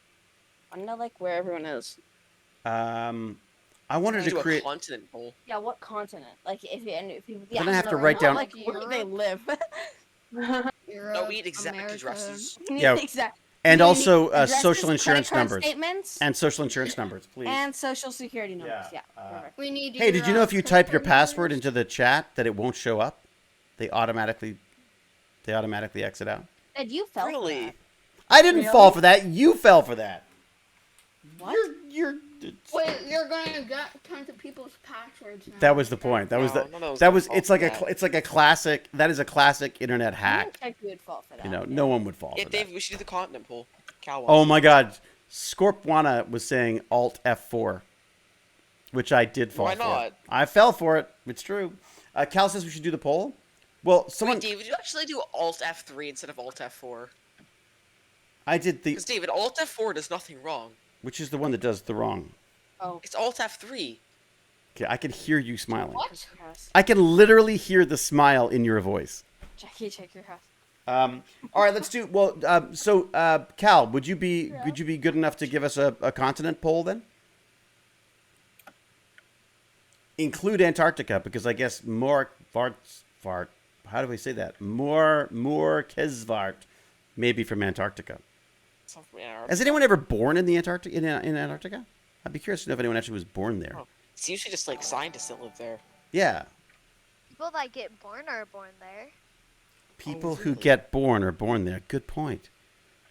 I wonder like where everyone is. I wanted to Do a create. continent bowl. Yeah, what continent? Like if you. Then I have to write down. Like where they live. Europe, No, we need exact America. addresses. Yeah. Exactly. And You also need addresses, social insurance credit card numbers. statements, And social insurance numbers, please. and social security numbers. Yeah, Yeah. perfect. We need. Hey, did you know if you type your password into the chat that it won't show up? They automatically exit out. Ed, you fell for Really? that. I didn't fall for that. You fell for that. What? You're Wait, you're gonna get tons of people's passwords now. That was the point. That was No, the. none of those That would was. fall It's like for a. that. It's like a classic. That is a classic internet I hack. don't think you would fall for that. You know, no one would fall Yeah, for Dave, that. we should do the continent pool. Cal wants Oh to. my God, Scorpwana was saying Alt F4, which I did fall Why for. not? I fell for it. It's true. Cal says we should do the poll. Well, someone. Wait, Dave, would you actually do Alt F3 instead of Alt F4? I did the. Because David, Alt F4 does nothing wrong. Which is the one that does the wrong? Oh. It's Alt F3. Okay, I can hear you smiling. Check your house. I can literally hear the smile in your voice. Jackie, check your house. All right, let's do. Well, Cal, would you be good enough to give us a continent poll then? include Antarctica because I guess Vartvart. How do we say that? Kesvart, maybe from Antarctica. Has anyone ever born in the Antarctica? In Antarctica? I'd be curious to know if anyone actually was born there. Oh, it's usually just like scientists that live there. Yeah. People that get born are born there. People who get born are born there. Good point.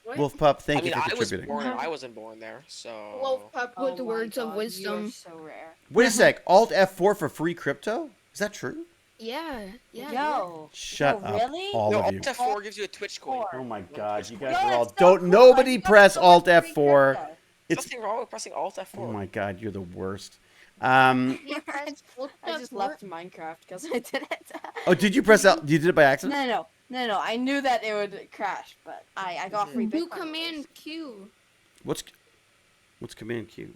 What? Wolf Pup, thank you for I was contributing. born. I wasn't born there, so. Wolf Pup with the my words of God, wisdom. You're so rare. Wait a sec. Alt F4 for free crypto? Is that true? Yeah. Yeah. Yo. Shut Yo, up, really? all No, of Alt you. F4 gives you a Twitch coin. Oh my God, you guys Yo, are all it's so don't. cool. Nobody I got press so Alt much free F4. crypto. It's. Nothing wrong with pressing Alt F4. Oh my God, you're the worst. I just left Minecraft because I did it. Oh, did you press L? You did it by accident? No. I knew that it would crash, but I got free Do Bitcoin. Command Q. What's Command Q?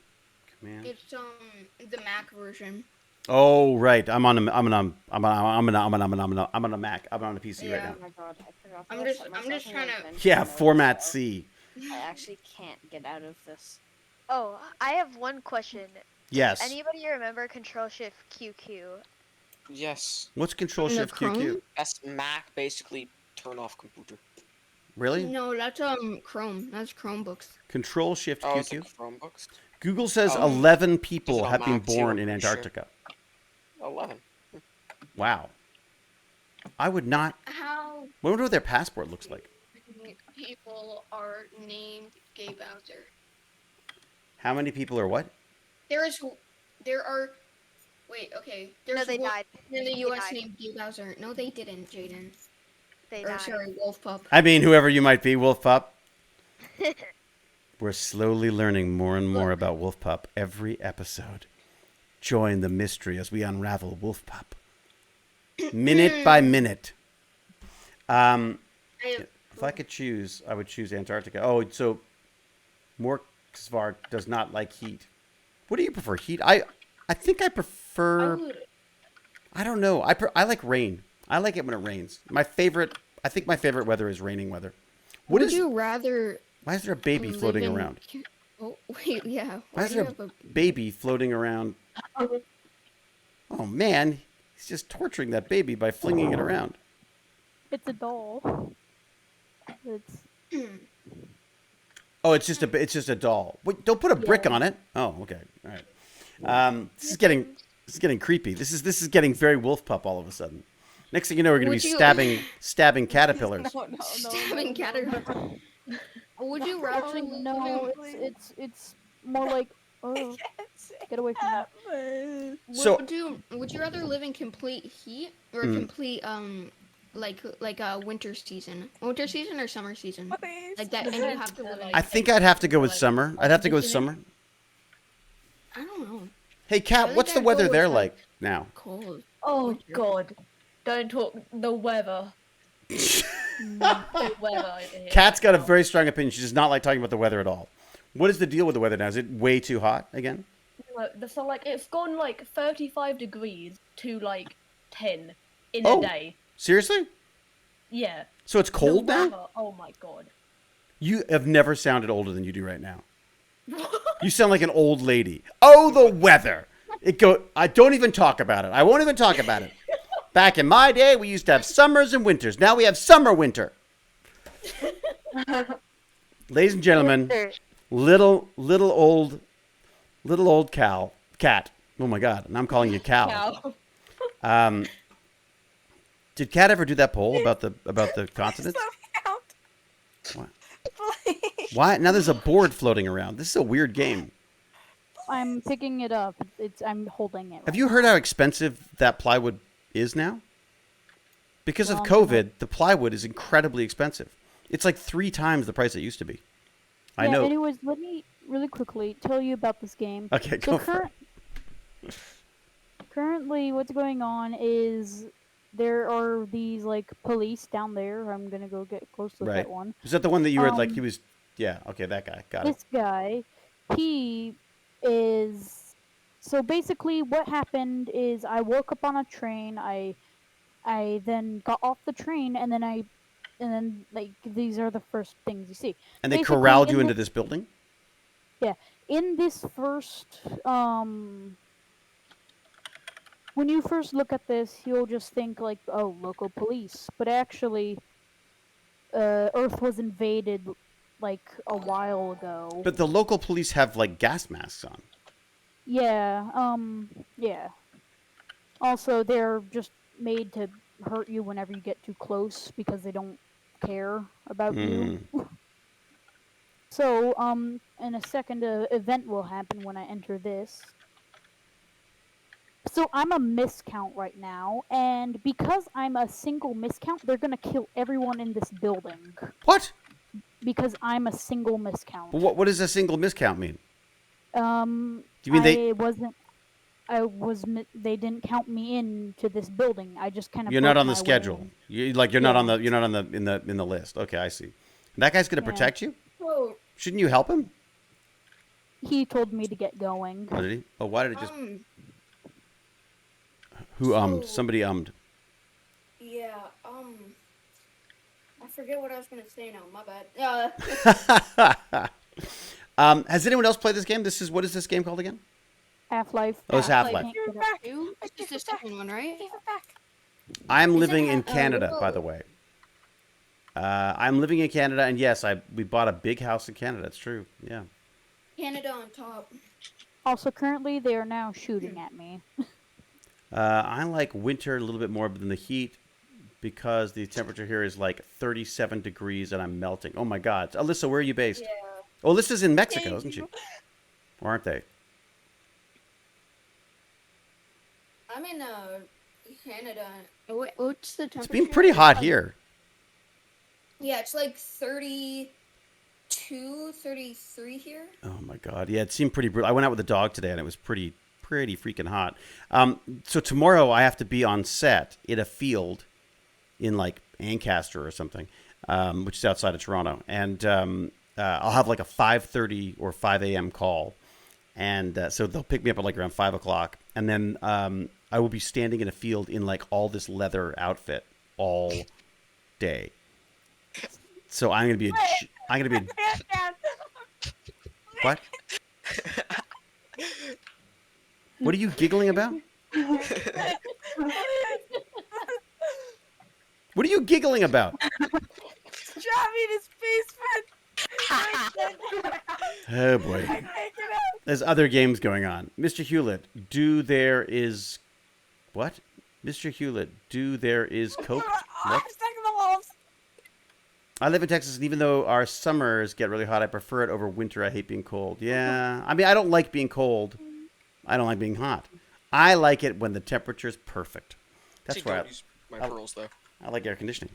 Command. It's the Mac version. Oh right, I'm on a Mac. I'm on a PC right Yeah. now. Oh my God, I forgot. I'm to just- set I'm myself just in trying to- adventure Yeah, mode, format so C. I actually can't get out of this. Oh, I have one question. Yes. Anybody remember Control Shift QQ? Yes. What's Control In the Shift QQ? Chrome? That's Mac basically turn off computer. Really? No, that's Chrome. That's Chromebooks. Control Shift Oh, it's QQ. like Chromebooks. Google says Oh. 11 people on have been Mac too, born I'm in pretty sure. Antarctica. 11. Wow. I would not. How I wonder what their passport looks like. people are named Gay Bowser? How many people are what? There are. Wait, okay. There's No, they one died. in the They U.S. died. named Gay Bowser. No, they didn't, Jaden. They Or died. sorry, Wolf Pup. I mean, whoever you might be, Wolf Pup. We're slowly learning more and more about Wolf Pup every episode. Join the mystery as we unravel Wolf Pup. Minute by minute. If I could choose, I would choose Antarctica. Oh, so Morksvart does not like heat. What do you prefer? Heat? I think I prefer. I don't know. I like rain. I like it when it rains. I think my favorite weather is raining weather. Would you rather? Why is there a baby live floating in- around? Oh wait, yeah. Why is there a baby floating around? Oh man, he's just torturing that baby by flinging it around. It's a doll. It's Oh, it's just a doll. Wait, don't put a brick on it. Oh, okay, all right. This is getting creepy. This is getting very Wolf Pup all of a sudden. Next thing you know, we're gonna Would be you- stabbing caterpillars. Stabbing caterpillar. Would you rather actually live no. in- It's more like get away from me. So would you rather live in complete heat or complete like a winter season or summer season like that, and you have to live in. I think I'd have to go with summer. I'd have to go with summer. I don't know. Hey, Kat, think what's the I'd weather go with, there like, like now? Cold. Oh God! Don't talk the weather. The weather over here. Kat's got a very strong opinion. She does not like talking about the weather at all. What is the deal with the weather now? Is it way too hot again? So like it's gone like 35 degrees to like 10 in Oh. a day. Seriously? Yeah. So it's cold The now? weather- Oh my God. You have never sounded older than you do right now. You sound like an old lady. Oh, the weather. I don't even talk about it. I won't even talk about it. Back in my day, we used to have summers and winters. Now we have summer winter. Ladies and gentlemen, little old cat. Oh my God, and I'm calling you Cal. Cow. Did Kat ever do that poll about the continents? What? Why? Now there's a board floating around. This is a weird game. I'm picking it up. I'm holding it. Have you heard how expensive that plywood is now? Because of COVID, the plywood is incredibly expensive. It's like 3 times the price it used to be. I know. Anyways, let me really quickly tell you about this game. Okay, go for it. Currently, what's going on is there are these like police down there. I'm gonna go get a close look Right. at one. Is that the one that you were like? He was. Yeah. Okay, that guy. Got it. This guy, he is. So basically, what happened is I woke up on a train. I then got off the train, and then like these are the first things you see. And they Basically, corralled you in into the- this building. Yeah, in this first when you first look at this, you'll just think like, oh, local police, but actually, Earth was invaded like a while ago. But the local police have like gas masks on. Yeah. Yeah. Also, they're just made to hurt you whenever you get too close because they don't care about you. So, in a second, an event will happen when I enter this. So I'm a miscount right now, and because I'm a single miscount, they're gonna kill everyone in this building. What? Because I'm a single miscount. What does a single miscount mean? Do you mean they? They didn't count me into this building. I just kind of. You're not on the schedule. You're not on the. You're not on the in the list. Okay, I see. That guy's gonna protect you. Whoa. Shouldn't you help him? He told me to get going. Oh, did he? Oh, why did it just? Who Somebody Yeah. I forget what I was gonna say now. My bad. Has anyone else played this game? What is this game called again? Half-Life. Oh, it's Half-Life. It's the second one, right? I'm living in Canada, by the way. I'm living in Canada, and yes, we bought a big house in Canada. It's true. Yeah. Canada on top. Also, currently, they are now shooting at me. I like winter a little bit more than the heat because the temperature here is like 37 degrees and I'm melting. Oh my God. Alyssa, where are you based? Yeah. Oh, Alyssa's in Mexico, isn't she? Or aren't they? I'm in Canada. What's the temperature? It's been pretty hot here. Yeah, it's like 32, 33 here. Oh my God. Yeah, it seemed pretty brutal. I went out with the dog today and it was pretty freaking hot. So tomorrow I have to be on set in a field in like Ancaster or something, which is outside of Toronto. And I'll have like a 5:30 or 5 a.m. call. And so they'll pick me up at like around 5 o'clock. And then I will be standing in a field in like all this leather outfit all day. So I'm going to be What? What are you giggling about? What are you giggling about? Jamming his basement. Oh boy. There's other games going on. Mr. Hewlett, what? Mr. Hewlett, there is Coke? What? I live in Texas, and even though our summers get really hot, I prefer it over winter. I hate being cold. Yeah. I mean, I don't like being cold. I don't like being hot. I like it when the temperature is perfect. That's why use my pearls, though. I like air conditioning.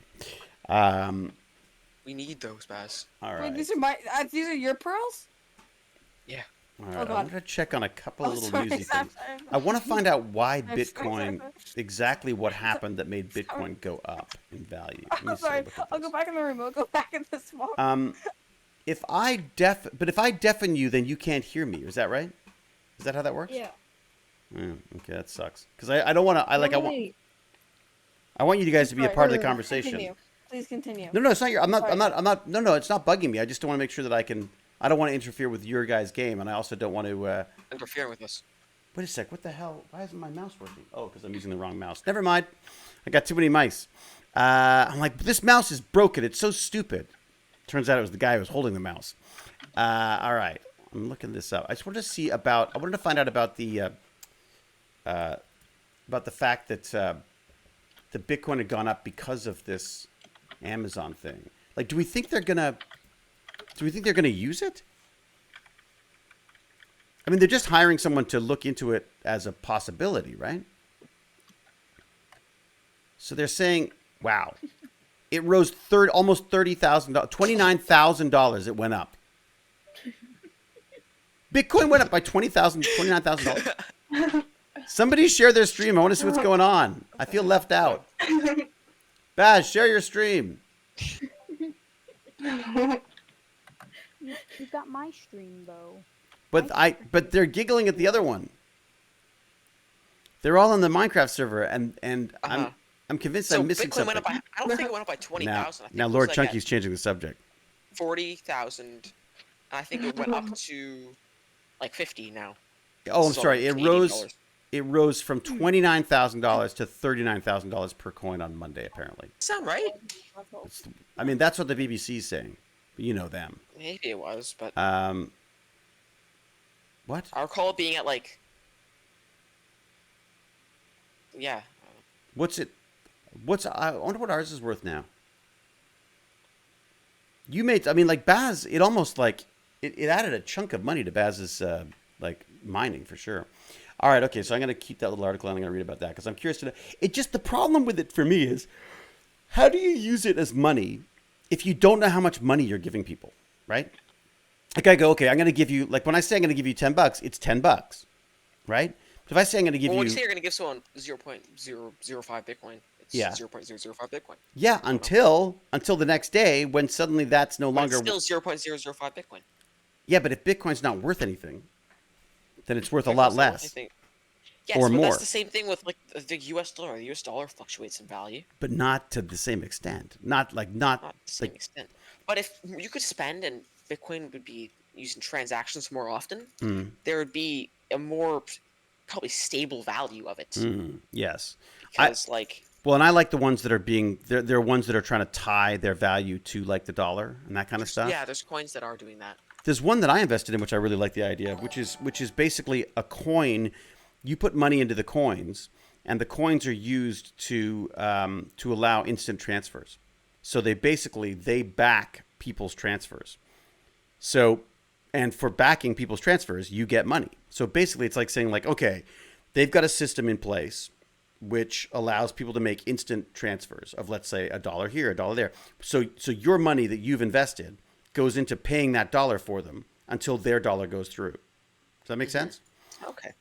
We need those, Baz. All right. Wait, these are your pearls? Yeah. All right. I'm going to check on a couple of little newsy things. I want to find out why Bitcoin, exactly what happened that made Bitcoin go up in value. I'm sorry. I'll go back in the room. I'll go back in the smoke. If I deafen you, then you can't hear me. Is that right? Is that how that works? Yeah. Okay, that sucks. Because I don't want to. I want you guys to be a part of the conversation. Continue. Please continue. No, it's not your. I'm not. No, it's not bugging me. I just don't want to make sure that I can. I don't want to interfere with your guys' game, and I also don't want to interfere with us. Wait a sec. What the hell? Why isn't my mouse working? Oh, because I'm using the wrong mouse. Never mind. I got too many mice. I'm like, this mouse is broken. It's so stupid. Turns out it was the guy who was holding the mouse. All right. I'm looking this up. I just wanted to see about. I wanted to find out about the fact that the Bitcoin had gone up because of this Amazon thing. Like, do we think they're gonna use it? I mean, they're just hiring someone to look into it as a possibility, right? So they're saying, wow, it rose almost $30,000, $29,000. It went up. Bitcoin went up by $29,000. Somebody share their stream. I want to see what's going on. I feel left out. Baz, share your stream. You got my stream though. But they're giggling at the other one. They're all on the Minecraft server, and I'm convinced I'm missing Bitcoin something. I don't think it went up by 20,000. Now Lord Chunky's changing the subject. 40,000. I think it went up to like 50 now. Oh, I'm sorry. It rose. it rose from $29,000 to $39,000 per coin on Monday. Apparently, Sound right? I mean, that's what the BBC is saying. But you know them. Maybe it was, but What? I recall it being at like, yeah. What's it? I wonder what ours is worth now. You made, I mean, like Baz, it almost like it added a chunk of money to Baz's like mining for sure. All right, okay, so I'm gonna keep that little article and I'm gonna read about that because I'm curious to know. It just, the problem with it for me is, how do you use it as money if you don't know how much money you're giving people, right? Like I go, okay, I'm gonna give you, like when I say I'm gonna give you $10, it's $10, right? But if I say I'm gonna give When you, you say you're gonna give someone 0.005 Bitcoin, it's Yeah. 0.005 Bitcoin. yeah, until the next day when suddenly that's no But longer. it's still 0.005 Bitcoin. Yeah, but if Bitcoin's not worth anything, then it's worth a Bitcoin's lot not worth less. anything. Yes, or but more. that's the same thing with like the U.S. dollar. The U.S. dollar fluctuates in value. But not to the same extent. Not Not to the same like, extent. But if you could spend and Bitcoin would be used in transactions more often, there would be a more probably stable value of it. yes. Because Well, and I like the ones that are being, they're ones that are trying to tie their value to like the dollar and that kind of stuff. yeah, there's coins that are doing that. There's one that I invested in, which I really like the idea of, which is basically a coin. You put money into the coins, and the coins are used to allow instant transfers. So they back people's transfers. So, and for backing people's transfers, you get money. So basically, it's like saying like, okay, they've got a system in place which allows people to make instant transfers of, let's say, $1 here, $1 there. So your money that you've invested goes into paying that dollar for them until their dollar goes through. Does that make sense? Okay.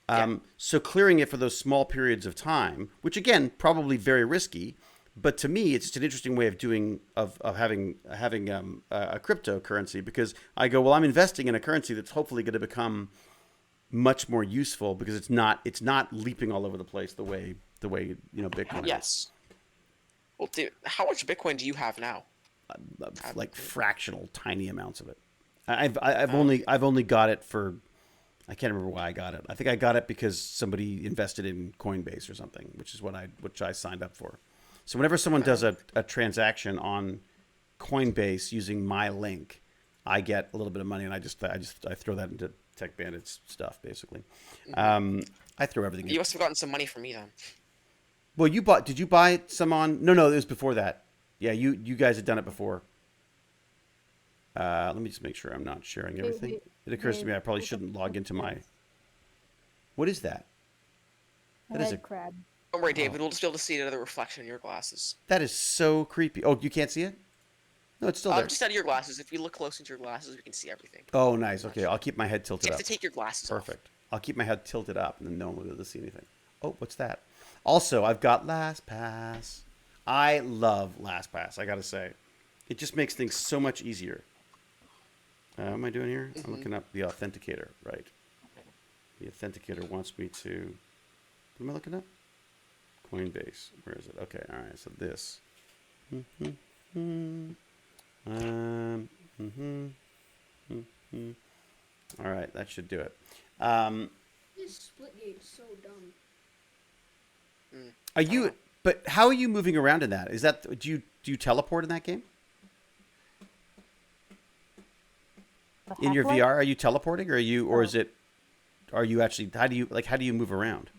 So clearing it for those small periods of time, which again, probably very risky, but to me, it's just an interesting way of having a cryptocurrency, because I go, well, I'm investing in a currency that's hopefully going to become much more useful because it's not leaping all over the place the way Bitcoin is. Yes. Well, dude, how much Bitcoin do you have now? Like fractional, tiny amounts of it. I've only got it for, I can't remember why I got it. I think I got it because somebody invested in Coinbase or something, which I signed up for. So whenever someone does a transaction on Coinbase using my link, I get a little bit of money, and I throw that into TechBandits stuff basically. I throw everything. You must have gotten some money from me then. Well, did you buy some on? No, it was before that. Yeah, you guys had done it before. Let me just make sure I'm not sharing everything. It occurs to me I probably shouldn't log into my. What is that? That is a crab. Don't worry, David. We'll just be able to see another reflection in your glasses. That is so creepy. Oh, you can't see it? No, it's still there. Just out of your glasses. If you look close into your glasses, we can see everything. Oh, nice. Okay, I'll keep my head tilted You up. have to take your glasses off. Perfect. I'll keep my head tilted up, and then no one will be able to see anything. Oh, what's that? Also, I've got LastPass. I love LastPass, I gotta say. It just makes things so much easier. What am I doing here? I'm looking up the authenticator, right? The authenticator wants me to... What am I looking up? Coinbase. Where is it? Okay, all right, so this. All right, that should do it. This split game's so dumb. Are you? But how are you moving around in that? Is that do you teleport in that game? In your VR, are you teleporting, or are you actually? How do you move around?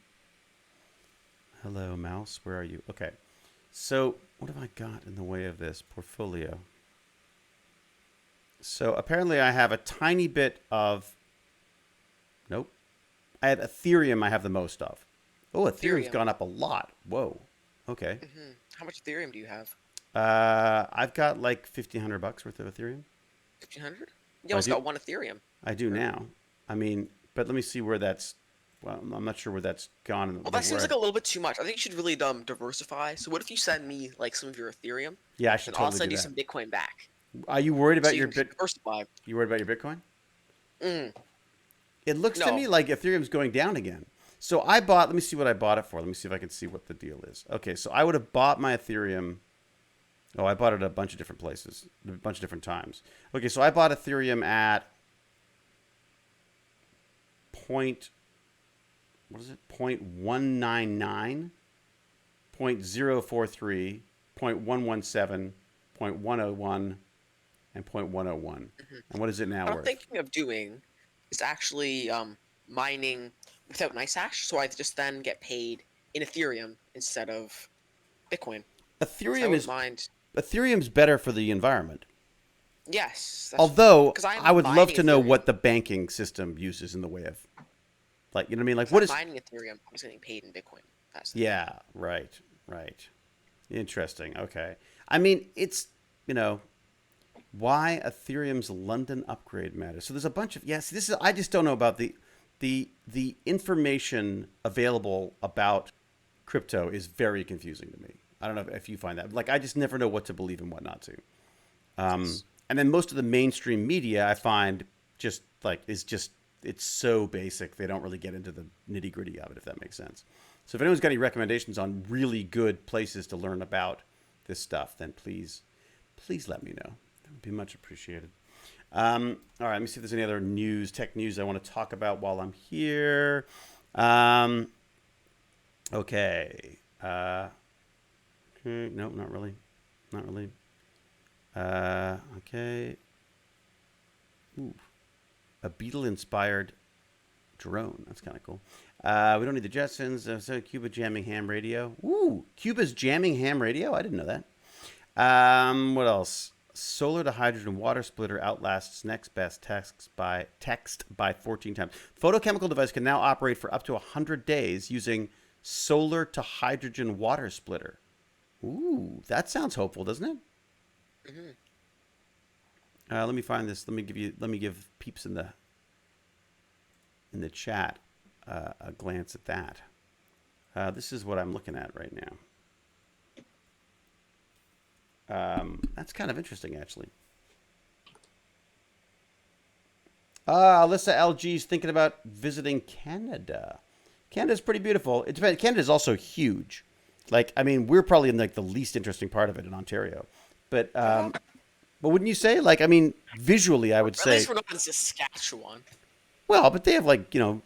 Hello, mouse. Where are you? Okay. So what have I got in the way of this portfolio? So apparently I have a tiny bit of. Nope. I have Ethereum. I have the most of. Oh, Ethereum's gone up a lot. Whoa. Okay. How much Ethereum do you have? I've got like $1,500 worth of Ethereum. 1,500? You almost got one Ethereum. I do now. I mean, but let me see where that's. Well, I'm not sure where that's gone. Well, that seems like a little bit too much. I think you should really diversify. So what if you send me like some of your Ethereum? Yeah, I should totally I'll send do you that. some Bitcoin back. Are you worried about so your diversify? You worried about your Bitcoin? It looks to me like Ethereum's going down again. So I bought. Let me see what I bought it for. Let me see if I can see what the deal is. Okay, so I would have bought my Ethereum. Oh, I bought it at a bunch of different places, a bunch of different times. Okay, so I bought Ethereum at what is it? 0.199, 0.043, 0.117, 0.101, and 0.101. And what is it now What I'm worth? thinking of doing is actually mining without nice hash, so I just then get paid in Ethereum instead of Bitcoin. So I wouldn't mind. Ethereum's better for the environment. Yes. Although because I'm I would love mining to know Ethereum. what the banking system uses in the way of, like, you know what I mean? Like, If what I'm is? mining Ethereum, I'm just getting paid in Bitcoin. That's the Yeah, right. Interesting. Okay. I mean, it's, you know, why Ethereum's London upgrade matters. So there's a bunch of yes. This is I just don't know about the information available about crypto is very confusing to me. I don't know if you find that. Like, I just never know what to believe and what not to. And then most of the mainstream media I find just like it's so basic they don't really get into the nitty gritty of it, if that makes sense. So if anyone's got any recommendations on really good places to learn about this stuff, then please let me know. That would be much appreciated. All right, let me see if there's any other tech news I want to talk about while I'm here. Okay. No, not really. Okay. Ooh. A beetle-inspired drone. That's kind of cool. We don't need the Jetsons. So Cuba jamming ham radio. Ooh, Cuba's jamming ham radio? I didn't know that. What else? Solar to hydrogen water splitter outlasts next best text by 14 times. Photochemical device can now operate for up to 100 days using solar to hydrogen water splitter. Ooh, that sounds hopeful, doesn't it? Mm-hmm. Let me find this. Let me give peeps in the chat a glance at that. This is what I'm looking at right now. That's kind of interesting, actually. Alyssa LG's thinking about visiting Canada. Canada's pretty beautiful. It depends. Canada's also huge. Like, I mean, we're probably in like the least interesting part of it in Ontario. But wouldn't you say? Like, I mean, visually, I would say. At least we're not in Saskatchewan. Well, but they have like, you know,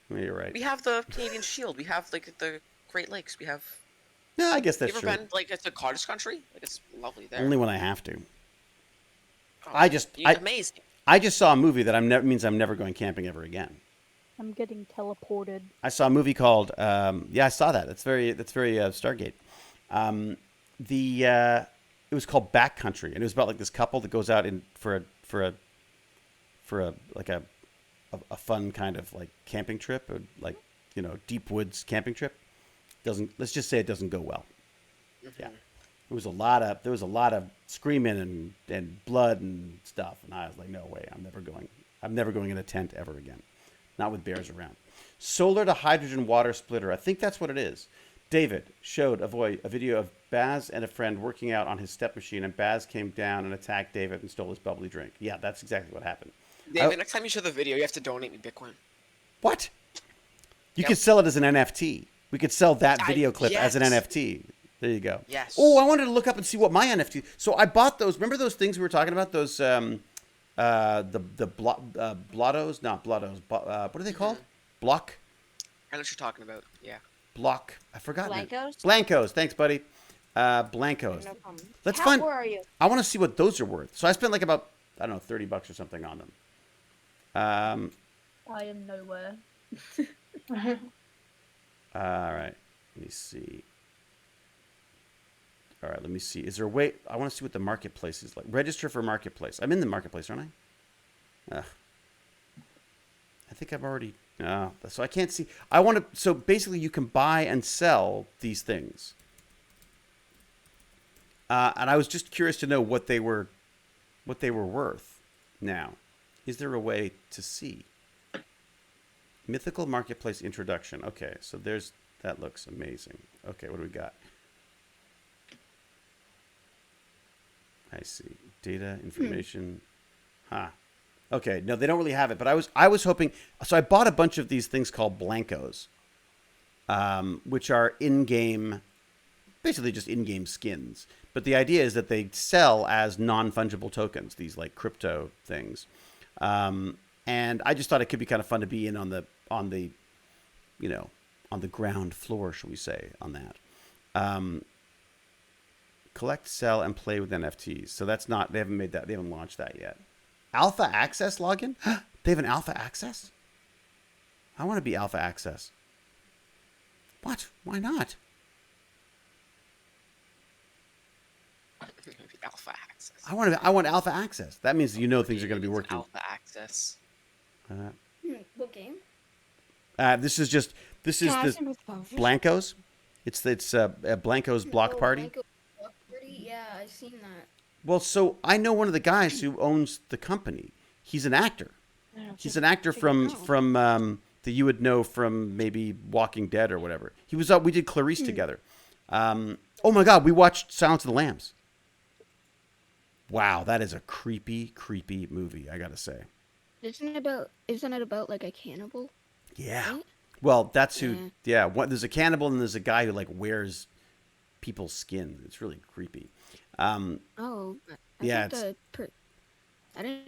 you're right. We have the Canadian Shield. We have like the Great Lakes. We have. No, I guess that's true. You ever been like it's a cottage country? Like it's lovely there. Only when I have to. Oh, amazing. I just saw a movie that means I'm never going camping ever again. I'm getting teleported. I saw a movie called I saw that. That's very Stargate. It was called Backcountry, and it was about like this couple that goes out for a fun kind of like camping trip, or like, you know, deep woods camping trip. Let's just say it doesn't go well. Mm-hmm. Yeah. There was a lot of screaming and blood and stuff, and I was like, no way, I'm never going in a tent ever again. Not with bears around. Solar to hydrogen water splitter. I think that's what it is. David showed a video of Baz and a friend working out on his step machine, and Baz came down and attacked David and stole his bubbly drink. Yeah, that's exactly what happened. David, next time you show the video, you have to donate me Bitcoin. What? You could sell it as an NFT. We could sell that video clip as an NFT. There you go. Yes. Oh, I wanted to look up and see what my NFT. So I bought those. Remember those things we were talking about? Those blottos, not blottos. What are they called? Block. I know what you're talking about. Yeah. Block. I forgot. Blancos. Blancos. Thanks, buddy. Blancos. No problem. Let's Kat, find. Where are you? I want to see what those are worth. So I spent like about, I don't know, $30 or something on them. I am nowhere. All right. Let me see. All right, let me see. Is there a way? I want to see what the marketplace is like. Register for marketplace. I'm in the marketplace, aren't I? I think I've already. So I can't see. I want to. So basically, you can buy and sell these things. And I was just curious to know what they were worth. Now, is there a way to see? Mythical marketplace introduction. Okay, so that looks amazing. Okay, what do we got? I see. Data, information. Okay, no, they don't really have it, but I was hoping. So I bought a bunch of these things called Blancos, which are in-game, basically just in-game skins. But the idea is that they sell as non-fungible tokens, these like crypto things. And I just thought it could be kind of fun to be in on the on the ground floor, shall we say, on that. Collect, sell, and play with NFTs. So that's not, they haven't launched that yet. Alpha access login? They have an alpha access? I want to be alpha access. What? Why not? Alpha access. I want alpha access. That means things are going to be working. Alpha access. What game? This is the Blankos. It's Blanco's Block Party. Blanco Block Party? Yeah, I've seen that. Well, so I know one of the guys who owns the company. He's an actor. He's an actor from that you would know from maybe Walking Dead or whatever. He was we did Clarice together. Oh my God, we watched Silence of the Lambs. Wow, that is a creepy movie, I gotta say. Isn't it about like a cannibal? Yeah. Right? Well, that's who. Yeah. There's a cannibal and there's a guy who like wears people's skin. It's really creepy. I didn't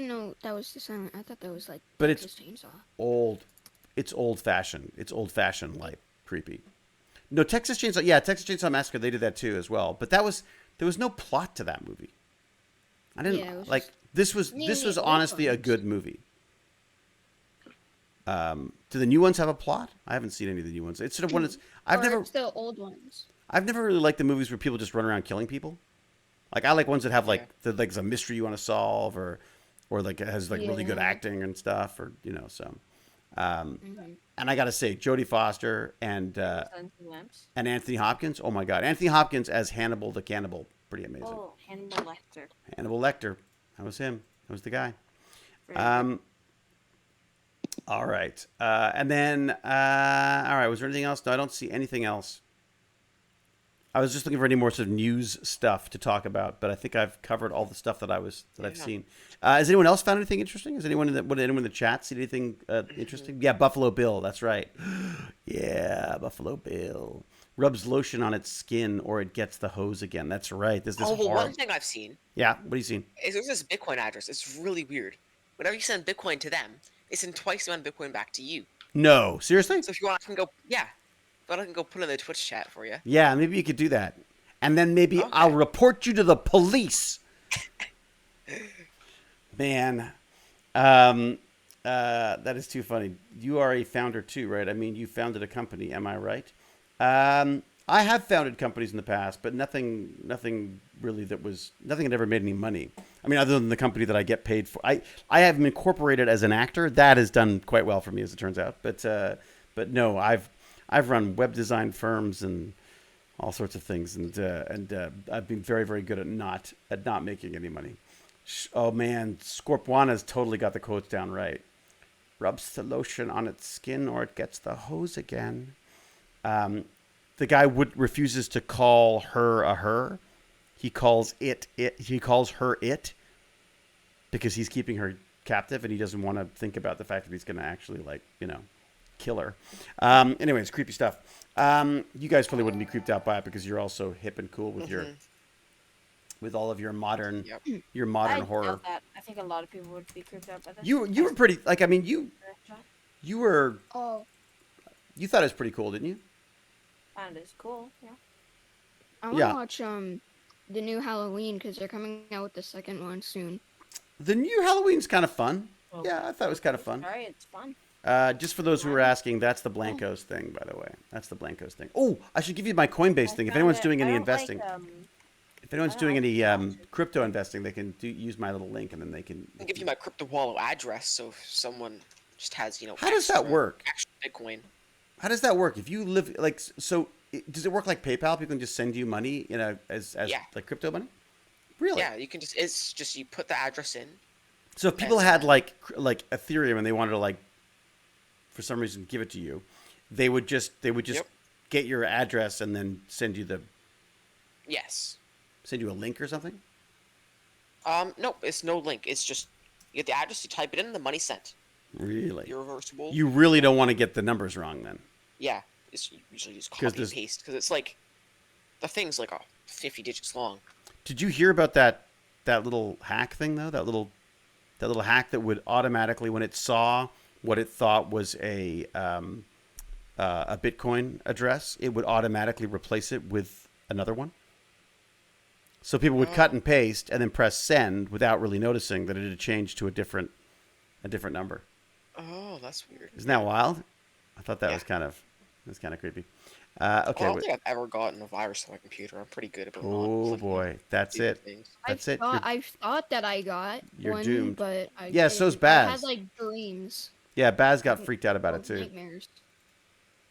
know that was the sound. I thought that was like. But Texas it's Chainsaw. old. It's old fashioned. It's old fashioned like creepy. No, Texas Chainsaw. Yeah, Texas Chainsaw Massacre. They did that too as well. But there was no plot to that movie. I didn't this was honestly a good movie. Do the new ones have a plot? I haven't seen any of the new ones. It's sort of one. It's the old ones. I've never really liked the movies where people just run around killing people. Like I like ones that have there's a mystery you want to solve or like it has like really good acting and stuff or so. And I gotta say, Jodie Foster and Anthony Hopkins. Oh my God, Anthony Hopkins as Hannibal the Cannibal, pretty amazing. Oh, Hannibal Lecter. Hannibal Lecter, that was him. That was the guy. All right, and then all right. Was there anything else? No, I don't see anything else. I was just looking for any more sort of news stuff to talk about, but I think I've covered all the stuff that I've seen. Has anyone else found anything interesting? Has anyone in the chat seen anything interesting? Yeah, Buffalo Bill. That's right. Yeah, Buffalo Bill rubs lotion on its skin or it gets the hose again. That's right. There's this. One thing I've seen. Yeah, what have you seen? Is there's this Bitcoin address. It's really weird. Whenever you send Bitcoin to them, they send twice the amount of Bitcoin back to you. No, seriously? So if you want, I can go. Yeah. But I can go put it in the Twitch chat for you. Yeah, maybe you could do that. And then maybe I'll report you to the police. Man. That is too funny. You are a founder too, right? I mean, you founded a company. Am I right? I have founded companies in the past, but nothing really nothing had ever made any money. I mean, other than the company that I get paid for. I have been incorporated as an actor. That has done quite well for me, as it turns out. But no, I've run web design firms and all sorts of things, and I've been very, very good at not making any money. Oh man, Scorpuana's totally got the quotes down right. Rubs the lotion on its skin, or it gets the hose again. The guy refuses to call her a her. He calls it. He calls her it because he's keeping her captive, and he doesn't want to think about the fact that he's going to actually kill her. Anyways, creepy stuff. You guys probably wouldn't be creeped out by it because you're also hip and cool with with all of your modern horror. That. I think a lot of people would be creeped out by this. You were pretty you were. Oh. You thought it was pretty cool, didn't you? And it's cool. Yeah. I want to watch the new Halloween because they're coming out with the second one soon. The new Halloween's kind of fun. Well, yeah, I thought it was kind of fun. Sorry, it's fun. Just for those who are asking, that's the Blancos thing, by the way. That's the Blancos thing. Oh, I should give you my Coinbase thing. If anyone's doing any investing, if anyone's doing any crypto investing, they can use my little link, and then they can. I'll give you my crypto wallet address, so if someone just has, How does that work? Extra Bitcoin. How does that work? If you live does it work like PayPal? People can just send you money, as like crypto money. Really? Yeah, you can just. It's just you put the address in. So if people had like Ethereum and they wanted to for some reason give it to you, they would just get your address and then send you send you a link or something. No, it's no link. It's just you get the address, you type it in, and the money sent. Really? Irreversible. You really don't want to get the numbers wrong then. Yeah, it's usually just copy and paste because it's the thing's 50 digits long. Did you hear about that little hack thing though? That little hack that would automatically, when it saw what it thought was a a Bitcoin address, it would automatically replace it with another one. So people would cut and paste and then press send without really noticing that it had changed to a different number. Oh, that's weird. Isn't that wild? I thought that Yeah. was kind of creepy. Okay. I don't think I've ever gotten a virus on my computer. I'm pretty good about not Oh clicking boy, that's stupid it. things. That's it. I thought that I got You're one, doomed. but I Yeah, so's didn't. I Baz. had like dreams. Yeah, Baz got freaked out about it too. Nightmares.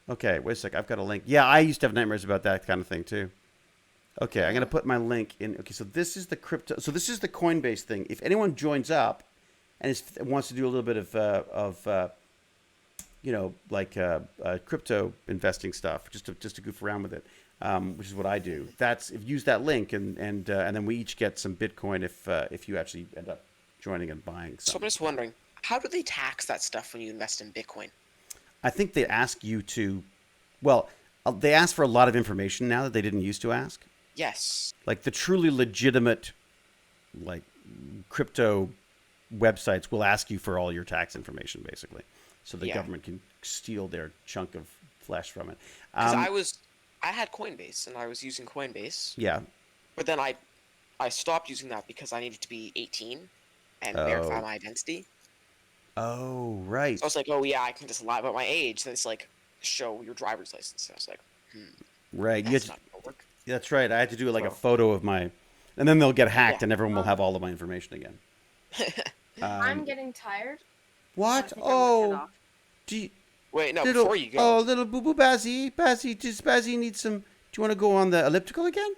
Okay, wait a sec. I've got a link. Yeah, I used to have nightmares about that kind of thing too. Okay, I'm gonna put my link in. Okay, so this is the crypto. So this is the Coinbase thing. If anyone joins up and wants to do a little bit of crypto investing stuff, just to goof around with it, which is what I do. Use that link and then we each get some Bitcoin if you actually end up joining and buying So something. I'm just wondering, how do they tax that stuff when you invest in Bitcoin? I think they ask you to, they ask for a lot of information now that they didn't used to ask. Yes. Like the truly legitimate, like crypto websites will ask you for all your tax information, basically, so the government can steal their chunk of flesh from it. Because I had Coinbase and I was using Coinbase. Yeah. But then I stopped using that because I needed to be 18 and verify my identity. Oh, right. So I was like, oh yeah, I can just lie about my age. Then it's like, show your driver's license. So I was like, right. That's not gonna work. That's right. I had to do like a photo of my, and then they'll get hacked and everyone will have all of my information again. I'm getting tired. What? Oh. Wait, no, little, before you go. Oh, little boo boo Bazzy. Does Bazzy need some? Do you want to go on the elliptical again?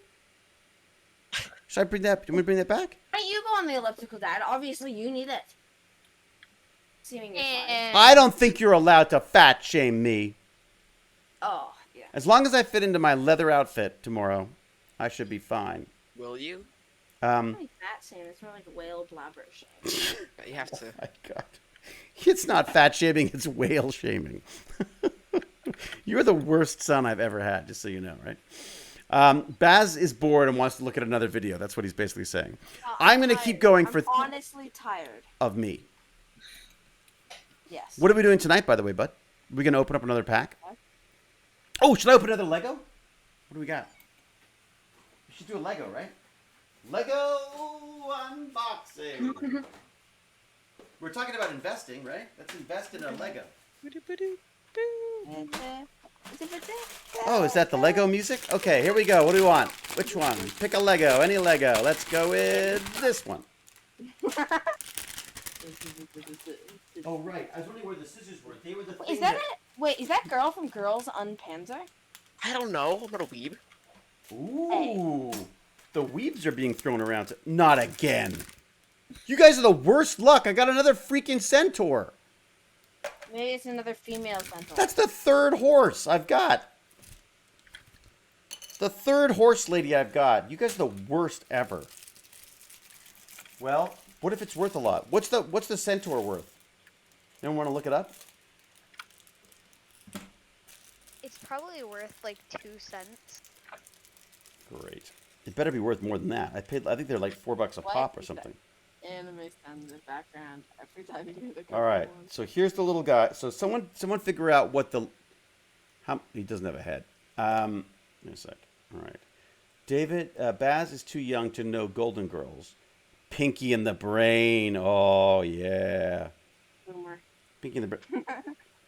Should I bring that? Do you want me to bring that back? Why don't you go on the elliptical, Dad? Obviously, you need it. Seeming you're fine. I don't think you're allowed to fat shame me. Oh, yeah. As long as I fit into my leather outfit tomorrow, I should be fine. Will you? It's not like fat shame. It's more like whale blabber shame. You have to. Oh my God. It's not fat shaming, it's whale shaming. You're the worst son I've ever had, just so you know, right? Baz is bored and wants to look at another video. That's what he's basically saying. I'm going to keep going I'm honestly tired. of me. Yes. What are we doing tonight, by the way, bud? Are we going to open up another pack? Oh, should I open another Lego? What do we got? We should do a Lego, right? Lego unboxing. We're talking about investing, right? Let's invest in a Lego. Oh, is that the Lego music? Okay, here we go. What do we want? Which one? Pick a Lego. Any Lego. Let's go with this one. Oh, right. I was wondering where the scissors were. They were the thing Is that girl from Girls Unpanzer? I don't know. I'm not a weeb. Ooh. The weebs are being thrown around. Not again. You guys are the worst luck. I got another freaking centaur. Maybe it's another female centaur. That's the third horse I've got. The third horse lady I've got. You guys are the worst ever. Well, what if it's worth a lot? What's the centaur worth? Anyone want to look it up? It's probably worth like 2 cents. Great. It better be worth more than that. I think they're like $4 a pop or something. Anime sound in the background every time you hear the All right. So here's the little guy. So someone figure out what the he doesn't have a head. Wait a sec. All right. David Baz is too young to know Golden Girls. Pinky and the Brain. Oh yeah. Boomer. Pinky and the Brain.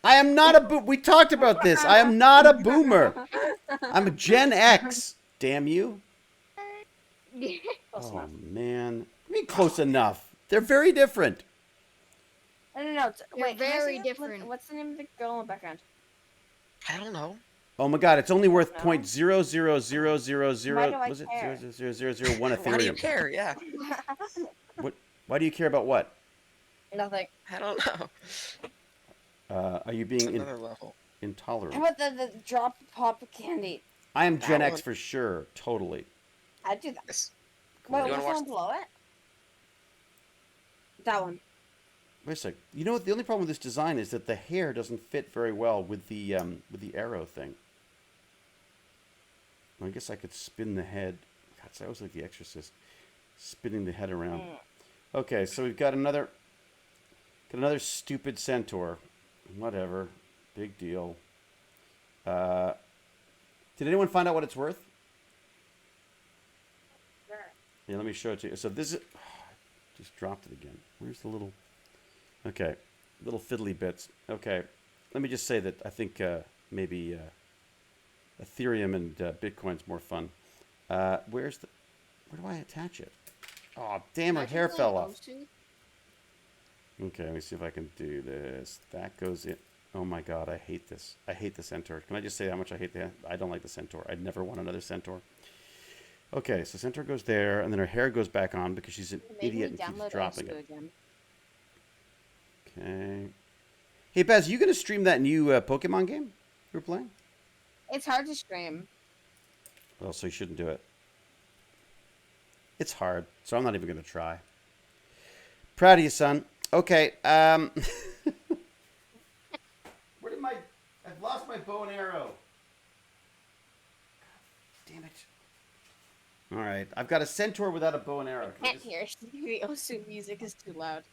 I am not a boomer. We talked about this. I am not a boomer. I'm a Gen X. Damn you. Oh man. I mean, close enough. They're very different. No. Wait, They're can I very see it? different. What's the name of the girl in the background? I don't know. Oh my God! It's only worth No. 0.00000. Why do I Was it care? 0.0001 Why do you Ethereum? care? Yeah. What? Why do you care about what? Nothing. I don't know. Are you It's being another level. intolerant? How about the drop pop candy? I am Gen That X one. for sure. Totally. I'd do that. This. Wait, You what's wanna the watch? one below it? That one. Wait a sec. You know what? The only problem with this design is that the hair doesn't fit very well with the arrow thing. I guess I could spin the head. God, I always like The Exorcist, spinning the head around. Okay, so we've got another stupid centaur. Whatever, big deal. Did anyone find out what it's worth? Yeah, let me show it to you. So this is... just dropped it again. Where's the little... Okay. Little fiddly bits. Okay. Let me just say that I think maybe Ethereum and Bitcoin's more fun. Where's the... Where do I attach it? Oh, damn, her hair fell off. Okay, let me see if I can do this. That goes in. Oh my god, I hate this. I hate the Centaur. Can I just say how much I hate the... I don't like the Centaur. I'd never want another Centaur. Okay, so Centaur goes there, and then her hair goes back on because she's an idiot and keeps dropping it. Again. Okay. Hey, Baz, you going to stream that new Pokemon game you were playing? It's hard to stream. Well, so you shouldn't do it. It's hard, so I'm not even going to try. Proud of you, son. Okay, Where did my... I've lost my bow and arrow. God, damn it. All right, I've got a Centaur without a bow and arrow. I can't hear. The Osu music is too loud.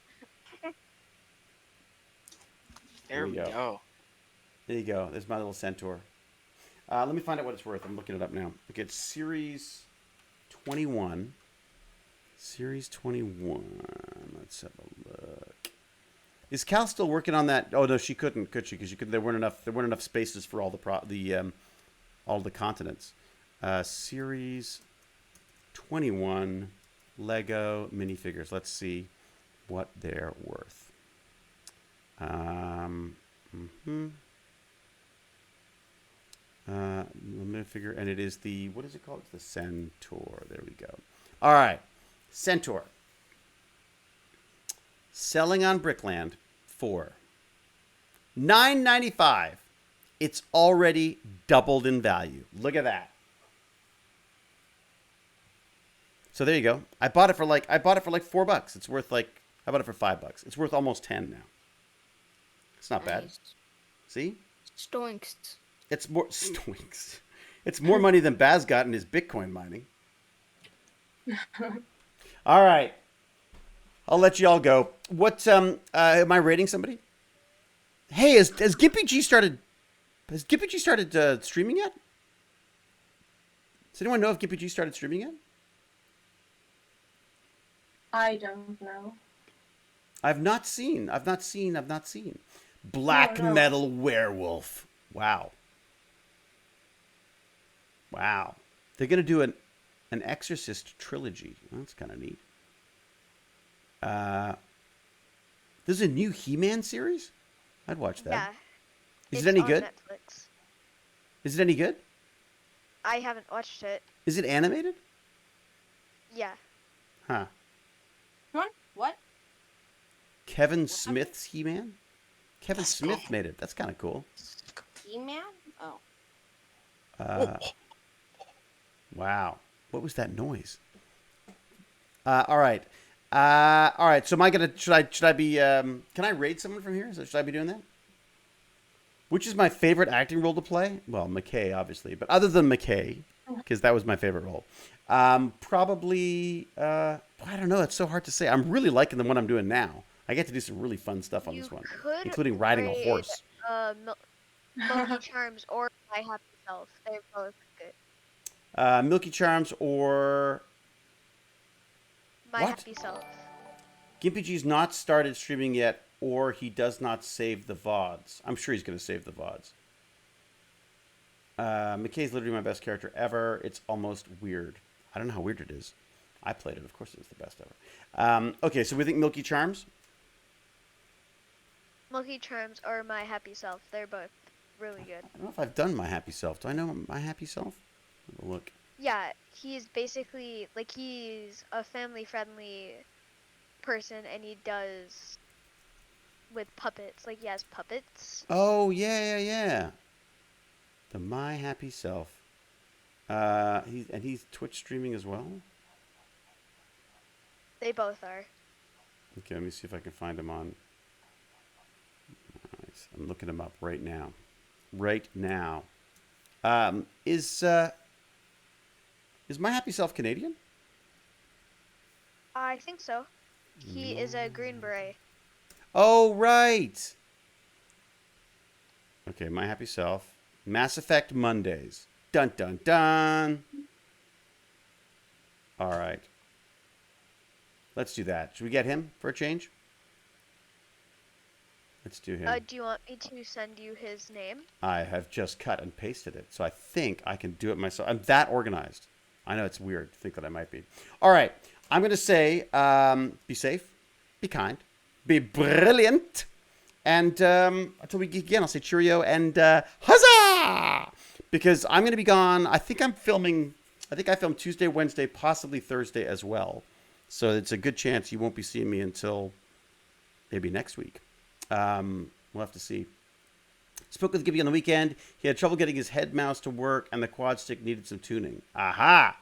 There we go. There you go. There's my little Centaur. Let me find out what it's worth. I'm looking it up now. Okay, it's Series 21. Series 21. Let's have a look. Is Cal still working on that? Oh no, she couldn't, could she? Because there weren't enough spaces for all the continents. Series 21 Lego minifigures. Let's see what they're worth. Minifigure, and it is the, what is it called? It's the Centaur. There we go. All right, Centaur. Selling on Brickland for $9.95. It's already doubled in value. Look at that. So there you go. I bought it for like $4. It's worth like, I bought it for $5. It's worth almost 10 now. It's not bad. See? Stoinks. It's more stoinks. It's more money than Baz got in his Bitcoin mining. All right. I'll let you all go. What am I rating somebody? Hey, has Gimpy G started streaming yet? Does anyone know if Gimpy G started streaming yet? I don't know. I've not seen. Black Metal Werewolf. Wow. They're going to do an Exorcist trilogy. That's kind of neat. This is a new He-Man series? I'd watch that. Yeah. Is it any on good? Netflix. Is it any good? I haven't watched it. Is it animated? Yeah. Huh. What? Kevin Smith's He-Man? Kevin Smith made it. That's kind of cool. He-Man? Oh. Wow. What was that noise? All right. All right. So am I gonna? Should I be? Can I raid someone from here? So should I be doing that? Which is my favorite acting role to play? Well, McKay, obviously, but other than McKay, because that was my favorite role. Probably. I don't know. It's so hard to say. I'm really liking the one I'm doing now. I get to do some really fun stuff on this one, including riding a horse. Milky Charms or My Happy Self. They're both good. Milky Charms or My Happy Self. Gimpy G's not started streaming yet, or he does not save the VODs. I'm sure he's going to save the VODs. McKay's literally my best character ever. It's almost weird. I don't know how weird it is. I played it. Of course it was the best ever. Okay, so we think Milky Charms? Milky Charms or My Happy Self. They're both really good. I don't know if I've done My Happy Self. Do I know My Happy Self? Have a look. Yeah, he's basically, like, he's a family-friendly person, and he does with puppets. Like, he has puppets. Oh, yeah. The My Happy Self. He's Twitch streaming as well? They both are. Okay, let me see if I can find him on. Nice. I'm looking him up right now. Is My Happy Self Canadian? I think so. He is a Green Beret. Oh, right. Okay, My Happy Self. Mass Effect Mondays. Dun, dun, dun. All right. Let's do that. Should we get him for a change? Let's do him. Do you want me to send you his name? I have just cut and pasted it, so I think I can do it myself. I'm that organized. I know it's weird to think that I might be. All right. I'm going to say be safe, be kind, be brilliant, and until we geek again, I'll say cheerio and huzzah! Because I'm going to be gone. I think I filmed Tuesday, Wednesday, possibly Thursday as well. So it's a good chance you won't be seeing me until maybe next week. We'll have to see. Spoke with Gibby on the weekend. He had trouble getting his head mouse to work, and the quad stick needed some tuning. Aha!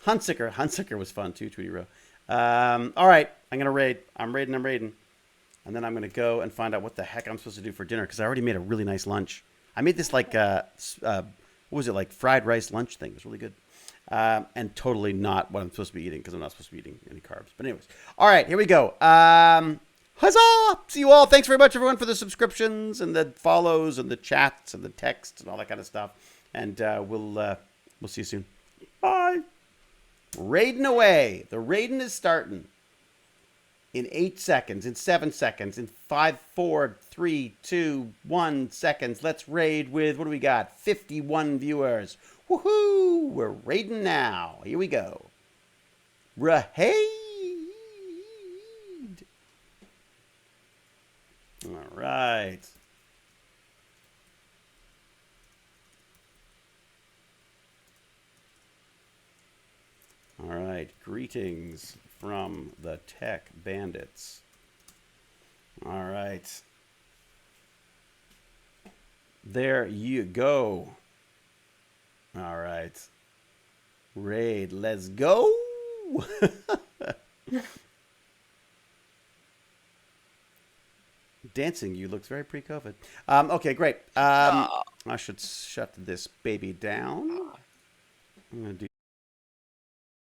Huntsicker was fun too, Tweety Row. All right, I'm going to raid. I'm raiding. And then I'm going to go and find out what the heck I'm supposed to do for dinner, because I already made a really nice lunch. I made this like, what was it, like fried rice lunch thing. It was really good. And totally not what I'm supposed to be eating, because I'm not supposed to be eating any carbs. But anyways, all right, here we go. Huzzah! See you all. Thanks very much, everyone, for the subscriptions and the follows and the chats and the texts and all that kind of stuff. And we'll see you soon. Bye. Raiding away. The raiding is starting. In 8 seconds, in 7 seconds, in 5, 4, 3, 2, 1 seconds. Let's raid with, what do we got? 51 viewers. Woohoo! We're raiding now. Here we go. Raid. All right. All right. Greetings from the Tech Bandits. All right. There you go. All right. Raid, let's go. Dancing you looks very pre-COVID. Okay, great. I should shut this baby down. I'm going to do